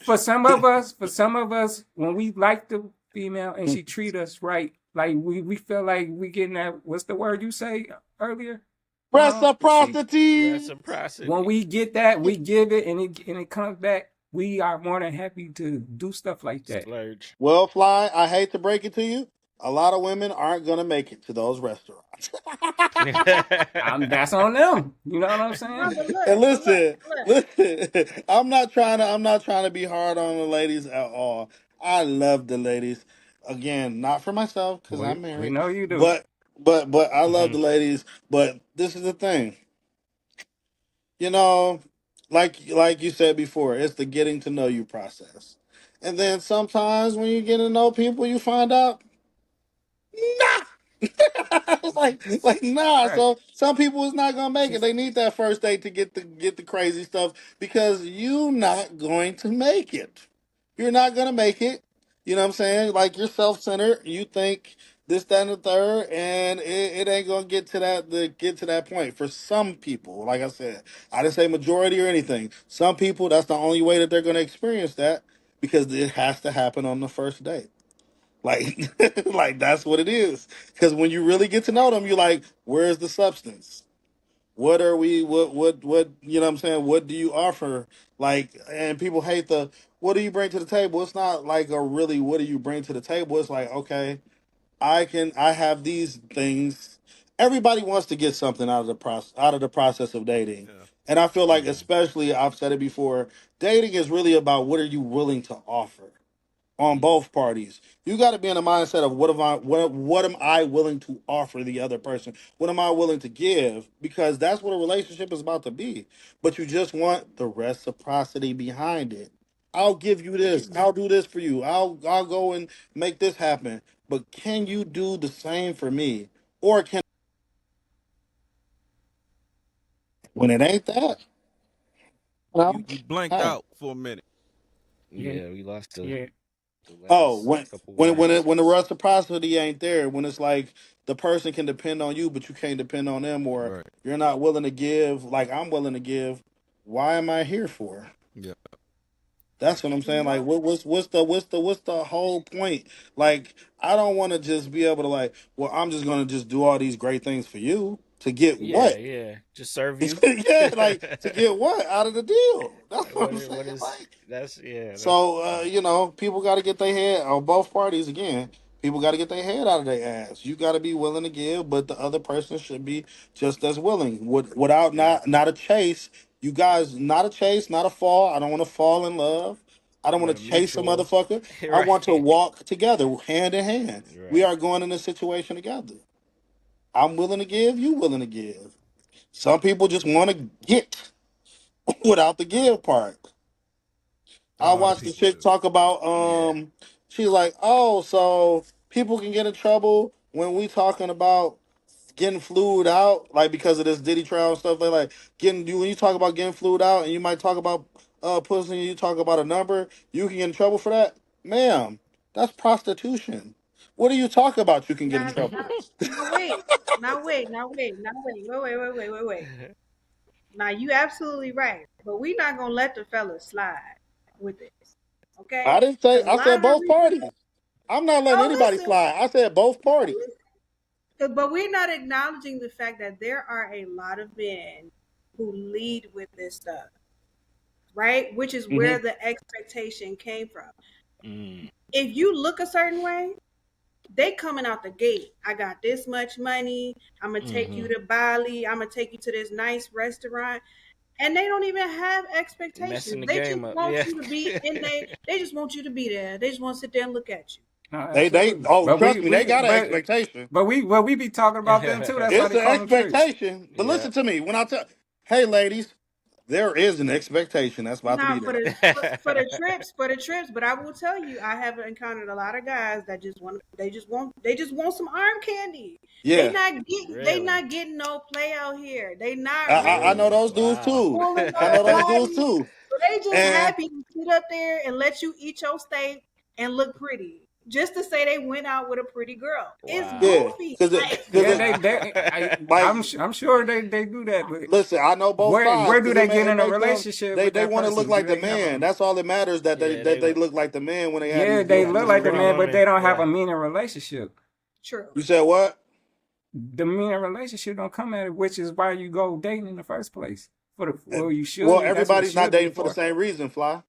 Speaker 5: for some of us, when we like the female and she treat us right, like we feel like we getting that. What's the word you say earlier? See,
Speaker 2: Reciprocity.
Speaker 5: when
Speaker 4: Reciprocity.
Speaker 5: we get that, we give it, and it comes back. We are more than happy to do stuff like that.
Speaker 4: Splurge.
Speaker 2: Well, Fly, I hate to break it to you. A lot of women aren't going to make it to those restaurants.
Speaker 5: That's on them. You know what I'm
Speaker 1: No,
Speaker 5: saying?
Speaker 2: And
Speaker 1: but look, look.
Speaker 2: listen, I'm not trying to be hard on the ladies at all. I love the ladies. Again, not for myself because I'm
Speaker 5: We
Speaker 2: married,
Speaker 5: know you do.
Speaker 2: but but I love
Speaker 4: Mhm.
Speaker 2: the ladies. But this is the thing, you know, like you said before, it's the getting to know you process. And then sometimes when you get to know people, you find out nah. It's like nah.
Speaker 5: Right.
Speaker 2: So some people is not gonna make it.
Speaker 5: She's
Speaker 2: They need that first date to get the crazy stuff because you not going to make it. You're not gonna make it. You know what I'm saying? Like you're self centered. You think this, that, and the third, and it ain't gonna get to that point. For some people, like I said, I didn't say majority or anything. Some people, that's the only way that they're gonna experience that because it has to happen on the first date. Like, like that's what it is. Because when you really get to know them, you're like, where's the substance? What are we? What? You know what I'm saying? What do you offer? Like, and people hate the what do you bring to the table? It's not like a really what do you bring to the table. It's like, okay, I have these things, everybody wants to get something out of the process of dating.
Speaker 3: Yeah.
Speaker 2: And I feel like,
Speaker 4: Mm.
Speaker 2: especially, I've said it before, dating is really about what are you willing to offer on
Speaker 4: Mm.
Speaker 2: both parties. You got to be in the mindset of what am I willing to offer the other person? What am I willing to give? Because that's what a relationship is about to be. But you just want the reciprocity behind it. I'll give you this. I'll do this for you. I'll go and make this happen. But can you do the same for me? Or can when it ain't that?
Speaker 3: You
Speaker 2: No.
Speaker 3: you blanked
Speaker 2: Hey.
Speaker 3: out for a minute.
Speaker 5: Yeah,
Speaker 4: Yeah, we lost
Speaker 5: yeah,
Speaker 4: the
Speaker 2: Oh,
Speaker 4: last
Speaker 2: when
Speaker 4: couple
Speaker 2: when when
Speaker 4: words.
Speaker 2: it, when the reciprocity ain't there, when it's like the person can depend on you, but you can't depend on them, or
Speaker 3: Right.
Speaker 2: you're not willing to give like I'm willing to give. Why am I here for?
Speaker 3: Yeah.
Speaker 2: That's what I'm
Speaker 1: You
Speaker 2: saying. Like,
Speaker 1: know,
Speaker 2: what's the whole point? Like, I don't want to just be able to like, well, I'm just gonna just do all these great things for you to get
Speaker 4: Yeah,
Speaker 2: what?
Speaker 4: yeah. Just serve you.
Speaker 2: Yeah, like to get what out of the deal? That's what I'm
Speaker 4: What
Speaker 2: saying.
Speaker 4: is
Speaker 2: Like.
Speaker 4: that's yeah, that's
Speaker 2: So people got to get their head on both parties again. People got to get their head out of their ass. You got to be willing to give, but the other person should be just as willing. Without
Speaker 4: yeah.
Speaker 2: not a chase. You guys, not a chase, not a fall. I don't want to fall in love. I don't want
Speaker 4: But a
Speaker 2: to chase a
Speaker 4: mutual.
Speaker 2: motherfucker. I want to
Speaker 4: Right.
Speaker 2: walk together, hand in hand. We
Speaker 4: Right.
Speaker 2: are going in this situation together. I'm willing to give. You willing to give. Some people just want to get without the give part.
Speaker 3: A
Speaker 2: I
Speaker 3: lot of
Speaker 2: watched the
Speaker 3: people
Speaker 2: chick
Speaker 3: do.
Speaker 2: talk about
Speaker 4: Yeah.
Speaker 2: she's like, oh, so people can get in trouble when we talking about getting flued out, like because of this Diddy trial and stuff. They like getting you when you talk about getting flued out and you might talk about pussy and you talk about a number, you can get in trouble for that. Ma'am, that's prostitution. What do you talk about you can get in
Speaker 1: now,
Speaker 2: trouble?
Speaker 1: now, now wait. Now you absolutely right, but we not gonna let the fellas slide with this,
Speaker 2: I
Speaker 1: okay?
Speaker 2: didn't say
Speaker 1: Because a
Speaker 2: I
Speaker 1: lot
Speaker 2: said
Speaker 1: of the
Speaker 2: both
Speaker 1: reason,
Speaker 2: parties. I'm not letting
Speaker 1: oh
Speaker 2: anybody
Speaker 1: listen,
Speaker 2: slide. I said both parties.
Speaker 1: oh, listen, but we're not acknowledging the fact that there are a lot of men who lead with this stuff, right? Which is
Speaker 2: Hmm.
Speaker 1: where the expectation came from.
Speaker 4: Mm.
Speaker 1: If you look a certain way, they coming out the gate. I got this much money. I'm gonna take you
Speaker 4: Mm-hmm.
Speaker 1: to Bali. I'm gonna take you to this nice restaurant. And they don't even have
Speaker 4: Messing
Speaker 1: expectations.
Speaker 4: the
Speaker 1: They just
Speaker 4: game up.
Speaker 1: want
Speaker 4: Yeah.
Speaker 1: you to be in there. They just want you to be there. They just want to sit there and look at you.
Speaker 5: no,
Speaker 2: They
Speaker 5: absolutely.
Speaker 2: oh
Speaker 5: But
Speaker 2: trust me, they got an
Speaker 5: but
Speaker 2: expectation.
Speaker 5: we be talking about them too. That's why
Speaker 2: It's
Speaker 5: they
Speaker 2: an
Speaker 5: call them trips.
Speaker 2: expectation. But
Speaker 4: Yeah.
Speaker 2: listen to me. When I tell hey ladies, there is an expectation that's about to
Speaker 1: Now
Speaker 2: be
Speaker 1: for
Speaker 2: there.
Speaker 1: the trips. But I will tell you, I have encountered a lot of guys that they just want some arm candy. They
Speaker 2: Yeah.
Speaker 1: not getting they
Speaker 4: Really?
Speaker 1: not getting no play out here. They not
Speaker 2: I
Speaker 1: really
Speaker 2: know
Speaker 4: Really?
Speaker 2: those dudes
Speaker 4: Wow.
Speaker 2: too.
Speaker 1: pulling
Speaker 2: I
Speaker 1: no
Speaker 2: know those dudes
Speaker 1: bodies.
Speaker 2: too.
Speaker 1: But they just
Speaker 2: And
Speaker 1: happy to sit up there and let you eat your steak and look pretty. Just to say they went out with a pretty girl. It's
Speaker 4: Wow.
Speaker 2: yeah,
Speaker 1: goofy.
Speaker 2: because
Speaker 1: Like,
Speaker 2: because
Speaker 5: Yeah,
Speaker 4: Wow.
Speaker 2: like
Speaker 5: I'm sure they do that, but
Speaker 2: listen, I know both sides
Speaker 5: where do
Speaker 2: because
Speaker 5: they get
Speaker 2: it
Speaker 5: in a
Speaker 2: make them
Speaker 5: relationship
Speaker 2: they
Speaker 5: with
Speaker 2: they
Speaker 5: that
Speaker 2: want to look
Speaker 5: person? Do
Speaker 2: like the
Speaker 5: they have
Speaker 2: man.
Speaker 5: a
Speaker 2: That's all that matters that
Speaker 4: Yeah, they
Speaker 2: they
Speaker 4: want
Speaker 2: look like the man when they have
Speaker 5: yeah,
Speaker 2: these
Speaker 5: they
Speaker 2: good
Speaker 4: like
Speaker 5: look
Speaker 4: this
Speaker 5: like
Speaker 2: jewelry
Speaker 5: the
Speaker 4: pretty
Speaker 5: man,
Speaker 2: on.
Speaker 5: but
Speaker 4: woman.
Speaker 5: they don't have
Speaker 4: Yeah.
Speaker 5: a meaning relationship.
Speaker 1: true.
Speaker 2: You said what?
Speaker 5: The meaning relationship don't come at it, which is why you go dating in the first place. Well, you
Speaker 2: Well,
Speaker 5: should. That's what it
Speaker 2: everybody's not
Speaker 5: should be
Speaker 2: dating for the
Speaker 5: for.
Speaker 2: same reason, Fly.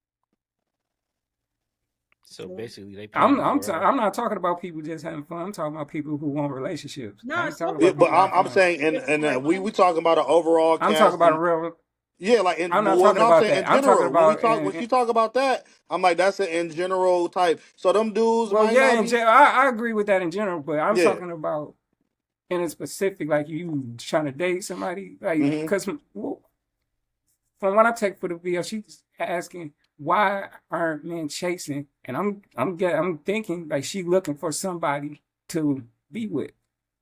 Speaker 4: So
Speaker 1: True.
Speaker 4: basically they paying for
Speaker 5: I'm not talking about people just having fun. I'm talking about people who want relationships. I
Speaker 1: No,
Speaker 5: ain't
Speaker 1: some
Speaker 5: talking
Speaker 2: Yeah,
Speaker 5: about
Speaker 1: people
Speaker 2: but
Speaker 5: people
Speaker 1: want
Speaker 5: having
Speaker 2: I'm
Speaker 5: fun.
Speaker 2: saying, and
Speaker 1: relationships
Speaker 2: and
Speaker 1: like
Speaker 2: we talking about an overall
Speaker 5: I'm talking
Speaker 2: cast,
Speaker 5: about a
Speaker 2: and
Speaker 5: real.
Speaker 2: yeah, like in
Speaker 5: I'm not
Speaker 2: well,
Speaker 5: talking
Speaker 2: no, I'm
Speaker 5: about
Speaker 2: saying
Speaker 5: that.
Speaker 2: in
Speaker 5: I'm talking
Speaker 2: general.
Speaker 5: about
Speaker 2: When she talk about that, I'm like that's an in general type. So them dudes
Speaker 5: well,
Speaker 2: might
Speaker 5: yeah,
Speaker 2: not
Speaker 5: in
Speaker 2: be.
Speaker 5: general, I agree with that in general, but I'm
Speaker 2: Yeah.
Speaker 5: talking about in a specific, like you trying to date somebody, like
Speaker 2: Hmm.
Speaker 5: because from what I take for the video, she's asking why aren't men chasing, and I'm thinking like she looking for somebody to be with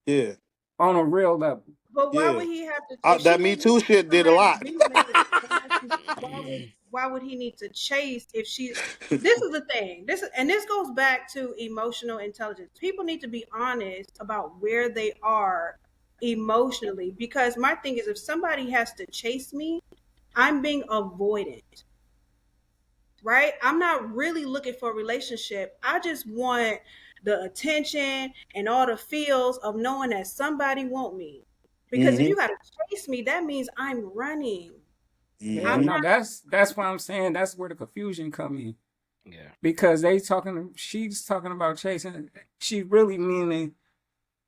Speaker 2: Yeah.
Speaker 5: on a real level.
Speaker 1: but why
Speaker 2: Yeah.
Speaker 1: would he have to if she
Speaker 2: That Me
Speaker 1: is
Speaker 2: Too
Speaker 1: looking for
Speaker 2: shit did a
Speaker 1: somebody to
Speaker 2: lot.
Speaker 1: be with, why would he need to chase if she this is the thing. This goes back to emotional intelligence. People need to be honest about where they are emotionally because my thing is if somebody has to chase me, I'm being avoidant. Right? I'm not really looking for a relationship. I just want the attention and all the feels of knowing that somebody want me. Because if
Speaker 2: Hmm.
Speaker 1: you got to chase me, that means I'm running.
Speaker 5: Yeah,
Speaker 1: I'm
Speaker 2: Hmm.
Speaker 5: no,
Speaker 1: not.
Speaker 5: that's what I'm saying. That's where the confusion come in
Speaker 4: Yeah.
Speaker 5: because she's talking about chasing. She really meaning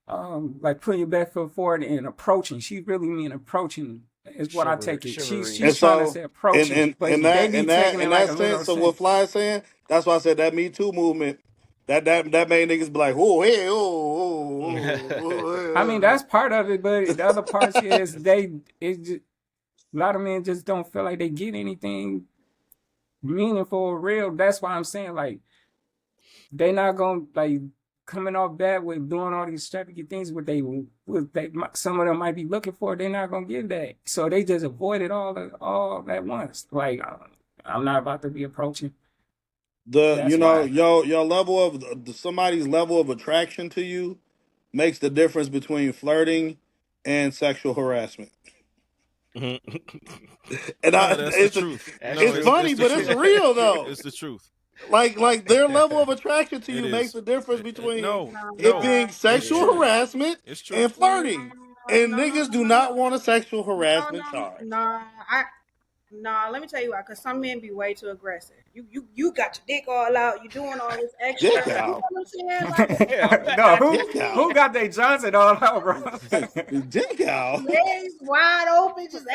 Speaker 5: like putting your best foot forward and approaching. She really mean approaching is what I take it.
Speaker 4: Chivalry.
Speaker 5: She's
Speaker 2: And
Speaker 5: trying to
Speaker 2: so
Speaker 5: say approaching, but
Speaker 2: in
Speaker 5: they
Speaker 2: that
Speaker 5: be
Speaker 2: in that
Speaker 5: taking it
Speaker 2: in
Speaker 5: like
Speaker 2: that
Speaker 5: a literal
Speaker 2: sense of what
Speaker 5: sense.
Speaker 2: Fly is saying, that's why I said that Me Too movement. That made niggas be like, oh hey,
Speaker 5: I mean, that's part of it, but the other parts is a lot of men just don't feel like they get anything meaningful or real. That's why I'm saying like they not gonna like coming off bad with doing all these extravagant things some of them might be looking for. They're not gonna give that, so they just avoid it all at once. Like I'm not about to be approaching. That's why.
Speaker 2: your level of somebody's level of attraction to you makes the difference between flirting and sexual harassment. And
Speaker 3: No, that's the
Speaker 2: it's
Speaker 3: truth.
Speaker 4: That's
Speaker 3: No,
Speaker 2: it's
Speaker 4: true.
Speaker 2: funny,
Speaker 3: it's the
Speaker 2: but it's
Speaker 3: truth.
Speaker 2: real though.
Speaker 3: It's the truth.
Speaker 2: Like their level of attraction to
Speaker 3: It
Speaker 2: you makes
Speaker 3: is.
Speaker 2: the difference between
Speaker 3: No,
Speaker 2: it
Speaker 3: no,
Speaker 2: being
Speaker 3: it's
Speaker 2: sexual
Speaker 3: true.
Speaker 2: harassment
Speaker 3: It's true.
Speaker 2: and flirting. And niggas do not want a sexual harassment charge.
Speaker 1: No. Nah, let me tell you why. Cause some men be way too aggressive. You got your dick all out. You doing all this extra.
Speaker 2: Dick
Speaker 1: You know
Speaker 2: out.
Speaker 1: what I'm saying? Like
Speaker 4: Yeah,
Speaker 5: No,
Speaker 2: Dick
Speaker 5: who
Speaker 2: out.
Speaker 5: got their Johnson all out, bro?
Speaker 2: Dick out.
Speaker 1: legs wide open, just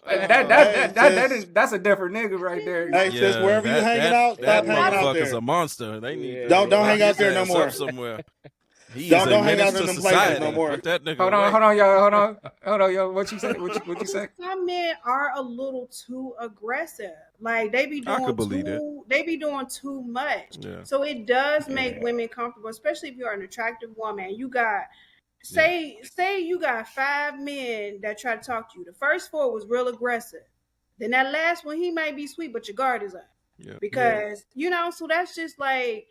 Speaker 2: Hey, sis.
Speaker 5: That's a different nigga right there.
Speaker 2: Hey, sis,
Speaker 3: Yeah,
Speaker 2: wherever you hanging out,
Speaker 3: that
Speaker 2: stop hanging out
Speaker 3: motherfucker's
Speaker 2: there.
Speaker 3: a monster. They need to
Speaker 2: Don't
Speaker 4: yeah.
Speaker 2: hang
Speaker 3: lock
Speaker 2: out
Speaker 3: his
Speaker 2: there no
Speaker 3: ass up
Speaker 2: more.
Speaker 3: somewhere. He is a
Speaker 2: Don't hang
Speaker 3: menace
Speaker 2: out in
Speaker 3: to
Speaker 2: them places no
Speaker 3: society.
Speaker 2: more.
Speaker 3: Put that nigga
Speaker 5: Hold
Speaker 3: away.
Speaker 5: on, y'all. Hold on, yo. What you say? What you say?
Speaker 1: some men are a little too aggressive. Like
Speaker 3: I could believe that.
Speaker 1: they be doing too much.
Speaker 3: Yeah.
Speaker 1: So it does make
Speaker 5: Yeah.
Speaker 1: women comfortable, especially if you're an attractive woman. You got
Speaker 3: Yeah.
Speaker 1: say you got 5 men that try to talk to you. The first 4 was real aggressive. Then that last one, he might be sweet, but your guard is up.
Speaker 3: Yeah.
Speaker 1: Because so that's just like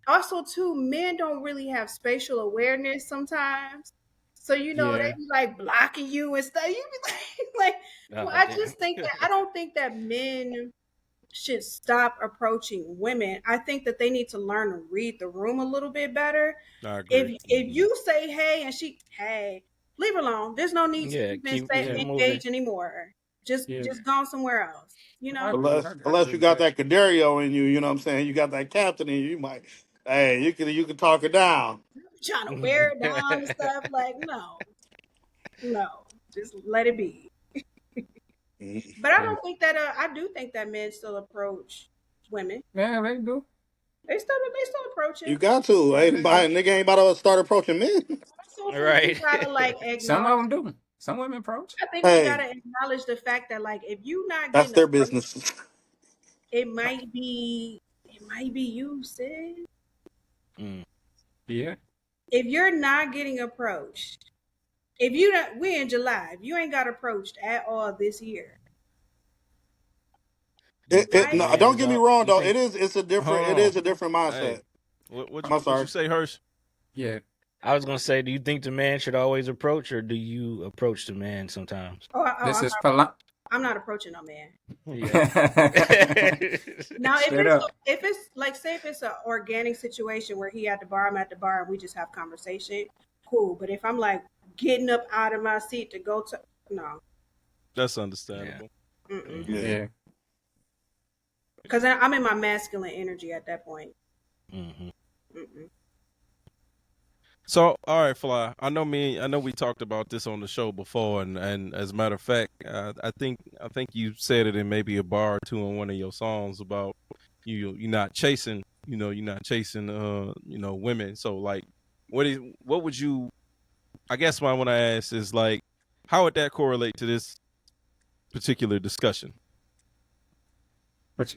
Speaker 1: also too, men don't really have spatial awareness sometimes. So they
Speaker 5: Yeah.
Speaker 1: be like blocking you and stuff. You be like so
Speaker 4: Oh,
Speaker 1: I
Speaker 4: damn.
Speaker 1: just think that I don't think that men should stop approaching women. I think that they need to learn to read the room a little bit better.
Speaker 3: I agree.
Speaker 1: If you say hey and hey, leave her alone. There's no need to
Speaker 4: Yeah,
Speaker 1: even
Speaker 4: keep
Speaker 1: stay
Speaker 4: moving.
Speaker 1: engaged anymore. Just
Speaker 5: Yeah.
Speaker 1: go somewhere else.
Speaker 5: I agree.
Speaker 2: Unless you got that Corderio in you, you know what I'm saying? You got that captain in you, you might you can talk it down.
Speaker 1: Trying to wear it down and stuff. Like, no. Just let it be. But I don't think that I do think that men still approach women.
Speaker 5: Yeah, they do.
Speaker 1: They still approach
Speaker 2: You
Speaker 1: it.
Speaker 2: got to. Nigga ain't about to start approaching men.
Speaker 1: Also, you
Speaker 4: Right.
Speaker 1: gotta like
Speaker 5: Some
Speaker 1: acknowledge.
Speaker 5: of them do. Some women approach.
Speaker 1: I think we
Speaker 2: Hey,
Speaker 1: gotta acknowledge the fact that like if you not
Speaker 2: that's
Speaker 1: getting
Speaker 2: their
Speaker 1: approached,
Speaker 2: business.
Speaker 1: it might be you, sis.
Speaker 5: Yeah.
Speaker 1: If you're not getting approached, if you not we're in July, if you ain't got approached at all this year,
Speaker 2: No,
Speaker 4: Man
Speaker 2: don't
Speaker 4: is
Speaker 2: get me
Speaker 4: all
Speaker 2: wrong
Speaker 4: you
Speaker 2: though.
Speaker 4: think.
Speaker 3: Hold
Speaker 2: It
Speaker 3: on.
Speaker 2: is a different
Speaker 3: Hey,
Speaker 2: mindset.
Speaker 3: what
Speaker 2: I'm
Speaker 3: you
Speaker 2: sorry.
Speaker 3: say, Hirsch?
Speaker 5: Yeah.
Speaker 4: I was gonna say, do you think the man should always approach, or do you approach the man sometimes?
Speaker 5: This is Falana.
Speaker 1: I'm not approaching no man.
Speaker 4: Yeah.
Speaker 1: Now,
Speaker 5: Straight up.
Speaker 1: if it's like say if it's an organic situation where he at the bar, I'm at the bar, and we just have conversation, cool. But if I'm like getting up out of my seat to go to no,
Speaker 3: That's understandable.
Speaker 5: Yeah.
Speaker 1: because I'm in my masculine energy at that point.
Speaker 4: Mhm.
Speaker 1: Mm-mm.
Speaker 3: So, all right, Fly. I know we talked about this on the show before, and as a matter of fact, I think you said it in maybe a bar or two on one of your songs about you're not chasing, women. So, like, what would you? I guess what I want to ask is like, how would that correlate to this particular discussion?
Speaker 5: But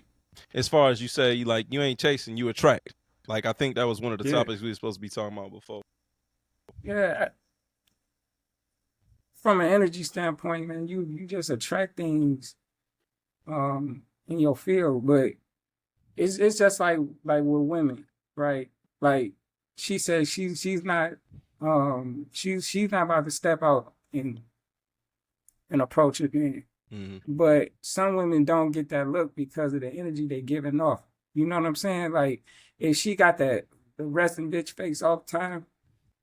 Speaker 3: As far as you say, you ain't chasing, you attract. Like, I think that was one of the
Speaker 5: Yeah.
Speaker 3: topics we were supposed to be talking about before.
Speaker 5: yeah, from an energy standpoint, man, you just attract things in your field, but it's just like with women, right? Like she said she's not she's not about to step out and approach a man.
Speaker 3: Mm-hmm.
Speaker 5: But some women don't get that look because of the energy they giving off. You know what I'm saying? Like if she got the resting bitch face all the time,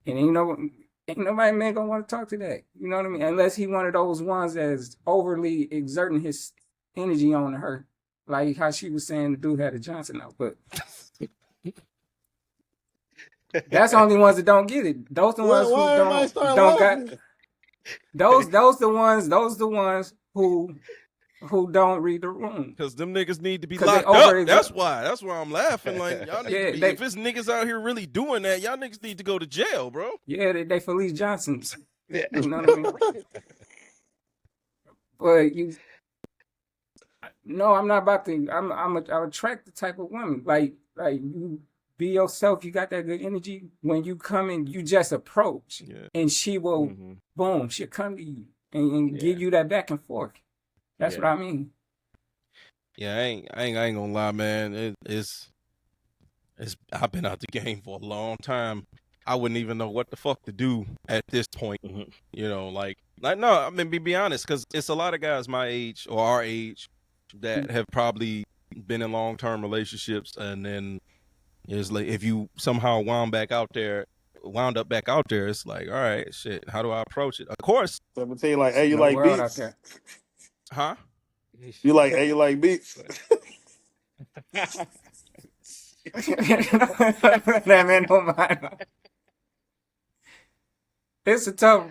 Speaker 5: and ain't nobody man gonna want to talk to that. You know what I mean? Unless he one of those ones that's overly exerting his energy on her, like how she was saying the dude had a Johnson out. But That's the only ones that don't get it. Those the ones who
Speaker 2: Why everybody start
Speaker 5: don't got
Speaker 2: laughing?
Speaker 5: those the ones who don't read the room.
Speaker 3: Because them niggas need to be
Speaker 5: 'Cause they
Speaker 3: locked up.
Speaker 5: over-
Speaker 3: That's why. That's why I'm laughing. Like, y'all need
Speaker 5: Yeah,
Speaker 3: to be. If it's niggas out here really doing that, y'all niggas need to go to jail, bro.
Speaker 5: Yeah, they Felice Johnsons.
Speaker 4: Yeah.
Speaker 5: You know what I mean? But no, I'm not about to. I'm attract the type of woman like you be yourself. You got that good energy. When you come in, you just approach, and she will boom. She'll come to you and give you that back and forth. That's what I mean.
Speaker 3: Yeah, I ain't gonna lie, man. It's I've been out the game for a long time. I wouldn't even know what the fuck to do at this point. You know, like no, I mean, be honest, because it's a lot of guys my age or our age that have probably been in long-term relationships, and then it's like if you somehow wound up back out there, it's like, all right, shit, how do I approach it? Of course,
Speaker 2: 17, like, hey, you like
Speaker 5: world out
Speaker 2: beats?
Speaker 5: there.
Speaker 3: huh?
Speaker 2: You like, hey, you like beats?
Speaker 5: That man don't mind. It's a tough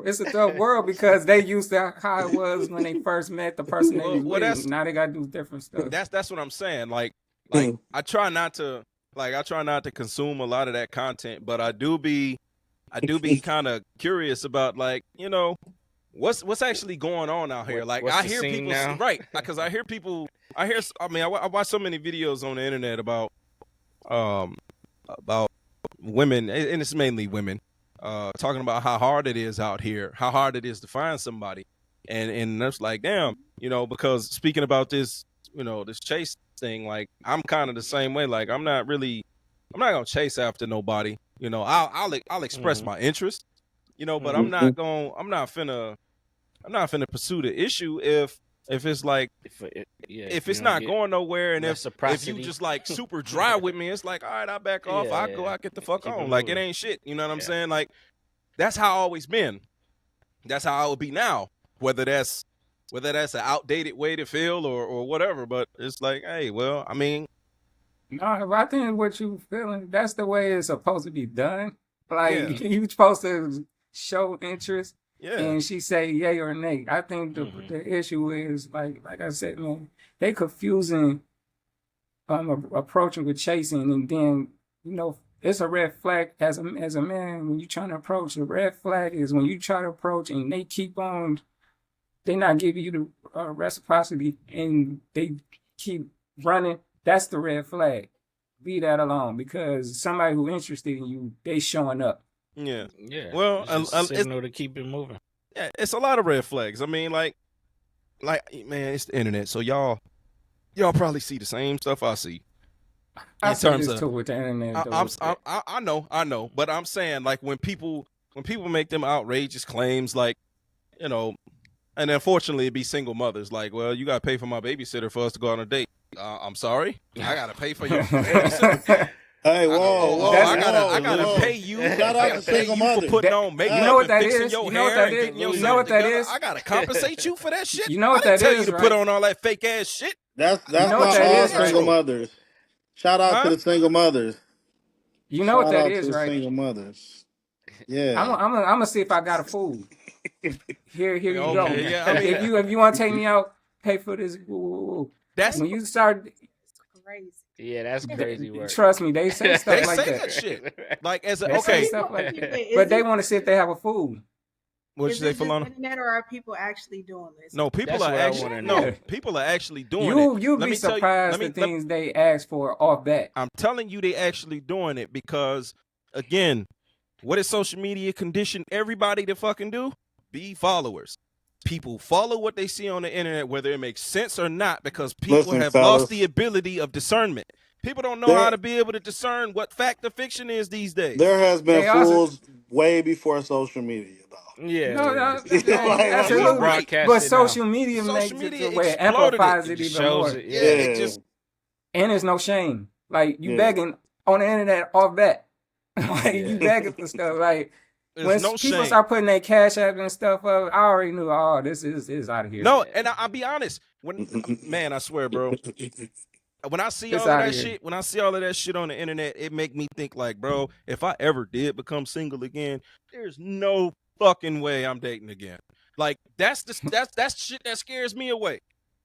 Speaker 5: world because they used to how it was when they first met the person they was with. Now they gotta do different stuff.
Speaker 3: That's what I'm saying. Like I try not to consume a lot of that content, but I do be kind of curious about, like, you know, what's actually going on out here. Like, I hear people now? Right, because I watch so many videos on the internet about women, and it's mainly women, talking about how hard it is out here, how hard it is to find somebody. And that's like, damn, you know, because speaking about this, you know, this chase thing, like, I'm kind of the same way. Like, I'm not gonna chase after nobody. You know, I'll express my interest, you know, but I'm not finna pursue the issue if it's like, if it's not going nowhere, and if you just like super dry with me, it's like, all right, I back off, I get the fuck on, like, it ain't shit, you know what I'm saying? Like, that's how I always been. That's how I would be now, whether that's an outdated way to feel or whatever. But it's like, hey, well, I mean,
Speaker 5: no, I think what you feeling, that's the way it's supposed to be done. Like, you supposed to show interest. Yeah. And she say yay or nay. I think the issue is, like I said, man, they confusing approaching with chasing, and then, you know, it's a red flag as a man when you trying to approach. The red flag is when you try to approach and they keep on, they not giving you the reciprocity, and they keep running. That's the red flag. Leave that alone, because somebody who interested in you, they showing up.
Speaker 3: Yeah. Well,
Speaker 4: it's signal to keep it moving.
Speaker 3: Yeah, it's a lot of red flags. I mean, like, man, it's the internet, so y'all probably see the same stuff I see.
Speaker 5: I see this too with the internet.
Speaker 3: I know, but I'm saying, like, when people make them outrageous claims, like, you know, and unfortunately it be single mothers, like, well, you gotta pay for my babysitter for us to go on a date. I'm sorry, I gotta pay for your babysitter.
Speaker 2: Hey, whoa!
Speaker 3: I gotta pay you.
Speaker 2: Shout out to single mothers
Speaker 3: for putting on makeup.
Speaker 5: You know what that
Speaker 3: and fixing
Speaker 5: is?
Speaker 3: your
Speaker 5: You know what
Speaker 3: hair
Speaker 5: that
Speaker 3: and
Speaker 5: is?
Speaker 3: getting
Speaker 5: You
Speaker 3: yourself
Speaker 5: know what that
Speaker 3: together.
Speaker 5: is?
Speaker 3: I gotta compensate you for that shit.
Speaker 5: You know what
Speaker 3: I didn't
Speaker 5: that
Speaker 3: tell
Speaker 5: is,
Speaker 3: you to
Speaker 5: right?
Speaker 3: put on all that fake ass shit.
Speaker 2: That's
Speaker 5: You know
Speaker 2: not
Speaker 5: what that
Speaker 2: all
Speaker 5: is, right?
Speaker 2: single mothers. Shout out to the single mothers.
Speaker 5: You know what
Speaker 2: Shout
Speaker 5: that
Speaker 2: out
Speaker 5: is,
Speaker 2: to the
Speaker 5: right?
Speaker 2: single mothers. Yeah.
Speaker 5: I'm gonna see if I got a food. Here you go.
Speaker 3: Yeah, I mean,
Speaker 5: if you want to take me out, pay for this. Woo.
Speaker 3: That's
Speaker 5: when you start.
Speaker 1: Crazy.
Speaker 4: Yeah, that's crazy work.
Speaker 5: Trust me, they say stuff
Speaker 3: they
Speaker 5: like
Speaker 3: say
Speaker 5: that.
Speaker 3: shit. Like, as a,
Speaker 5: They say
Speaker 3: okay,
Speaker 5: stuff like that. But they want to see if they have a food.
Speaker 3: What'd you say, Falana?
Speaker 1: Internet, or are people actually doing this?
Speaker 3: No, people are actually doing it.
Speaker 5: You'd be surprised the things they ask for off bat.
Speaker 3: I'm telling you, they actually doing it because, again, what is social media conditioned everybody to fucking do? Be followers. People follow what they see on the internet, whether it makes sense or not, because people have lost the ability of discernment. People don't know how to be able to discern what fact or fiction is these days.
Speaker 2: There has been fools way before social media, though.
Speaker 4: Yeah.
Speaker 5: No,
Speaker 3: absolutely.
Speaker 5: Right. But social media makes it where it amplifies it even more.
Speaker 3: Yeah, it just,
Speaker 5: and there's no shame. Like, you begging on the internet off bat. Like, you begging for stuff. Like, when people start putting their cash app and stuff up, I already knew, this is out of here.
Speaker 3: No, and I'll be honest. Man, I swear, bro. when I see
Speaker 5: It's
Speaker 3: all of
Speaker 5: out
Speaker 3: that
Speaker 5: here.
Speaker 3: shit, when I see all of that shit on the internet, it make me think like, bro, if I ever did become single again, there's no fucking way I'm dating again. Like that's shit that scares me away.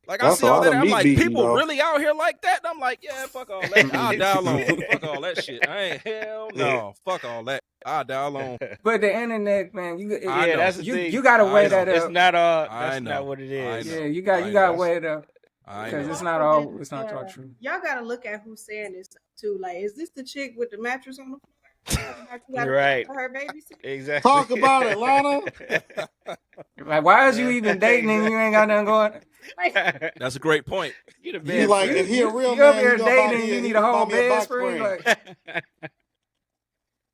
Speaker 3: Like I
Speaker 2: That's a
Speaker 3: see all
Speaker 2: lot
Speaker 3: that,
Speaker 2: of
Speaker 3: I'm
Speaker 2: meat
Speaker 3: like,
Speaker 2: beating,
Speaker 3: people
Speaker 2: though.
Speaker 3: really out here like that? And I'm like, yeah, fuck all that. I'll die alone. Fuck all that shit. I ain't hell no. Fuck all that. I'll die alone.
Speaker 5: But the internet, man,
Speaker 3: I
Speaker 4: Yeah,
Speaker 3: know.
Speaker 4: that's the
Speaker 5: you
Speaker 4: thing.
Speaker 5: gotta
Speaker 3: I
Speaker 5: weigh
Speaker 3: know.
Speaker 5: that
Speaker 4: It's
Speaker 5: up.
Speaker 4: not
Speaker 3: I
Speaker 4: that's not
Speaker 3: know.
Speaker 4: what it
Speaker 3: I
Speaker 4: is.
Speaker 3: know.
Speaker 5: Yeah, you
Speaker 3: I
Speaker 5: gotta
Speaker 3: know.
Speaker 5: weigh it up
Speaker 3: I
Speaker 5: because
Speaker 3: know.
Speaker 5: it's not
Speaker 1: Also,
Speaker 5: all. It's not all true.
Speaker 1: y'all gotta look at who's saying this stuff too. Like, is this the chick with the mattress on the floor? Talking about you gotta pay
Speaker 4: Right.
Speaker 1: for her babysitter?
Speaker 4: Exactly.
Speaker 2: Talk about it, Lana.
Speaker 5: Like, why is you even dating and you ain't got nothing going?
Speaker 1: Like,
Speaker 3: That's a great point.
Speaker 4: Get a
Speaker 2: He
Speaker 4: bed
Speaker 2: like, if
Speaker 4: frame.
Speaker 2: he a real
Speaker 5: You up
Speaker 2: man,
Speaker 5: here dating and you
Speaker 2: he
Speaker 5: need a
Speaker 2: gonna buy
Speaker 5: whole
Speaker 2: me a
Speaker 5: bed
Speaker 2: box
Speaker 5: spring?
Speaker 2: spring.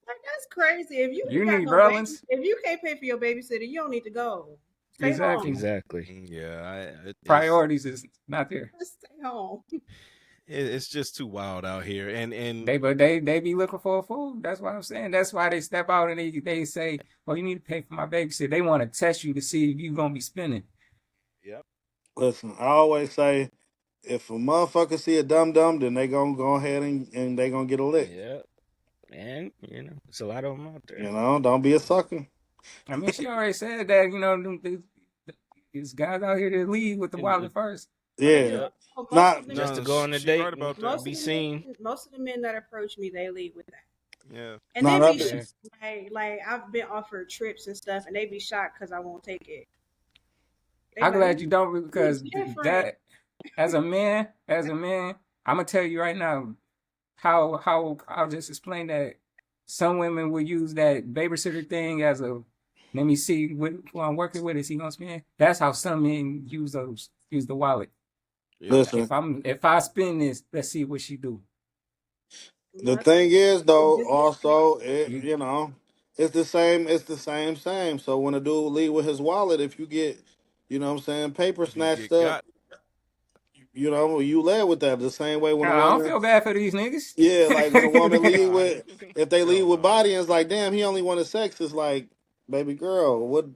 Speaker 5: Like,
Speaker 1: that's crazy. If you
Speaker 5: you
Speaker 1: ain't got
Speaker 5: need
Speaker 1: no baby,
Speaker 5: Rollins.
Speaker 1: if you can't pay for your babysitter, you don't need to go. Stay
Speaker 5: Exactly.
Speaker 1: home.
Speaker 4: Exactly.
Speaker 3: Yeah,
Speaker 5: Priorities is not there.
Speaker 1: Just stay home.
Speaker 3: it's just too wild out here, and
Speaker 5: But they be looking for a fool. That's what I'm saying. That's why they step out and they say, "Well, you need to pay for my babysitter." They want to test you to see if you gonna be spending.
Speaker 3: yep.
Speaker 2: Listen, I always say, if a motherfucker see a dum dum, then they gonna go ahead and they gonna get a lick.
Speaker 4: Yeah. And it's a lot of them out there.
Speaker 2: You know, don't be a sucker.
Speaker 5: I mean, she already said that. These guys out here that lead with the wallet first.
Speaker 2: Yeah,
Speaker 4: Yep.
Speaker 1: Most
Speaker 2: not
Speaker 1: of the
Speaker 4: Just
Speaker 1: men,
Speaker 4: to go on a
Speaker 3: she
Speaker 4: date
Speaker 3: right about
Speaker 4: and
Speaker 3: that.
Speaker 1: most
Speaker 4: be
Speaker 1: of the
Speaker 4: seen.
Speaker 1: men, most of the men that approach me, they lead with that.
Speaker 3: Yeah.
Speaker 1: And
Speaker 2: not
Speaker 1: they
Speaker 2: up
Speaker 1: be
Speaker 2: there.
Speaker 1: like I've been offered trips and stuff, and they be shocked because I won't take it. They
Speaker 5: I'm
Speaker 1: like,
Speaker 5: glad you don't because
Speaker 1: "You different."
Speaker 5: that as a man, I'm gonna tell you right now how I'll just explain that some women will use that babysitter thing as a let me see who I'm working with. Is he gonna spend? That's how some men use the wallet.
Speaker 3: Yep.
Speaker 2: Listen,
Speaker 5: If I spend this, let's see what she do.
Speaker 2: the thing is though,
Speaker 1: Just
Speaker 2: also
Speaker 5: You,
Speaker 2: you know, it's the same. It's the same. So when a dude leave with his wallet, if you get, you know what I'm saying, paper
Speaker 3: You
Speaker 2: snatched
Speaker 3: get
Speaker 2: up,
Speaker 3: got.
Speaker 2: you know, you led with that. The same way when a
Speaker 5: I don't
Speaker 2: woman,
Speaker 5: feel bad for these niggas.
Speaker 2: yeah, like when a woman leave
Speaker 3: Nah,
Speaker 2: with, if they leave
Speaker 3: hell
Speaker 2: with
Speaker 3: no.
Speaker 2: body, and it's like, damn, he only wanted sex. It's like, baby girl, what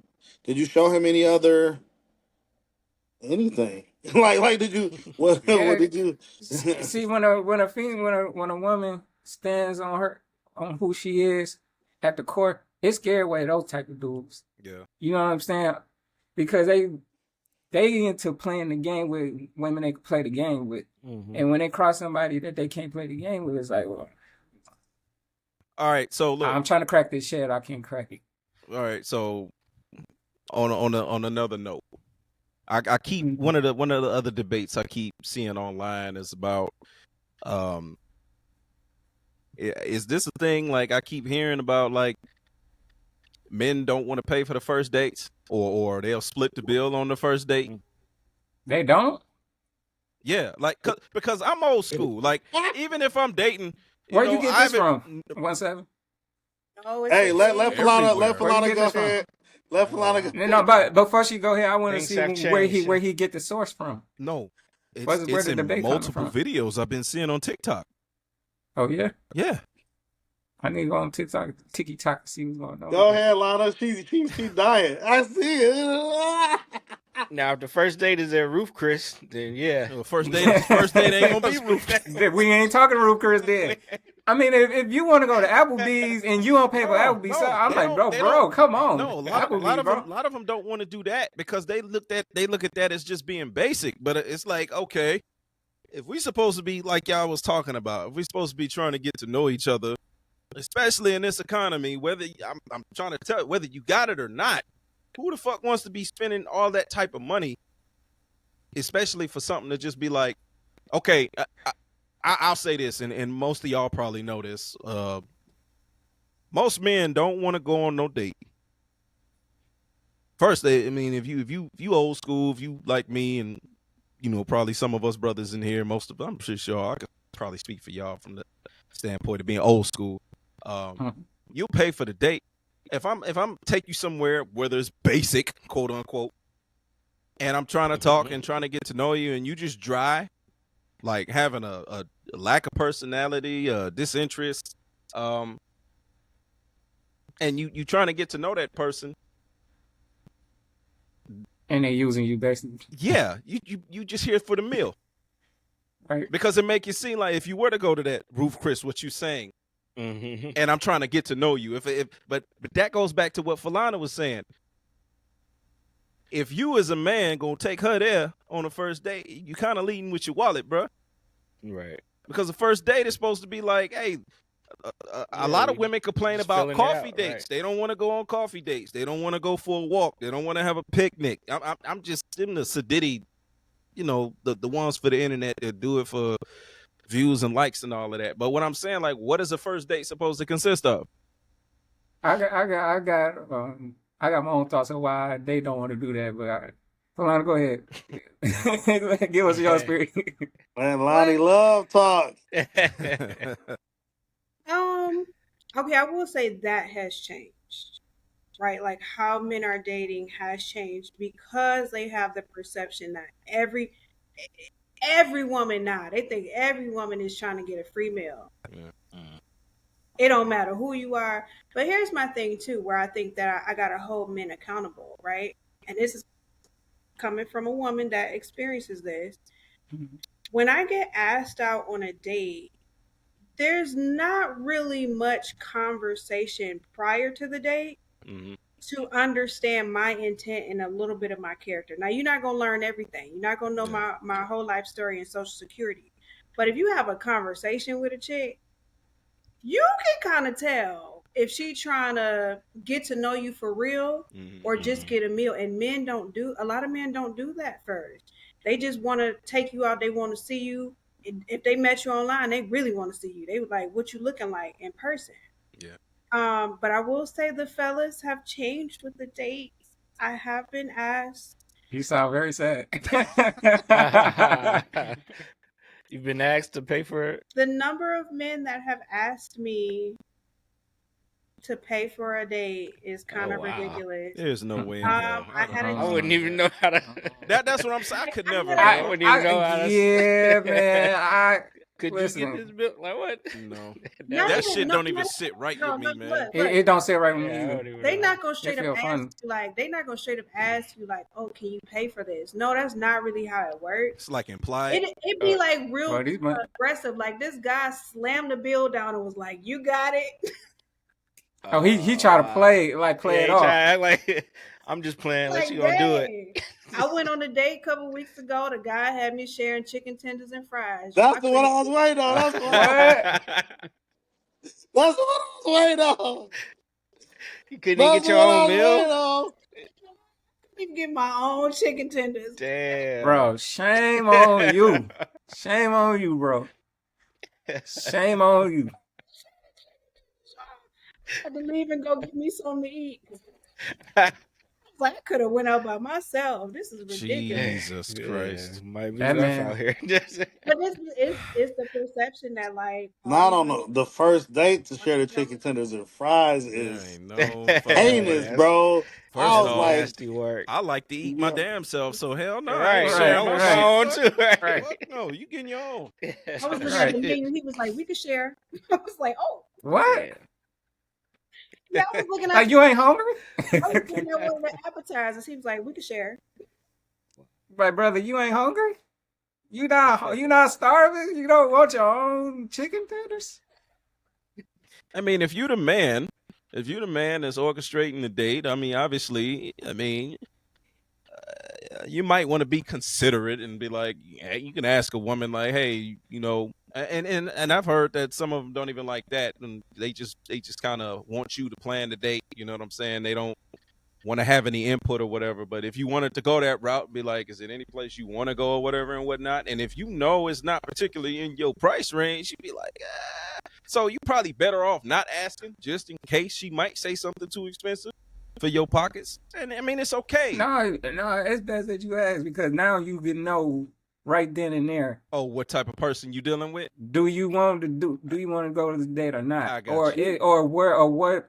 Speaker 2: did you show him any other anything? like did you what
Speaker 5: Yeah.
Speaker 2: did you?
Speaker 5: See, when a woman stands on who she is at the court, it scare away those type of dudes.
Speaker 3: Yeah.
Speaker 5: You know what I'm saying? Because they into playing the game with women they can play the game with, and when they cross somebody that they can't play the game with, it's like, well,
Speaker 3: All right. So look.
Speaker 5: I'm trying to crack this shit, I can't crack it.
Speaker 3: All right. So on another note, I keep one of the other debates I keep seeing online is about is this a thing? Like I keep hearing about like men don't want to pay for the first dates or they'll split the bill on the first date.
Speaker 5: They don't.
Speaker 3: Yeah, like because I'm old school. Like even if I'm dating,
Speaker 5: Where you get this
Speaker 3: haven't-
Speaker 5: from? 1-7.
Speaker 1: Oh, it's
Speaker 2: Hey, let
Speaker 3: Everywhere.
Speaker 2: Falana
Speaker 5: get
Speaker 2: go
Speaker 5: this from?
Speaker 2: ahead. Let Falana go.
Speaker 5: No, but before she go here, I want to
Speaker 4: Things
Speaker 5: see
Speaker 4: have
Speaker 5: where
Speaker 4: changed.
Speaker 5: he get the source from.
Speaker 3: No,
Speaker 5: Where
Speaker 3: it's
Speaker 5: the
Speaker 3: in
Speaker 5: debate coming
Speaker 3: multiple
Speaker 5: from?
Speaker 3: videos I've been seeing on TikTok.
Speaker 5: Oh yeah,
Speaker 3: Yeah,
Speaker 5: I need to go on TikTok, TikTok, see what's going on.
Speaker 2: Go ahead, Lana. She dying. I see it.
Speaker 4: Now, if the first date is at Roof Chris, then yeah.
Speaker 3: Well, first date ain't gonna be roofed.
Speaker 5: We ain't talking Roof Chris then. I mean, if you want to go to Applebee's and you don't pay for Applebee's, so I'm like, bro, come on.
Speaker 3: No, a
Speaker 5: Applebee's,
Speaker 3: lot of them don't want to do that because they look at that as just being basic. But it's like, okay, if we supposed to be like y'all was talking about, if we supposed to be trying to get to know each other, especially in this economy, whether I'm trying to tell whether you got it or not, who the fuck wants to be spending all that type of money, especially for something to just be like, okay, I'll say this, and most of y'all probably know this. Most men don't want to go on no date. First, if you old school, if you like me, and probably some of us brothers in here, I'm pretty sure I could probably speak for y'all from the standpoint of being old school. You'll pay for the date. If I'm take you somewhere, whether it's basic, quote unquote, and I'm trying to talk and trying to get to know you, and you just dry, like having a lack of personality, disinterest, and you trying to get to know that person,
Speaker 5: and they using you basically.
Speaker 3: yeah, you just here for the meal.
Speaker 5: Right.
Speaker 3: Because it make you seem like if you were to go to that roof, Chris, what you saying,
Speaker 4: Mm-hmm.
Speaker 3: and I'm trying to get to know you. But that goes back to what Falana was saying. If you as a man gonna take her there on the first date, you kind of leading with your wallet, bro.
Speaker 4: Right.
Speaker 3: Because the first date is supposed to be like, hey, a lot of women complain
Speaker 4: just
Speaker 3: about
Speaker 4: filling it
Speaker 3: coffee
Speaker 4: out,
Speaker 3: dates.
Speaker 4: right.
Speaker 3: They don't want to go on coffee dates. They don't want to go for a walk. They don't want to have a picnic. I'm just them the sadiddy, the ones for the internet that do it for views and likes and all of that. But what I'm saying, like, what is a first date supposed to consist of?
Speaker 5: I got my own thoughts on why they don't want to do that. But Falana, go ahead. Give us your spirit.
Speaker 2: Man, Lonnie love talk.
Speaker 1: Okay, I will say that has changed, right? Like how men are dating has changed because they have the perception that every woman now, they think every woman is trying to get a free meal.
Speaker 3: Yeah.
Speaker 1: It don't matter who you are. But here's my thing too, where I think that I gotta hold men accountable, right? And this is coming from a woman that experiences this. When I get asked out on a date, there's not really much conversation prior to the date
Speaker 3: Mm-hmm.
Speaker 1: to understand my intent and a little bit of my character. Now, you're not going to learn everything. You're not going to know
Speaker 3: Yeah.
Speaker 1: my whole life story and social security. But if you have a conversation with a chick, you can kind of tell if she trying to get to know you for real or just get a meal. And a lot of men don't do that first. They just want to take you out. They want to see you. If they met you online, they really want to see you. They like what you looking like in person.
Speaker 3: Yeah.
Speaker 1: But I will say the fellas have changed with the dates. I have been asked.
Speaker 5: You sound very sad.
Speaker 4: You've been asked to pay for it?
Speaker 1: The number of men that have asked me to pay for a date is kind of ridiculous.
Speaker 3: There's no way in hell.
Speaker 4: I wouldn't even know how to.
Speaker 3: That's what I'm saying. I could never.
Speaker 4: I wouldn't even know how to.
Speaker 5: Yeah, man.
Speaker 4: Could you get this bill? Like what?
Speaker 3: No.
Speaker 1: Not
Speaker 3: That
Speaker 1: even-
Speaker 3: shit
Speaker 1: no,
Speaker 3: don't
Speaker 1: no,
Speaker 3: even
Speaker 1: no,
Speaker 3: sit right
Speaker 1: no,
Speaker 3: with me,
Speaker 1: look,
Speaker 3: man.
Speaker 1: look.
Speaker 5: It don't sit right with me
Speaker 4: Yeah, I
Speaker 5: either.
Speaker 4: don't even
Speaker 1: They
Speaker 4: know.
Speaker 1: not gonna straight
Speaker 5: They feel
Speaker 1: up ask
Speaker 5: fun.
Speaker 1: you like they not gonna straight up ask you like, oh, can you pay for this? No, that's not really how it works.
Speaker 3: It's like implied.
Speaker 1: It be like real
Speaker 5: Well, these mon-
Speaker 1: aggressive. Like this guy slammed the bill down and was like, "You got it."
Speaker 5: Oh, he tried to play it off.
Speaker 4: Try to act like I'm just playing. Unless
Speaker 1: Like,
Speaker 4: you gonna do it.
Speaker 1: dang. I went on a date a couple weeks ago. The guy had me sharing chicken tenders and fries.
Speaker 2: That's the one I was waiting on. That's what I was waiting on.
Speaker 4: You couldn't even get your own meal.
Speaker 1: You get my own chicken tenders.
Speaker 4: Damn,
Speaker 5: Bro, shame on you. Shame on you, bro. Shame on you.
Speaker 1: I had to leave and go get me something to eat. I was like, I could have went out by myself. This is ridiculous.
Speaker 3: Jesus Christ.
Speaker 4: Might be
Speaker 5: That
Speaker 4: rough
Speaker 5: man-
Speaker 4: out here.
Speaker 1: But it's the perception that like
Speaker 2: Not on the first date to share the chicken tenders and fries
Speaker 3: There
Speaker 2: is
Speaker 3: ain't no fucking
Speaker 2: heinous,
Speaker 3: way.
Speaker 2: bro.
Speaker 3: First
Speaker 2: I was
Speaker 3: off,
Speaker 2: like,
Speaker 4: nasty work.
Speaker 3: I like to eat my damn self, so hell no. I
Speaker 4: Right,
Speaker 3: ain't sharing
Speaker 5: right,
Speaker 3: my
Speaker 5: right.
Speaker 3: own
Speaker 4: Own too, right.
Speaker 5: Right.
Speaker 3: Fuck no, you getting your own.
Speaker 1: I was looking at
Speaker 5: Right.
Speaker 1: the menu. He was like, "We could share." I was like, "Oh,
Speaker 5: What?
Speaker 1: yeah." I was looking at.
Speaker 5: Like you ain't hungry?
Speaker 1: I was looking at one of the appetizers. He was like, "We could share."
Speaker 5: But brother, you ain't hungry? You not starving? You don't want your own chicken tenders?
Speaker 3: I mean, if you the man that's orchestrating the date, I mean, obviously, you might want to be considerate and be like, yeah, you can ask a woman like, hey, and I've heard that some of them don't even like that, and they just kind of want you to plan the date. You know what I'm saying? They don't want to have any input or whatever. But if you wanted to go that route, be like, is it any place you want to go or whatever and whatnot? And if you know it's not particularly in your price range, you'd be like, So you probably better off not asking just in case she might say something too expensive for your pockets. And I mean, it's okay.
Speaker 5: No, it's best that you ask because now you can know right then and there.
Speaker 3: Oh, what type of person you dealing with?
Speaker 5: Do you want to go to the date or not?
Speaker 3: I got you.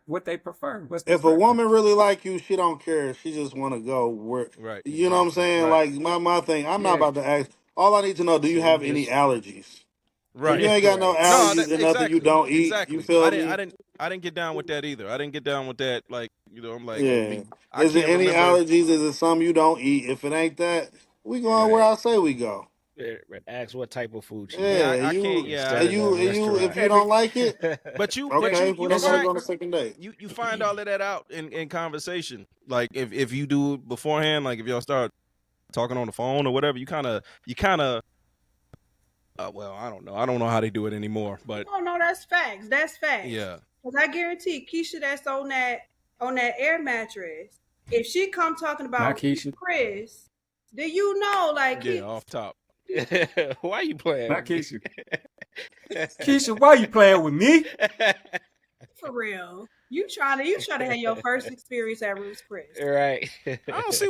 Speaker 5: What they prefer? What's the
Speaker 2: if a
Speaker 5: preference?
Speaker 2: woman really like you, she don't care. She just want to go where.
Speaker 3: Right.
Speaker 2: You know what I'm saying?
Speaker 5: Right.
Speaker 2: Like my thing. I'm not
Speaker 5: Yeah.
Speaker 2: about to ask. All I need to know: do you
Speaker 4: So
Speaker 2: have
Speaker 4: you
Speaker 2: any
Speaker 4: just-
Speaker 2: allergies?
Speaker 3: Right.
Speaker 2: If you ain't got no allergies and nothing you don't eat,
Speaker 3: exactly.
Speaker 2: you feel me?
Speaker 3: I didn't get down with that either. I didn't get down with that. Like, I'm like,
Speaker 2: Yeah.
Speaker 3: I
Speaker 2: Is there
Speaker 3: can't
Speaker 2: any
Speaker 3: remember.
Speaker 2: allergies? Is it something you don't eat? If it ain't that, we going
Speaker 3: Right.
Speaker 2: where I say we go.
Speaker 4: Ask what type of food she
Speaker 3: Yeah,
Speaker 4: like.
Speaker 2: Yeah,
Speaker 3: I can't.
Speaker 2: you,
Speaker 3: Yeah,
Speaker 4: Instead of the
Speaker 2: if
Speaker 4: restaurant.
Speaker 2: you don't like it,
Speaker 3: but
Speaker 2: okay,
Speaker 3: you
Speaker 2: we're not gonna
Speaker 3: find
Speaker 2: go on a second date.
Speaker 3: you find all of that out in conversation. Like if you do it beforehand, like if y'all start talking on the phone or whatever, you kind of well, I don't know how they do it anymore, but
Speaker 1: No, that's facts. That's facts.
Speaker 3: yeah,
Speaker 1: Because I guarantee Keisha that's on that air mattress, if she come talking
Speaker 5: Not
Speaker 1: about
Speaker 5: Keisha.
Speaker 1: Chris, do you know like
Speaker 3: yeah, off top.
Speaker 4: Why you playing
Speaker 5: Not
Speaker 4: with me?
Speaker 5: Keisha. Keisha, why you playing with me?
Speaker 1: for real? You trying to have your first experience at Ruth's Chris.
Speaker 4: Right.
Speaker 3: I don't see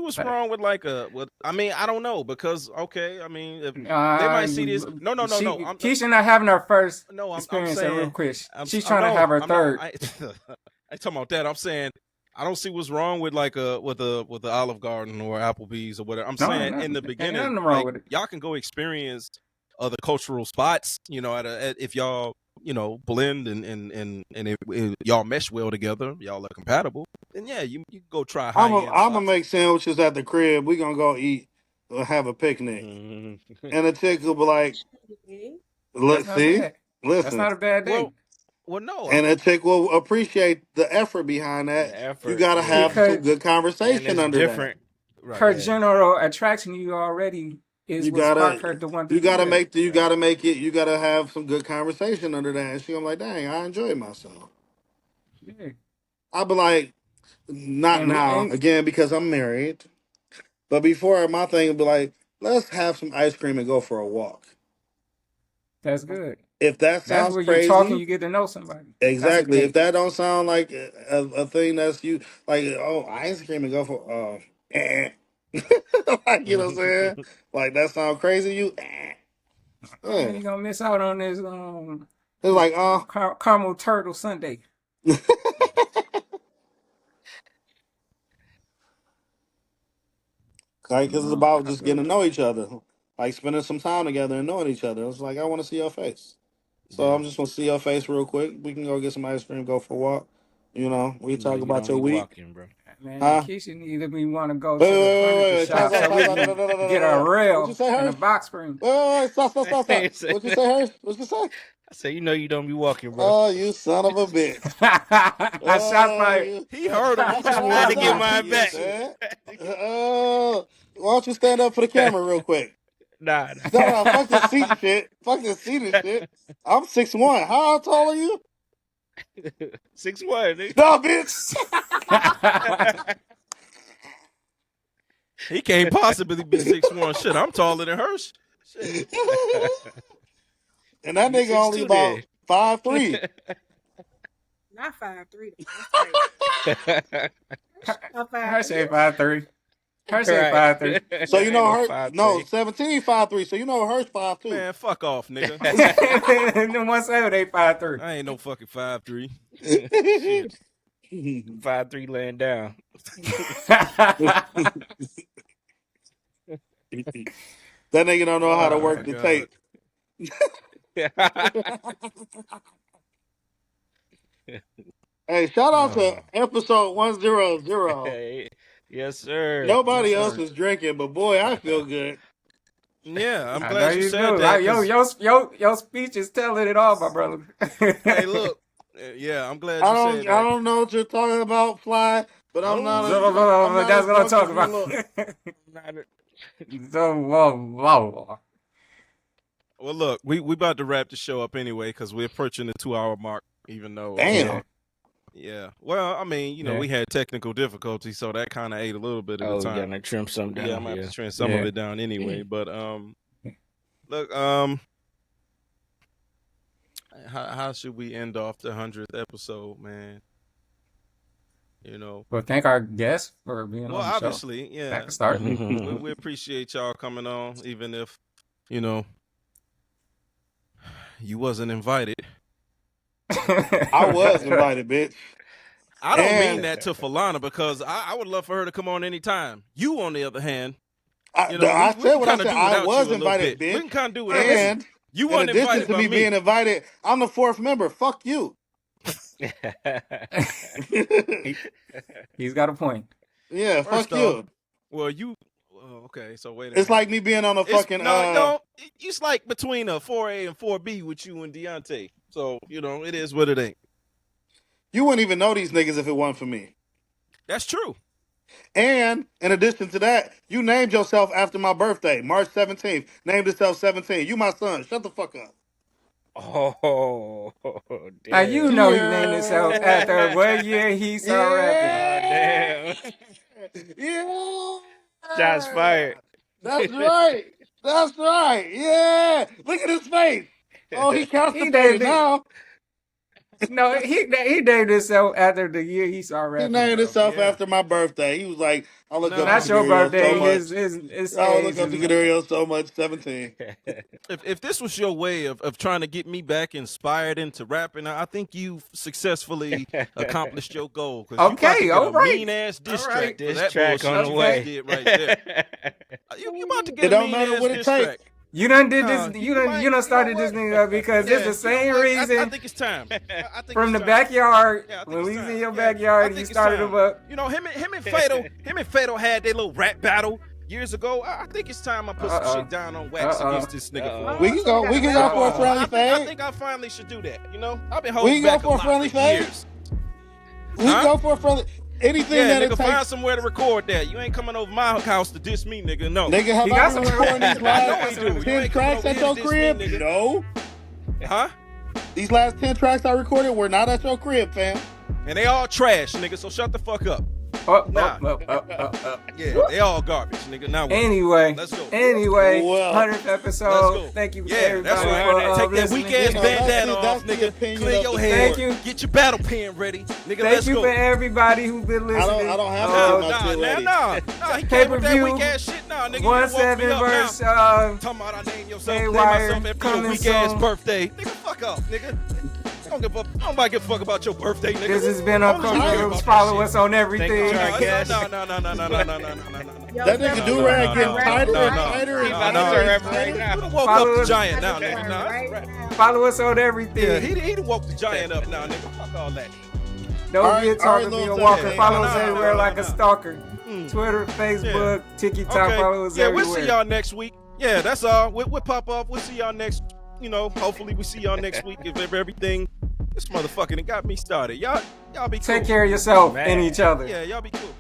Speaker 3: what's wrong with like I mean, I don't know because okay, I mean, if they might see this. No.
Speaker 5: Keisha not having her first
Speaker 3: I'm
Speaker 5: experience at
Speaker 3: saying
Speaker 5: Real Quick. She's
Speaker 3: I
Speaker 5: trying to
Speaker 3: know,
Speaker 5: have her
Speaker 3: I'm
Speaker 5: third.
Speaker 3: Not, I ain't talking about that. I'm saying I don't see what's wrong with like with the Olive Garden or Applebee's or whatever. I'm saying in the
Speaker 5: Ain't
Speaker 3: beginning,
Speaker 5: nothing wrong
Speaker 3: like
Speaker 5: with it.
Speaker 3: y'all can go experience other cultural spots. You know, if y'all blend and y'all mesh well together, y'all are compatible. Then yeah, you can go try high end
Speaker 2: I'm gonna
Speaker 3: spots.
Speaker 2: make sandwiches at the crib. We gonna go eat or have a picnic,
Speaker 4: Mhm.
Speaker 2: and the chick will be like,
Speaker 5: That's
Speaker 2: "Look,
Speaker 5: not
Speaker 2: see,
Speaker 5: bad. That's
Speaker 2: listen,"
Speaker 5: not a bad
Speaker 3: Well,
Speaker 5: date.
Speaker 3: no,
Speaker 2: and the chick will appreciate the effort behind that.
Speaker 4: The
Speaker 2: You
Speaker 4: effort,
Speaker 2: gotta
Speaker 4: yeah.
Speaker 2: have some
Speaker 5: Because
Speaker 2: good
Speaker 4: And
Speaker 2: conversation
Speaker 4: it's
Speaker 2: under that.
Speaker 4: different.
Speaker 3: right.
Speaker 5: her
Speaker 4: Yeah.
Speaker 5: general attraction to you already is
Speaker 2: You
Speaker 5: what sparked
Speaker 2: gotta
Speaker 5: her to want to
Speaker 2: you
Speaker 5: do
Speaker 2: gotta
Speaker 5: that.
Speaker 2: make the, you
Speaker 4: Right.
Speaker 2: gotta make it. You gotta have some good conversation under that. And she gonna be like, "Dang, I enjoy myself."
Speaker 5: Yeah.
Speaker 2: I'll be like, "Not now,
Speaker 5: And
Speaker 2: again because I'm married." But before my thing would be like, "Let's have some ice cream and go for a walk."
Speaker 5: that's good.
Speaker 2: If that
Speaker 5: That's
Speaker 2: sounds
Speaker 5: where you talk and
Speaker 2: crazy,
Speaker 5: you get to know somebody. That's a
Speaker 2: exactly. If
Speaker 5: date.
Speaker 2: that don't sound like a thing that's you like, oh, ice cream and go for like you know what I'm saying? Like that sound crazy to you?
Speaker 5: Oh,
Speaker 2: Yeah.
Speaker 5: you gonna miss out on this
Speaker 2: It's like
Speaker 5: caramel turtle sundae.
Speaker 2: like because it's
Speaker 5: No,
Speaker 2: about
Speaker 5: I
Speaker 2: just
Speaker 5: feel
Speaker 2: getting to
Speaker 5: that.
Speaker 2: know each other, like spending some time together and knowing each other. It's like I want to see your face, so
Speaker 3: Yeah.
Speaker 2: I'm just gonna see your face real quick. We can go get some ice cream, go for a walk. We
Speaker 4: No,
Speaker 2: talk
Speaker 4: you
Speaker 2: about
Speaker 4: don't
Speaker 2: your
Speaker 4: be
Speaker 2: week,
Speaker 4: walking, bro.
Speaker 5: Man,
Speaker 2: huh?
Speaker 5: Keisha needed me want to go
Speaker 2: Wait,
Speaker 5: to the
Speaker 2: wait, wait,
Speaker 5: furniture
Speaker 2: wait, wait. Time
Speaker 5: shop
Speaker 2: out,
Speaker 5: so
Speaker 2: time
Speaker 5: we
Speaker 2: out. No, no,
Speaker 5: can
Speaker 2: no, no, no,
Speaker 5: get
Speaker 2: no,
Speaker 5: a
Speaker 2: no. What you
Speaker 5: rail
Speaker 2: say,
Speaker 5: and a
Speaker 2: Hirsch?
Speaker 5: box spring.
Speaker 2: Wait, wait, wait. Stop, stop,
Speaker 4: I
Speaker 2: stop, stop.
Speaker 4: ain't say
Speaker 2: What you
Speaker 4: that.
Speaker 2: say, Hirsch? What you say?
Speaker 4: I say, you don't be walking, bro.
Speaker 2: Oh, you son of a bitch.
Speaker 5: Shots
Speaker 2: Oh,
Speaker 5: fired.
Speaker 2: you.
Speaker 3: He heard him. He just
Speaker 4: Had
Speaker 3: wanted
Speaker 4: to
Speaker 3: to
Speaker 4: get
Speaker 3: go
Speaker 4: mine
Speaker 3: repeat that
Speaker 4: back.
Speaker 3: shit.
Speaker 2: Eh? Why don't you stand up for the camera real quick?
Speaker 4: Nah.
Speaker 2: No, no, fuck this seat shit. Fuck this seat and shit. I'm 6'1". How tall are you?
Speaker 4: 6'1", nigga.
Speaker 2: No, bitch.
Speaker 3: He can't possibly be 6'1". Shit, I'm taller than Hirsch. Shit.
Speaker 2: And that
Speaker 4: You
Speaker 2: nigga only
Speaker 4: 6'2"
Speaker 2: about 5'3".
Speaker 1: Not 5'3" though. That's crazy.
Speaker 4: then.
Speaker 1: Not
Speaker 5: Her
Speaker 1: 5'3".
Speaker 5: say 5'3". Her say
Speaker 4: Right.
Speaker 5: 5'3".
Speaker 2: So
Speaker 4: I ain't no
Speaker 2: her no
Speaker 4: 5'3".
Speaker 2: 17 5'3". So her's 5'2".
Speaker 3: Man, fuck off, nigga.
Speaker 5: Then one say they 5'3".
Speaker 3: I ain't no fucking 5'3". Shit.
Speaker 4: 5'3" laying down.
Speaker 2: That nigga don't know how to
Speaker 3: Oh my
Speaker 2: work the
Speaker 3: god.
Speaker 2: tape. Hey, shout out to
Speaker 3: Oh.
Speaker 2: episode 100.
Speaker 4: Hey, yes, sir.
Speaker 5: Yes,
Speaker 2: Nobody else
Speaker 5: sir.
Speaker 2: is drinking, but boy, I feel good.
Speaker 3: Yeah, I'm
Speaker 5: I know
Speaker 3: glad you
Speaker 5: you
Speaker 3: said
Speaker 5: do.
Speaker 3: that because
Speaker 5: Your speech is telling it all, my brother.
Speaker 3: hey, look, yeah, I'm glad
Speaker 2: I
Speaker 3: you said that.
Speaker 2: don't know what you're talking about, Fly, but I'm not
Speaker 5: That's
Speaker 2: as
Speaker 5: what I'm
Speaker 2: drunk as
Speaker 5: talking
Speaker 2: you
Speaker 5: about.
Speaker 2: look.
Speaker 3: Well, look, we about to wrap the show up anyway because we're approaching the 2 hour mark. Even though,
Speaker 2: Damn.
Speaker 3: yeah. Well, I mean,
Speaker 5: Yeah.
Speaker 3: we had technical difficulties, so that kind of ate a little bit of the
Speaker 4: Oh, you
Speaker 3: time.
Speaker 4: gotta trim something down.
Speaker 3: Yeah, I'm gonna have
Speaker 4: Yeah.
Speaker 3: to trim some of
Speaker 5: Yeah.
Speaker 3: it down anyway. But look, how should we end off the 100th episode, man?
Speaker 5: Well, thank our guests for being
Speaker 3: Well,
Speaker 5: on the show.
Speaker 3: obviously, yeah.
Speaker 5: That can start.
Speaker 3: We appreciate y'all coming on, even if you wasn't invited.
Speaker 2: I was invited, bitch.
Speaker 3: I don't mean
Speaker 2: And
Speaker 3: that to Falana because I would love for her to come on anytime. You, on the other hand,
Speaker 2: I
Speaker 3: we
Speaker 2: said
Speaker 3: can
Speaker 2: what I
Speaker 3: kind of
Speaker 2: said.
Speaker 3: do
Speaker 2: I
Speaker 3: without you
Speaker 2: was
Speaker 3: a little
Speaker 2: invited,
Speaker 3: bit. We
Speaker 2: bitch.
Speaker 3: can kind of do without you.
Speaker 2: And
Speaker 3: You
Speaker 2: in
Speaker 3: weren't
Speaker 2: addition
Speaker 3: invited
Speaker 2: to
Speaker 3: by
Speaker 2: me
Speaker 3: me.
Speaker 2: being invited, I'm the fourth member. Fuck you.
Speaker 5: He's got a point.
Speaker 2: Yeah,
Speaker 3: First
Speaker 2: fuck
Speaker 3: off,
Speaker 2: you.
Speaker 3: well, Oh, okay. So wait a
Speaker 2: It's
Speaker 3: minute.
Speaker 2: like me being on a
Speaker 3: It's,
Speaker 2: fucking
Speaker 3: no. It's like between a 4A and 4B with you and Deontay. So it is what it ain't.
Speaker 2: You wouldn't even know these niggas if it wasn't for me.
Speaker 3: That's true.
Speaker 2: And in addition to that, you named yourself after my birthday, March 17th. Named yourself 17. You my son. Shut the fuck up.
Speaker 4: Oh,
Speaker 5: Now
Speaker 4: damn.
Speaker 5: you know he named himself after what year he started rapping.
Speaker 4: Oh, damn.
Speaker 2: Yeah.
Speaker 4: Shots fired.
Speaker 2: That's right. That's right. Yeah. Look at his face. Oh, he
Speaker 5: He
Speaker 2: constipated
Speaker 5: named it.
Speaker 2: now.
Speaker 5: No, he named himself after the year he started
Speaker 2: He
Speaker 5: rapping.
Speaker 2: named
Speaker 5: Bro.
Speaker 2: himself
Speaker 3: Yeah.
Speaker 2: after my birthday. He was like, I look
Speaker 3: No.
Speaker 2: up
Speaker 5: Not
Speaker 2: to
Speaker 5: your
Speaker 2: Corderio so
Speaker 5: birthday.
Speaker 2: much.
Speaker 5: His
Speaker 2: I
Speaker 5: age
Speaker 2: look up to
Speaker 5: is.
Speaker 2: Corderio so much. 17.
Speaker 3: If this was your way of trying to get me back inspired into rapping, I think you've successfully accomplished your goal. Because you about to
Speaker 5: Okay,
Speaker 3: get
Speaker 5: all
Speaker 3: a
Speaker 5: right.
Speaker 3: mean ass diss
Speaker 5: All
Speaker 3: track
Speaker 5: right.
Speaker 3: for
Speaker 4: This
Speaker 3: that
Speaker 4: track
Speaker 3: bullshit
Speaker 4: on the
Speaker 3: you
Speaker 4: way.
Speaker 3: just did right there. You about to
Speaker 2: It
Speaker 3: get a
Speaker 2: don't
Speaker 3: mean
Speaker 2: matter
Speaker 3: ass
Speaker 2: what it
Speaker 3: diss
Speaker 2: takes.
Speaker 3: track.
Speaker 5: You done did
Speaker 3: Nah,
Speaker 5: this.
Speaker 3: you
Speaker 5: You done
Speaker 3: might-
Speaker 5: you done started
Speaker 3: know
Speaker 5: this
Speaker 3: what?
Speaker 5: thing up because
Speaker 3: Yeah,
Speaker 5: it's the
Speaker 3: you know
Speaker 5: same
Speaker 3: what?
Speaker 5: reason.
Speaker 3: I think it's time. I think
Speaker 5: From
Speaker 3: it's
Speaker 5: the
Speaker 3: time.
Speaker 5: backyard,
Speaker 3: Yeah, I think
Speaker 5: when
Speaker 3: it's
Speaker 5: we was
Speaker 3: time.
Speaker 5: in your
Speaker 3: Yeah, I
Speaker 5: backyard,
Speaker 3: think
Speaker 5: you
Speaker 3: it's
Speaker 5: started
Speaker 3: time.
Speaker 5: them up.
Speaker 3: Him and Fatal had their little rap battle years ago. I think it's time I put some shit down on wax against this nigga.
Speaker 4: Uh-oh.
Speaker 3: For
Speaker 2: We can go. We can go for a friendly
Speaker 3: I
Speaker 2: fade.
Speaker 3: think I finally should do that. I've been
Speaker 2: We
Speaker 3: holding
Speaker 2: can go
Speaker 3: back
Speaker 2: for
Speaker 3: a
Speaker 2: a
Speaker 3: lot
Speaker 2: friendly
Speaker 3: for
Speaker 2: fade.
Speaker 3: years.
Speaker 2: We can go for a friendly. Anything
Speaker 3: Yeah,
Speaker 2: that
Speaker 3: nigga,
Speaker 2: it
Speaker 3: find
Speaker 2: takes.
Speaker 3: somewhere to record that. You ain't coming over my house to diss me, nigga. No.
Speaker 2: Nigga, have
Speaker 5: He
Speaker 2: I
Speaker 5: got
Speaker 2: been
Speaker 5: some-
Speaker 2: recording these
Speaker 3: I know
Speaker 2: last
Speaker 3: he do. You
Speaker 2: 10
Speaker 3: ain't coming
Speaker 2: tracks
Speaker 3: over
Speaker 2: at
Speaker 3: here
Speaker 2: your
Speaker 3: to diss me,
Speaker 2: crib?
Speaker 3: nigga.
Speaker 2: No.
Speaker 3: Huh?
Speaker 2: These last 10 tracks I recorded were not at your crib, fam.
Speaker 3: And they all trash, nigga. So shut the fuck up. Nah. Yeah, they all garbage, nigga. Now what?
Speaker 5: Anyway,
Speaker 3: Let's go.
Speaker 2: Well,
Speaker 5: 100th
Speaker 3: Let's
Speaker 5: episode.
Speaker 3: go.
Speaker 5: Thank you,
Speaker 3: Yeah,
Speaker 5: everybody,
Speaker 3: that's right.
Speaker 5: for
Speaker 3: Take that
Speaker 5: listening.
Speaker 3: weak ass
Speaker 2: You know,
Speaker 3: bandana
Speaker 2: that's
Speaker 3: off,
Speaker 2: the
Speaker 3: nigga.
Speaker 2: opinion
Speaker 3: Clear
Speaker 2: of
Speaker 3: your
Speaker 2: the
Speaker 3: head.
Speaker 5: Thank you.
Speaker 3: Get your battle pen ready, nigga.
Speaker 5: Thank
Speaker 3: Let's
Speaker 5: you
Speaker 3: go.
Speaker 5: for everybody who's been listening.
Speaker 2: I don't have
Speaker 3: Nah,
Speaker 2: to get my shit ready.
Speaker 3: nah. He came with that
Speaker 5: Pay-per-view,
Speaker 3: weak ass shit. Nah, nigga. You
Speaker 5: 1
Speaker 3: woke me
Speaker 5: 7
Speaker 3: up
Speaker 5: verse.
Speaker 3: now. Talking about I name
Speaker 5: Haywire,
Speaker 3: myself after
Speaker 5: coming
Speaker 3: your weak ass
Speaker 5: soon.
Speaker 3: birthday. Nigga, fuck off, nigga. I don't give a fuck about your birthday, nigga.
Speaker 5: This has been
Speaker 3: Only you
Speaker 5: Uncultured
Speaker 3: care
Speaker 5: Roots.
Speaker 3: about that
Speaker 5: Follow
Speaker 3: shit.
Speaker 5: us on everything.
Speaker 4: Thank you, our guest.
Speaker 3: No.
Speaker 1: Yo,
Speaker 2: That nigga
Speaker 1: Steph,
Speaker 2: do-rag
Speaker 1: you
Speaker 2: getting
Speaker 1: right
Speaker 2: tighter
Speaker 1: now,
Speaker 2: and
Speaker 1: right
Speaker 2: tighter
Speaker 1: now.
Speaker 2: and
Speaker 4: He about to
Speaker 2: tighter
Speaker 4: turn
Speaker 2: and
Speaker 4: rapper right
Speaker 2: tighter.
Speaker 4: now.
Speaker 3: You done woke
Speaker 5: Follow
Speaker 3: up the
Speaker 5: us.
Speaker 3: giant now,
Speaker 1: Right
Speaker 3: nigga. Nah,
Speaker 1: right
Speaker 3: right.
Speaker 1: now.
Speaker 5: Follow us on everything.
Speaker 3: Yeah, he done woke the giant up now, nigga. Fuck all that.
Speaker 5: Don't
Speaker 2: All right,
Speaker 5: be a
Speaker 2: all
Speaker 5: talker,
Speaker 2: right,
Speaker 5: be a
Speaker 2: little
Speaker 5: walker.
Speaker 2: Tony.
Speaker 5: Follow
Speaker 3: No,
Speaker 5: us
Speaker 3: no,
Speaker 5: everywhere
Speaker 3: no,
Speaker 5: like
Speaker 3: no.
Speaker 5: a stalker.
Speaker 3: Mm.
Speaker 5: Twitter, Facebook, TikTok.
Speaker 3: Okay.
Speaker 5: Follow us
Speaker 3: Yeah,
Speaker 5: everywhere.
Speaker 3: we'll see y'all next week. Yeah, that's all. We'll pop up. We'll see y'all next. Hopefully we see y'all next week if everything. This motherfucking got me started. Y'all be cool.
Speaker 5: Take care of yourself
Speaker 4: Man.
Speaker 5: and each other.
Speaker 3: Yeah, y'all be cool.